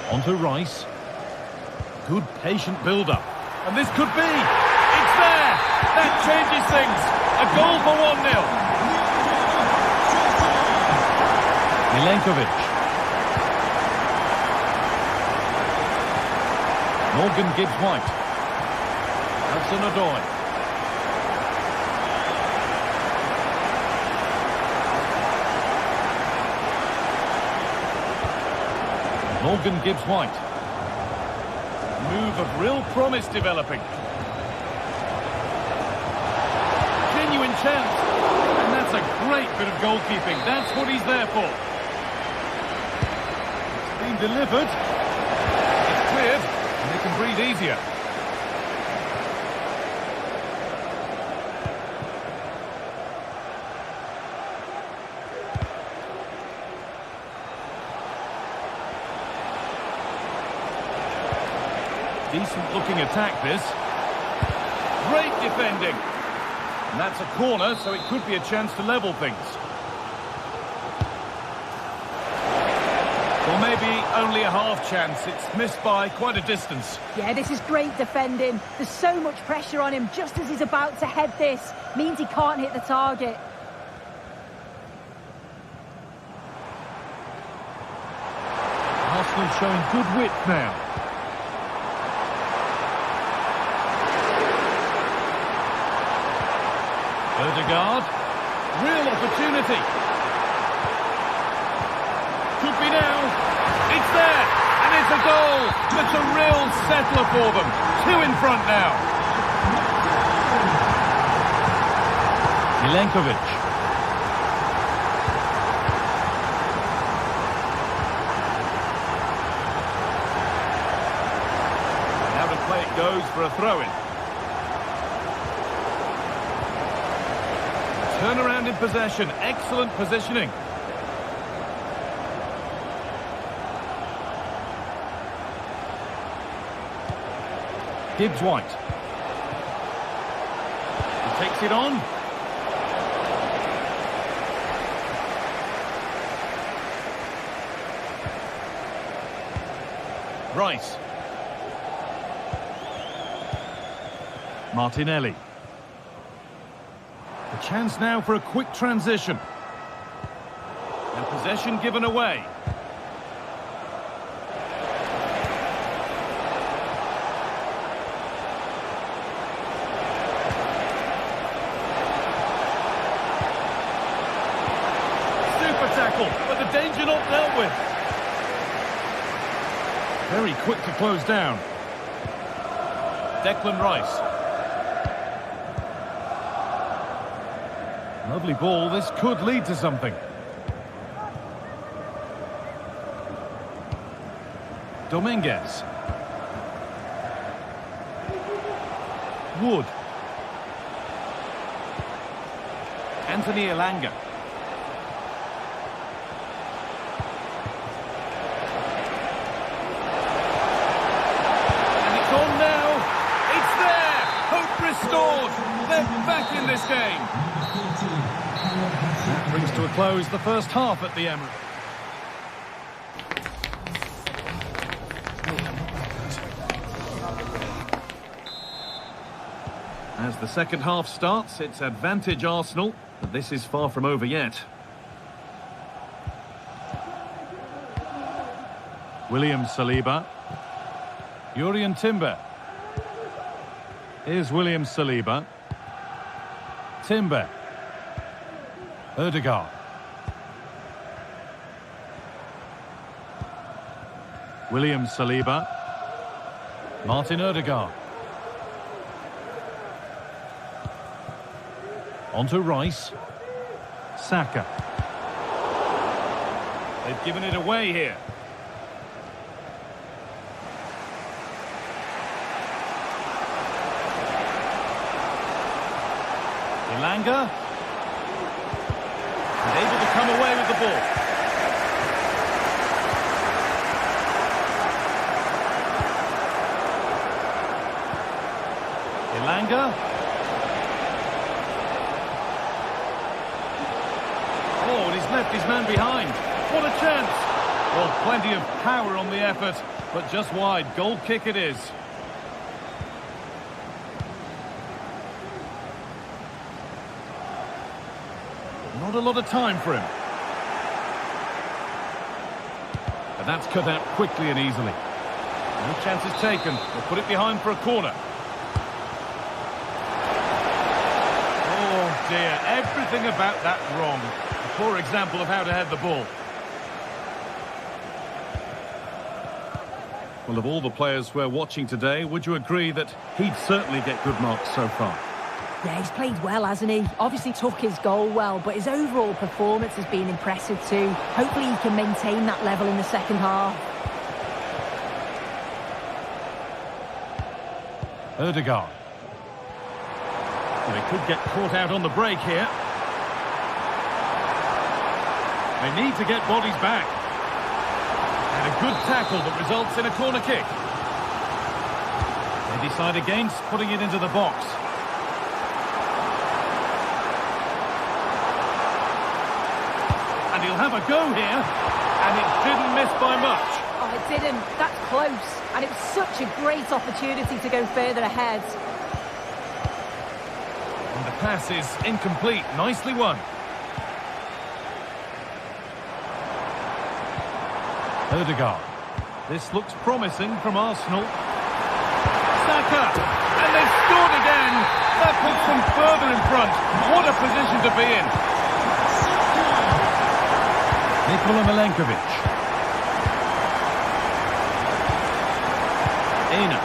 Onto Rice. Good patient build-up. And this could be. It's there. That changes things. A goal for 1-0. Milenkovic. Morgan Gibbs-White. Hudson-Odoi. Morgan Gibbs-White. Move of real promise developing. Genuine chance. And that's a great bit of goalkeeping. That's what he's there for. It's been delivered. It's cleared. And they can breathe easier. Decent looking attack this. Great defending. And that's a corner, so it could be a chance to level things. Or maybe only a half chance. It's missed by quite a distance.
Yeah, this is great defending. There's so much pressure on him just as he's about to head this. Means he can't hit the target.
Arsenal showing good width now. Ødegaard. Real opportunity. Could be now. It's there. And it's a goal. It's a real settler for them. two in front now. Milenkovic. Now the play it goes for a throw-in. Turnaround in possession, excellent positioning. Gibbs-White. He takes it on. Rice. Martinelli. A chance now for a quick transition. And possession given away. But the danger not dealt with. Very quick to close down. Declan Rice. Lovely ball. This could lead to something. Dominguez. Wood. Anthony Elanga. Restored. They're back in this game. That brings to a close the first half at the Emirates. As the second half starts, it's advantage Arsenal, but this is far from over yet. William Saliba. Jurrien Timber. Here's William Saliba. Timber. Ødegaard. William Saliba. Martin Ødegaard. On to Rice. Saka. They've given it away here. Elanga. And able to come away with the ball. Elanga. Oh, and he's left his man behind. What a chance. Well, plenty of power on the effort, but just wide. Goal kick it is. Not a lot of time for him. And that's cut out quickly and easily. No chances taken. They'll put it behind for a corner. Oh dear, everything about that wrong. A poor example of how to head the ball. Well, of all the players we're watching today, would you agree that he'd certainly get good marks so far?
Yeah, he's played well, hasn't he? Obviously took his goal well, but his overall performance has been impressive too. Hopefully he can maintain that level in the second half.
Ødegaard. Well, they could get caught out on the break here. They need to get bodies back. And a good tackle that results in a corner kick. They decide against putting it into the box. And he'll have a go here, and it didn't miss by much.
Oh, it didn't. That's close. And it was such a great opportunity to go further ahead.
And the pass is incomplete. Nicely won. Ødegaard. This looks promising from Arsenal. Saka! And they've scored again! That puts them further in front. What a position to be in. Nikola Milenkovic. Ena.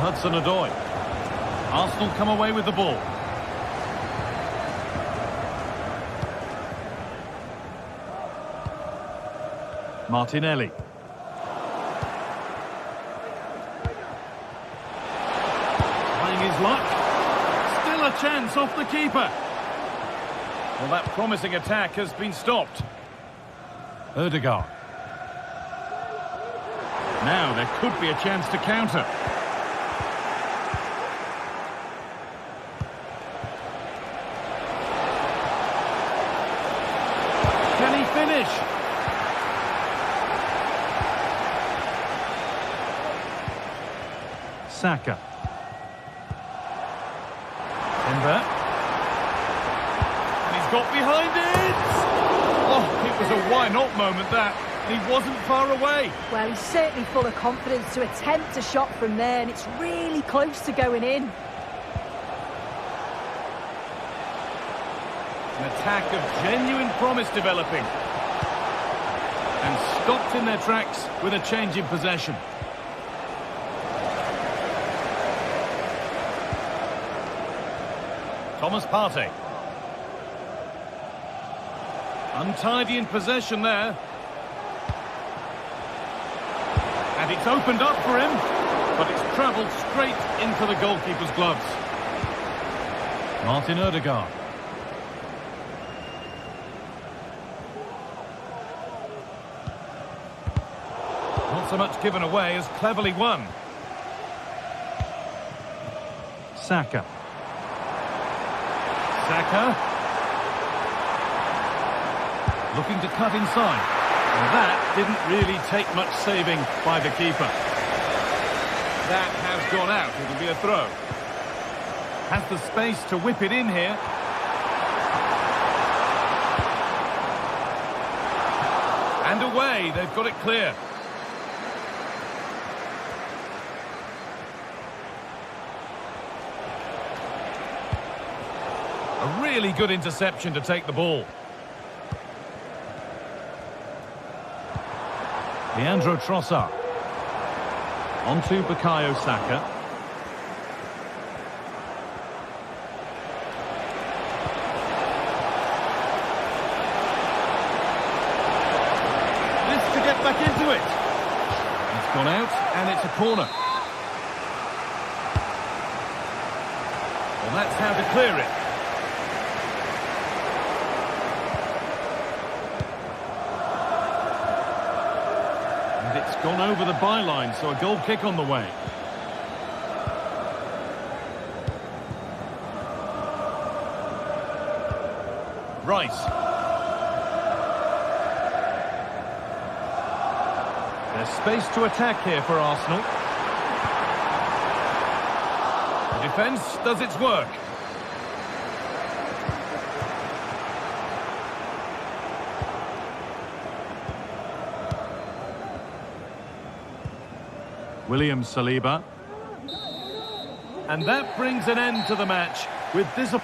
Hudson-Odoi. Arsenal come away with the ball. Martinelli. Trying his luck. Still a chance off the keeper. Well, that promising attack has been stopped. Ødegaard. Now there could be a chance to counter. Can he finish? Saka. Timber. And he's got behind it! Oh, it was a why-not moment, that. He wasn't far away.
Well, he's certainly full of confidence to attempt a shot from there, and it's really close to going in.
An attack of genuine promise developing. And stopped in their tracks with a change in possession. Thomas Partey. Untidy in possession there. And it's opened up for him, but it's travelled straight into the goalkeeper's gloves. Martin Ødegaard. Not so much given away as cleverly won. Saka. Saka. Looking to cut inside. And that didn't really take much saving by the keeper. That has gone out. It'll be a throw. Has the space to whip it in here. And away. They've got it clear. A really good interception to take the ball. Leandro Trossard. On to Bukayo Saka. This to get back into it. It's gone out and it's a corner. Well, that's how to clear it. It's gone over the byline, so a goal kick on the way. Rice. There's space to attack here for Arsenal. The defence does its work. William Saliba. And that brings an end to the match with this.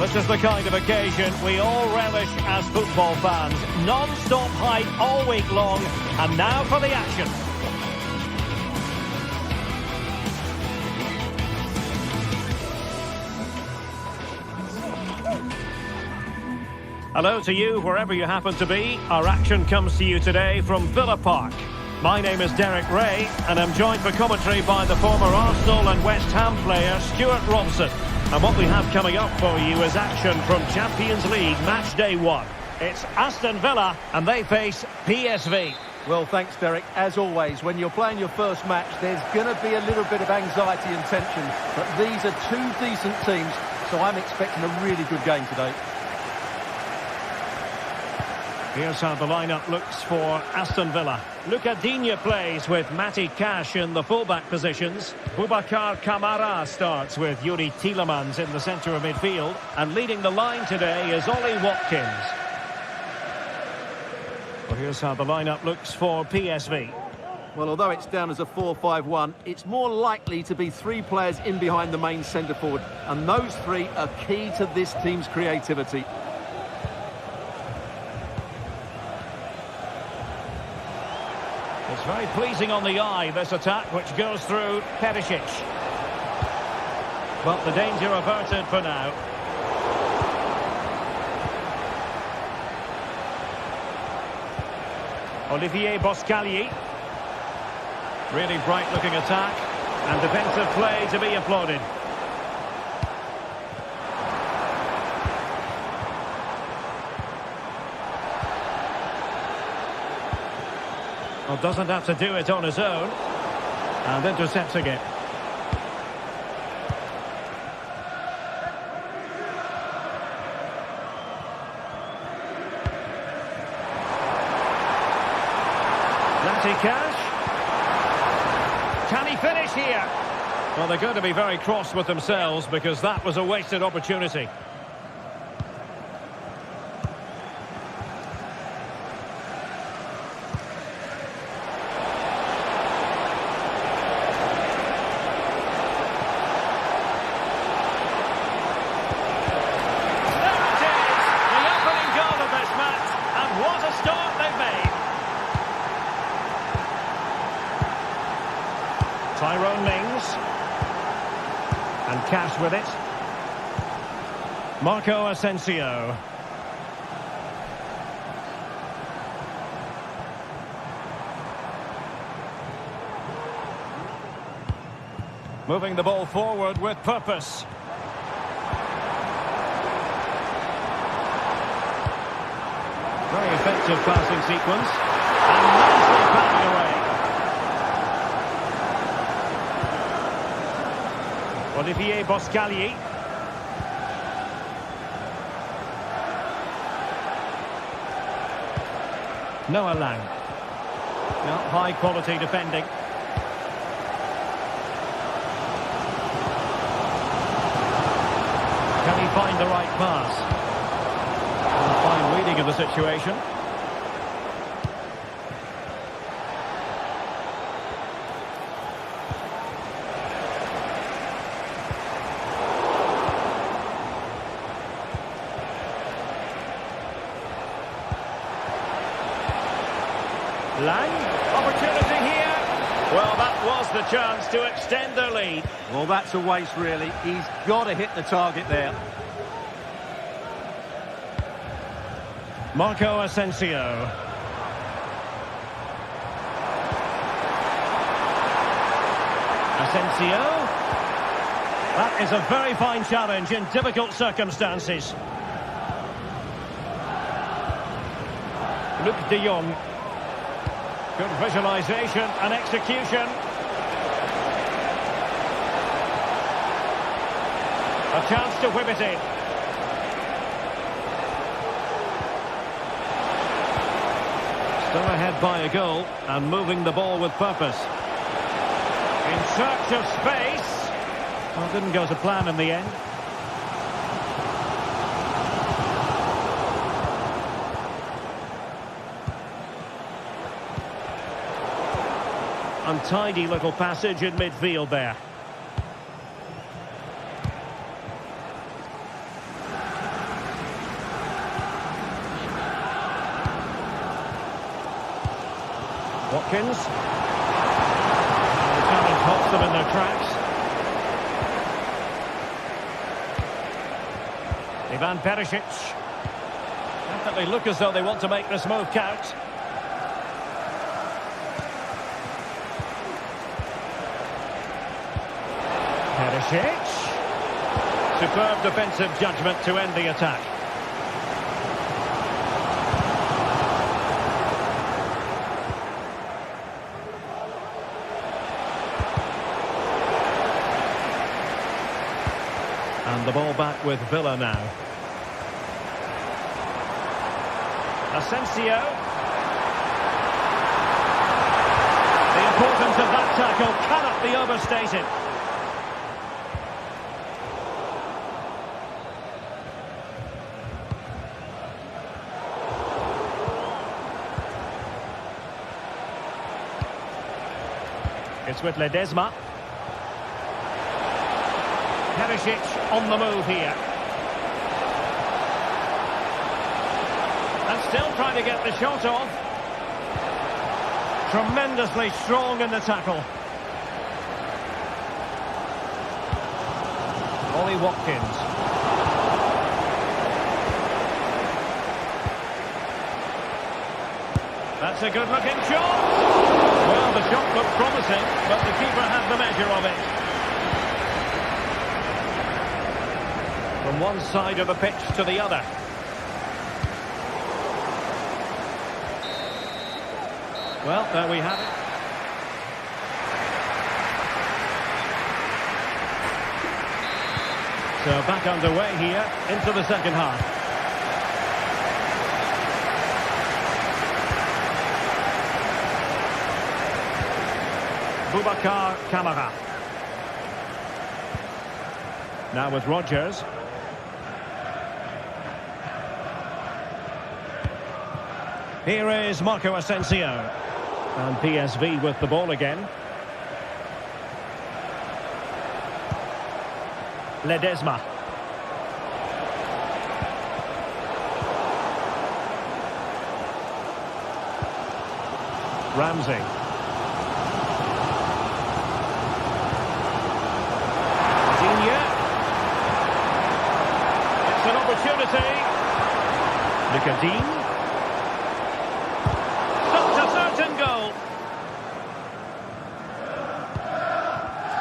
This is the kind of occasion we all relish as football fans. Non-stop hype all week long, and now for the action. Hello to you, wherever you happen to be. Our action comes to you today from Villa Park. My name is Derek Ray, and I'm joined for commentary by the former Arsenal and West Ham player Stuart Robson. And what we have coming up for you is action from Champions League Matchday 1. It's Aston Villa, and they face PSV.
Well, thanks, Derek. As always, when you're playing your first match, there's going to be a little bit of anxiety and tension. But these are two decent teams, so I'm expecting a really good game today.
Here's how the lineup looks for Aston Villa. Luca Digne plays with Matty Cash in the fullback positions. Boubacar Kamara starts with Yuri Tielemans in the centre of midfield. And leading the line today is Ollie Watkins. Well, here's how the lineup looks for PSV.
Well, although it's down as a 4-5-1, it's more likely to be three players in behind the main centre forward. And those three are key to this team's creativity.
It's very pleasing on the eye, this attack, which goes through Perisic. But the danger averted for now. Olivier Boscagli. Really bright-looking attack, and defensive play to be applauded. Well, doesn't have to do it on his own. And intercepting it. Matty Cash. Can he finish here? Well, they're going to be very cross with themselves because that was a wasted opportunity.
Tyrone Mings. And Cash with it. Marco Asensio. Moving the ball forward with purpose. Very effective passing sequence. And nicely batted away. Olivier Boscagli. Noah Lang. Now, high quality defending. Can he find the right pass? And fine reading of the situation. Lang, opportunity here. Well, that was the chance to extend their lead.
Well, that's a waste, really. He's got to hit the target there.
Marco Asensio. Asensio. That is a very fine challenge in difficult circumstances. Luc de Jong. Good visualisation and execution. A chance to whip it in. Still ahead by a goal and moving the ball with purpose. In search of space. Well, didn't go to plan in the end. Untidy little passage in midfield there.
Watkins. The challenge halts them in their tracks. Ivan Perisic. Definitely look as though they want to make this move count. Perisic. Superb defensive judgment to end the attack. And the ball back with Villa now. Asensio. The importance of that tackle cannot be overstated. It's with Ledesma. Perisic on the move here. And still trying to get the shot off. Tremendously strong in the tackle. Ollie Watkins. That's a good looking shot. Well, the shot looked promising, but the keeper had the measure of it. From one side of the pitch to the other. Well, there we have it. So back underway here into the second half. Boubacar Kamara. Now with Rodgers. Here is Marco Asensio. And PSV with the ball again. Ledesma. Ramsey. It's an opportunity. Nicodine. Stops a certain goal.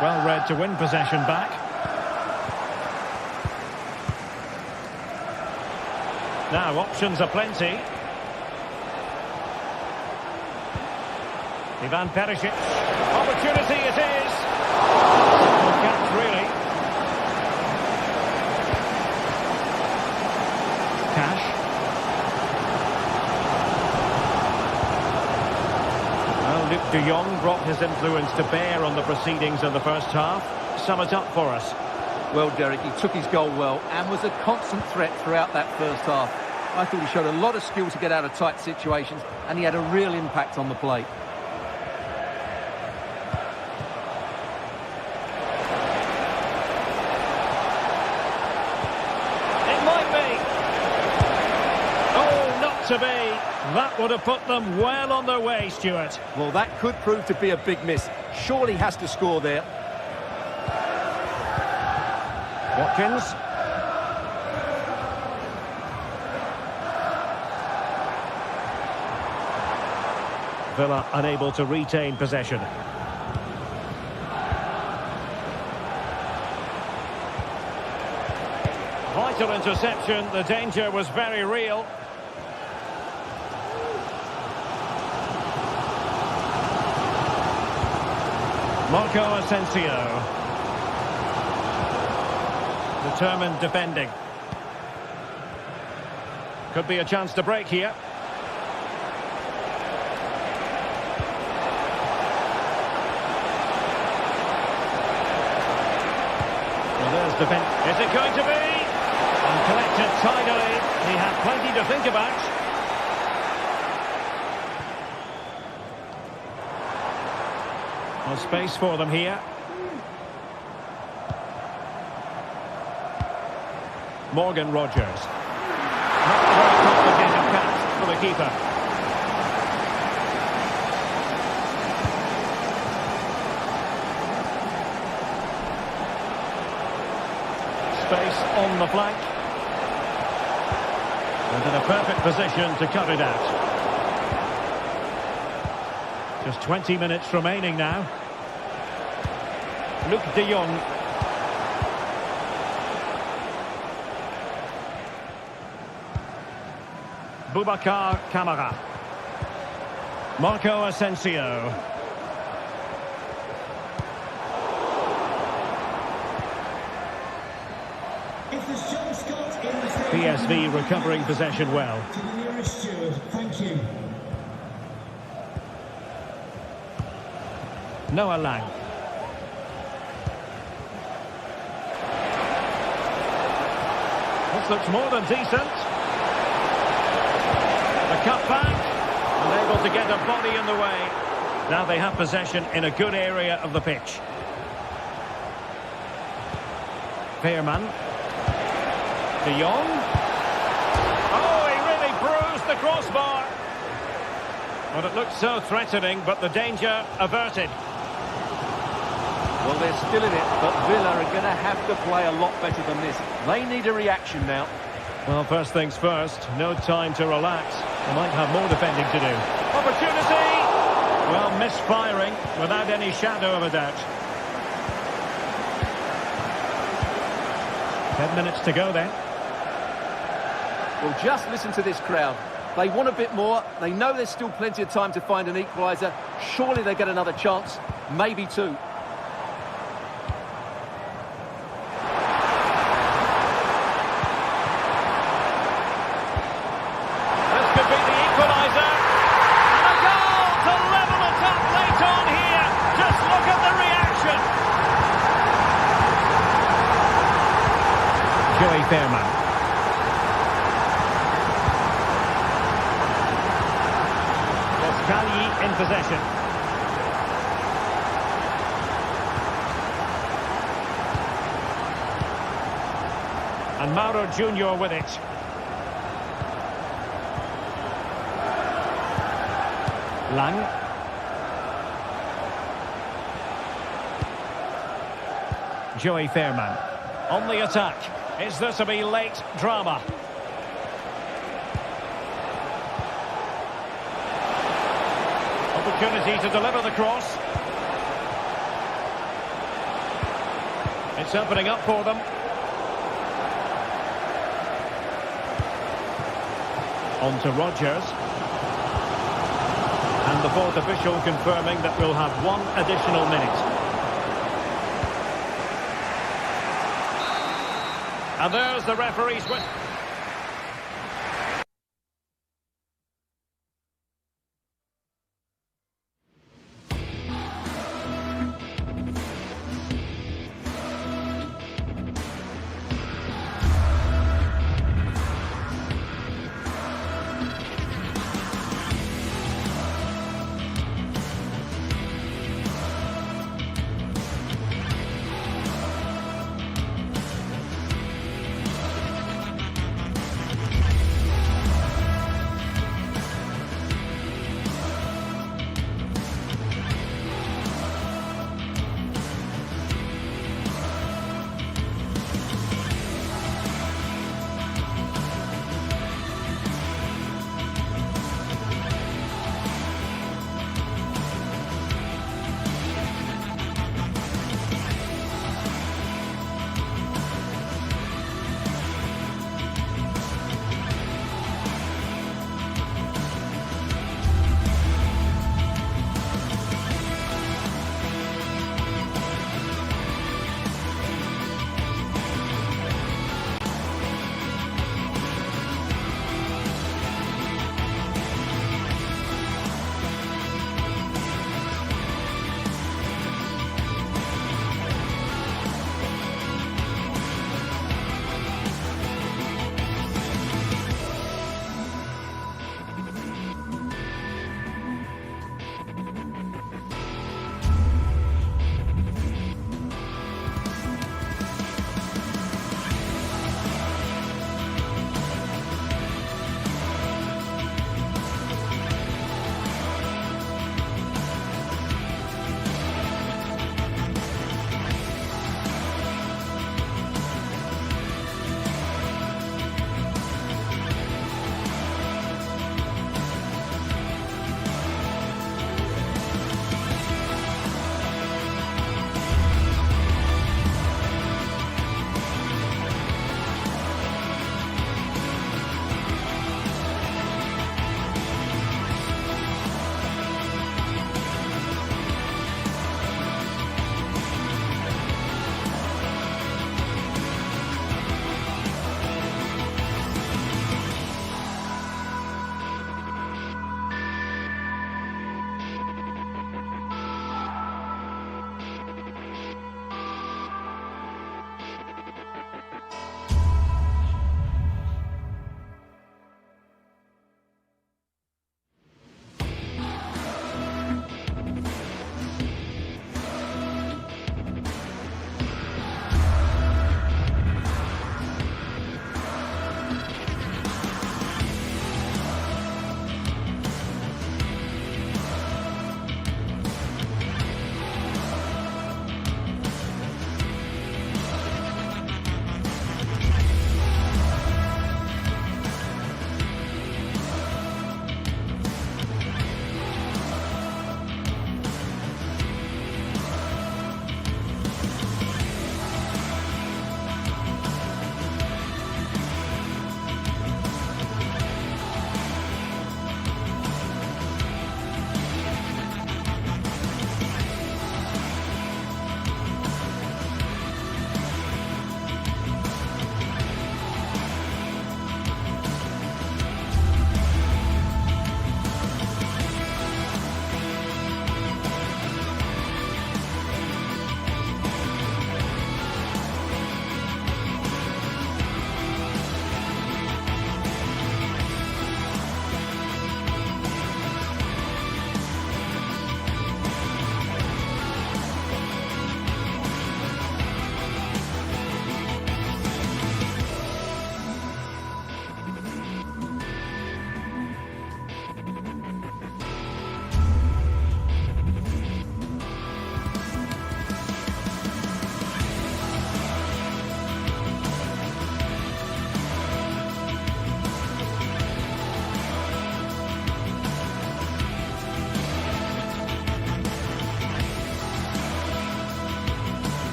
Well read to win possession back. Now options are plenty. Ivan Perisic. Opportunity it is. Good catch, really. Cash. Well, Luc de Jong brought his influence to bear on the proceedings in the first half. Sum it up for us.
Well, Derek, he took his goal well and was a constant threat throughout that first half. I thought he showed a lot of skill to get out of tight situations, and he had a real impact on the plate.
To be. That would have put them well on their way, Stuart.
Well, that could prove to be a big miss. Surely has to score there.
Watkins. Villa unable to retain possession. Vital interception. The danger was very real. Marco Asensio. Determined defending. Could be a chance to break here. Well, there's defense. Is it going to be? And collected tidily. He had plenty to think about. No space for them here. Morgan Rodgers. Not a very complicated catch for the keeper. space on the flank. And in a perfect position to cut it out. Just 20 minutes remaining now. Luc de Jong. Boubacar Kamara. Marco Asensio. PSV recovering possession well.
To the nearest steward, thank you.
Noah Lang. This looks more than decent. The cut back, and able to get a body in the way. Now they have possession in a good area of the pitch. Veerman. De Jong. Oh, he really bruised the crossbar. Well, it looked so threatening, but the danger averted.
Well, they're still in it, but Villa are going to have to play a lot better than this. They need a reaction now.
Well, first things first, no time to relax. They might have more defending to do. Opportunity! Well, misfiring without any shadow of a doubt. 10 minutes to go then.
Well, just listen to this crowd. They want a bit more. They know there's still plenty of time to find an equaliser. Surely they get another chance, maybe two.
This could be the equaliser. And a goal to level it up late on here. Just look at the reaction. Joey Fairman. Kali in possession. And Mauro Junior with it. Lang. Joey Fairman. On the attack. Is there to be late drama? Opportunity to deliver the cross. It's opening up for them. On to Rodgers. And the fourth official confirming that we'll have one additional minute. And there's the referee's whistle.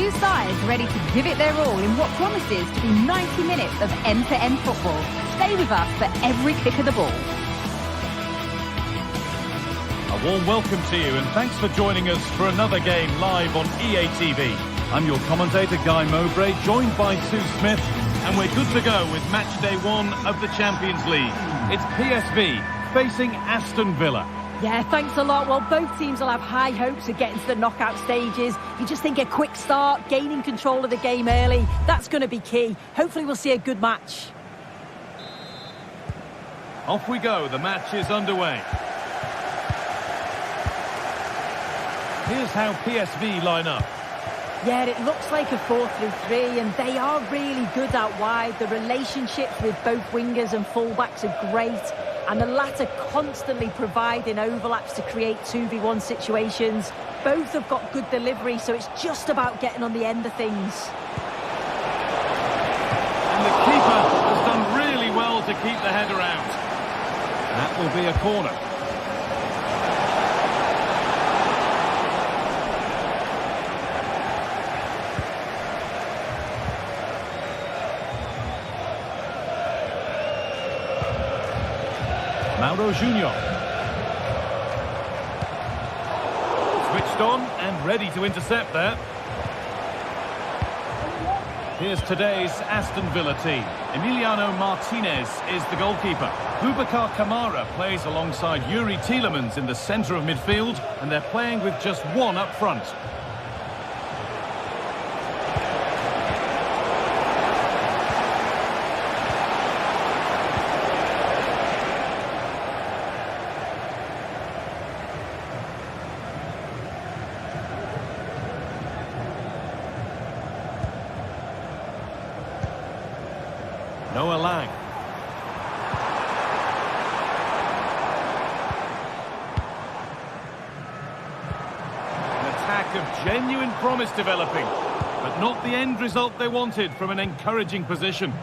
Two sides ready to give it their all in what promises to be 90 minutes of end-to-end football. Stay with us for every kick of the ball.
A warm welcome to you and thanks for joining us for another game live on EA TV. I'm your commentator Guy Mowbray, joined by Sue Smith, and we're good to go with match day 1 of the Champions League. It's PSV facing Aston Villa.
Yeah, thanks a lot. Well, both teams will have high hopes of getting to the knockout stages. You just think a quick start, gaining control of the game early, that's going to be key. Hopefully we'll see a good match.
Off we go, the match is underway. Here's how PSV line up.
Yeah, it looks like a 4-3-3, and they are really good out wide. The relationships with both wingers and fullbacks are great, and the latter constantly providing overlaps to create 2v1 situations. Both have got good delivery, so it's just about getting on the end of things.
And the keeper has done really well to keep the header out. That will be a corner. Mauro Junior. Switched on and ready to intercept there. Here's today's Aston Villa team. Emiliano Martinez is the goalkeeper. Boubacar Kamara plays alongside Yuri Tielemans in the centre of midfield, and they're playing with just one up front. Noah Lang. An attack of genuine promise developing, but not the end result they wanted from an encouraging position.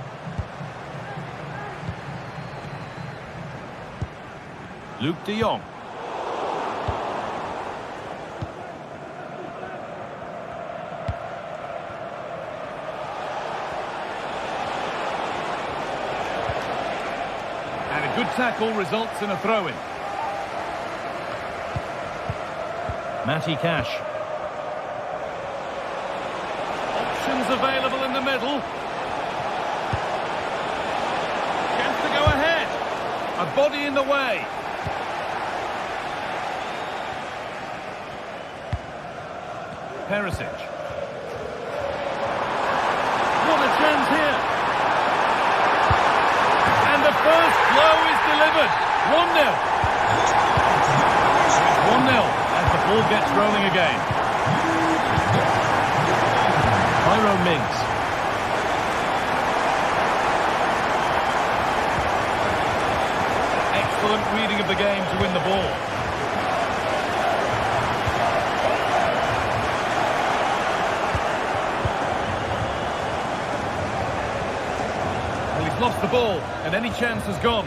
Luke de Jong. Good tackle results in a throw-in. Matty Cash. Options available in the middle. Chance to go ahead. A body in the way. Perisic. What a chance here. First blow is delivered. 1-0. 1-0 as the ball gets rolling again. Myro Mings. Excellent reading of the game to win the ball. Lost the ball, and any chance has gone.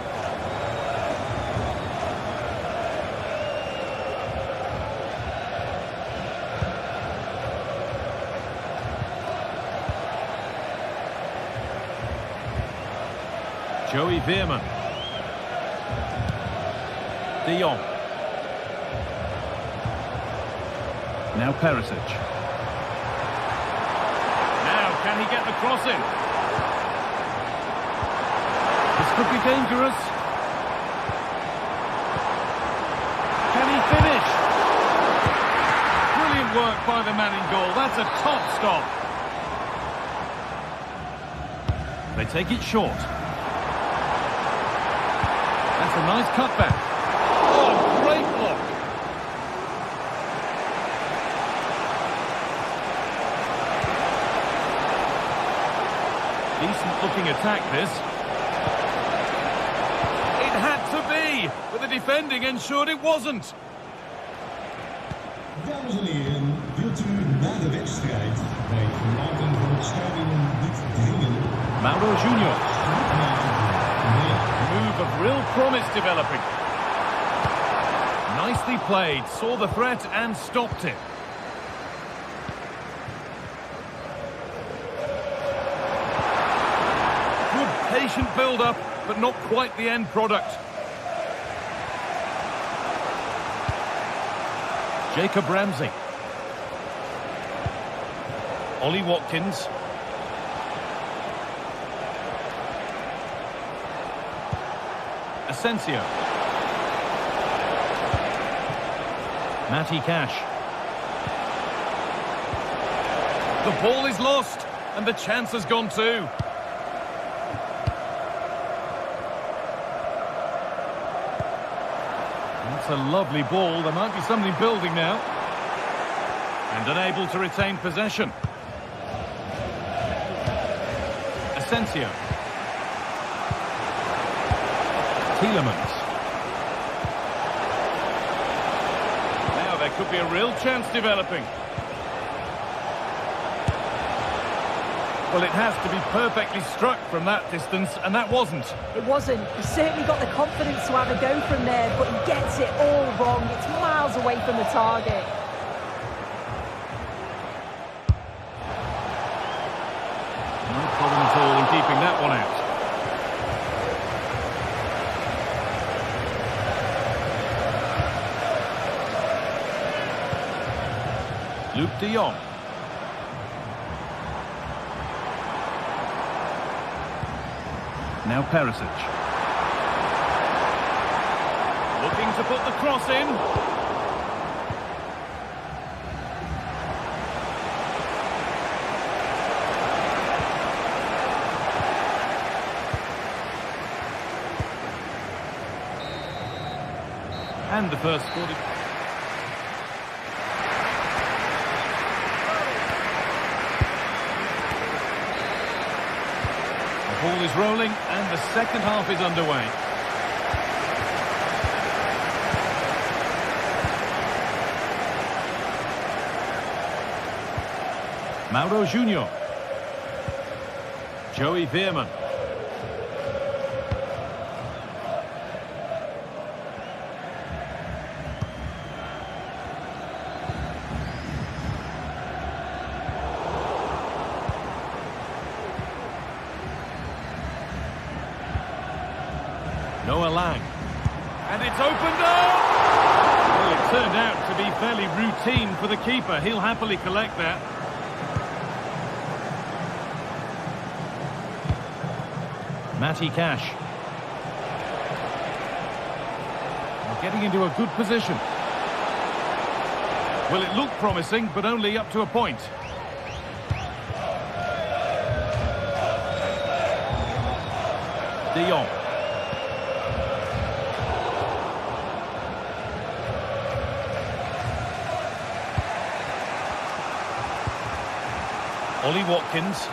Joey Veerman. De Jong. Now Perisic. Now, can he get the cross in? This could be dangerous. Can he finish? Brilliant work by the man in goal. That's a top stop. They take it short. That's a nice cutback. Oh, great block. Decent looking attack this. But the defending ensured it wasn't.
Dames en heren, wilt u na de wedstrijd bij het verlaten van het stadion niet dringen?
Mauro Junior. Move of real promise developing. Nicely played, saw the threat and stopped it. Patient build-up, but not quite the end product. Jacob Ramsey. Ollie Watkins. Asensio. Matty Cash. The ball is lost, and the chance has gone too. That's a lovely ball. There might be something building now. And unable to retain possession. Asensio. Tielemans. Now there could be a real chance developing. Well, it has to be perfectly struck from that distance, and that wasn't.
It wasn't. He certainly got the confidence to have a go from there, but he gets it all wrong. It's miles away from the target.
No problem at all in keeping that one out. Luke de Jong. Now Perisic. Looking to put the cross in. And the first 40. The ball is rolling and the second half is underway. Mauro Junior. Joey Veerman. Noah Lang. And it's opened up! Well, it turned out to be fairly routine for the keeper. He'll happily collect that. Matty Cash. Well, getting into a good position. Well, it looked promising, but only up to a point. De Jong. Ollie Watkins.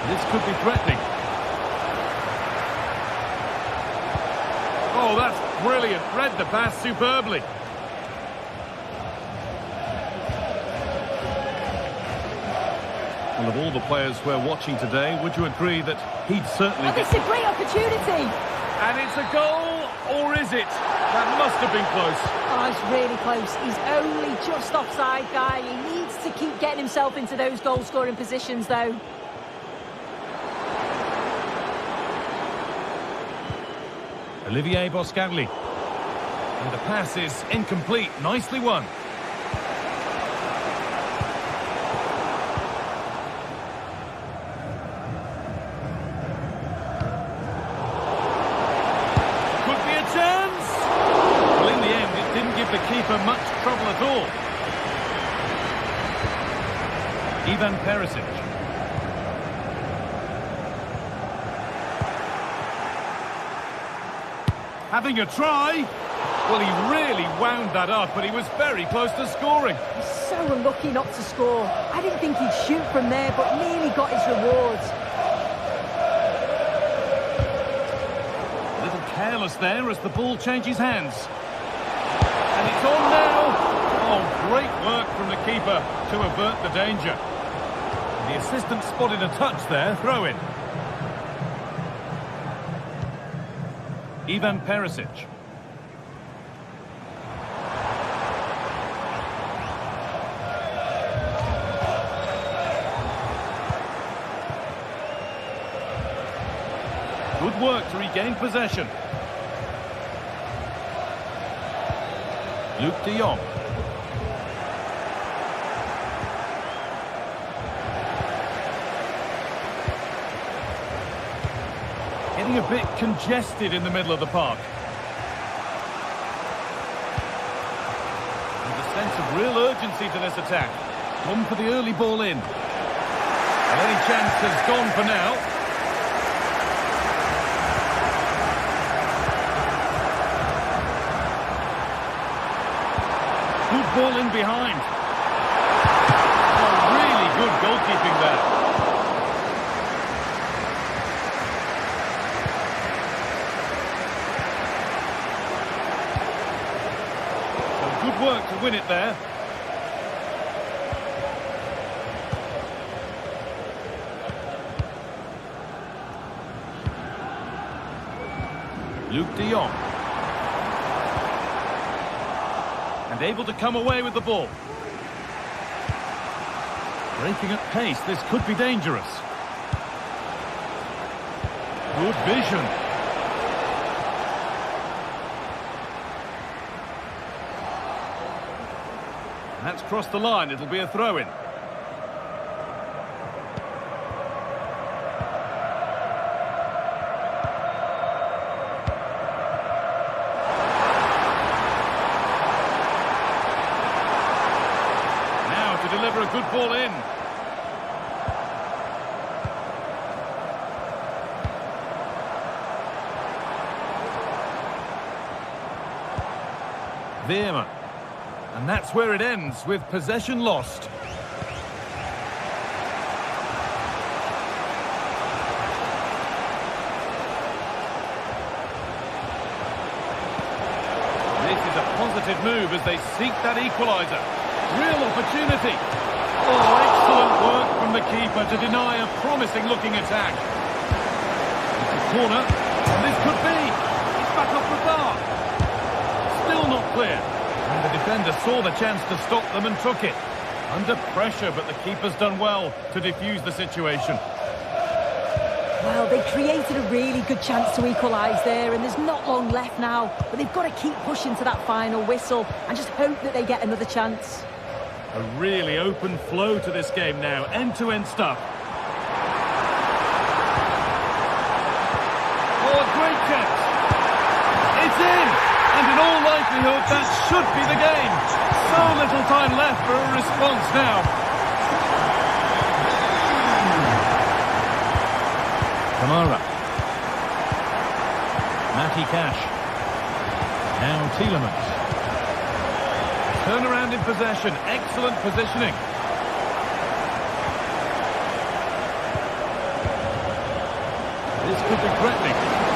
This could be threatening. Oh, that's brilliant. Read the pass superbly. Well, of all the players we're watching today, would you agree that he'd certainly...
Oh, this is a great opportunity.
And it's a goal, or is it? That must have been close.
Oh, it's really close. He's only just offside, guy. He needs to keep getting himself into those goal-scoring positions, though.
Olivier Boscagli. And the pass is incomplete. Nicely won. Could be a chance! Well, in the end, it didn't give the keeper much trouble at all. Ivan Perisic. Having a try. Well, he really wound that up, but he was very close to scoring.
He's so unlucky not to score. I didn't think he'd shoot from there, but nearly got his rewards.
A little careless there as the ball changes hands. And it's on now. Oh, great work from the keeper to avert the danger. The assistant spotted a touch there, throw in. Ivan Perisic. Good work to regain possession. Luke de Jong. Getting a bit congested in the middle of the park. There's a sense of real urgency to this attack. Gone for the early ball in. And any chance has gone for now. Good ball in behind. Oh, really good goalkeeping there. Good work to win it there. Luke de Jong. And able to come away with the ball. Breaking at pace, this could be dangerous. Good vision. That's crossed the line, it'll be a throw-in. Now to deliver a good ball in. Veerman. And that's where it ends, with possession lost. This is a positive move as they seek that equaliser. Real opportunity. Oh, excellent work from the keeper to deny a promising-looking attack. It's a corner, and this could be. It's back off the bar. Still not clear. And the defender saw the chance to stop them and took it. Under pressure, but the keeper's done well to defuse the situation.
Well, they created a really good chance to equalise there, and there's not long left now. But they've got to keep pushing to that final whistle and just hope that they get another chance.
A really open flow to this game now. End-to-end stuff. Oh, a great chance. It's in! And in all likelihood, that should be the game. So little time left for a response now. Kamara. Matty Cash. Now Tielemans. Turnaround in possession. Excellent positioning. This could be threatening.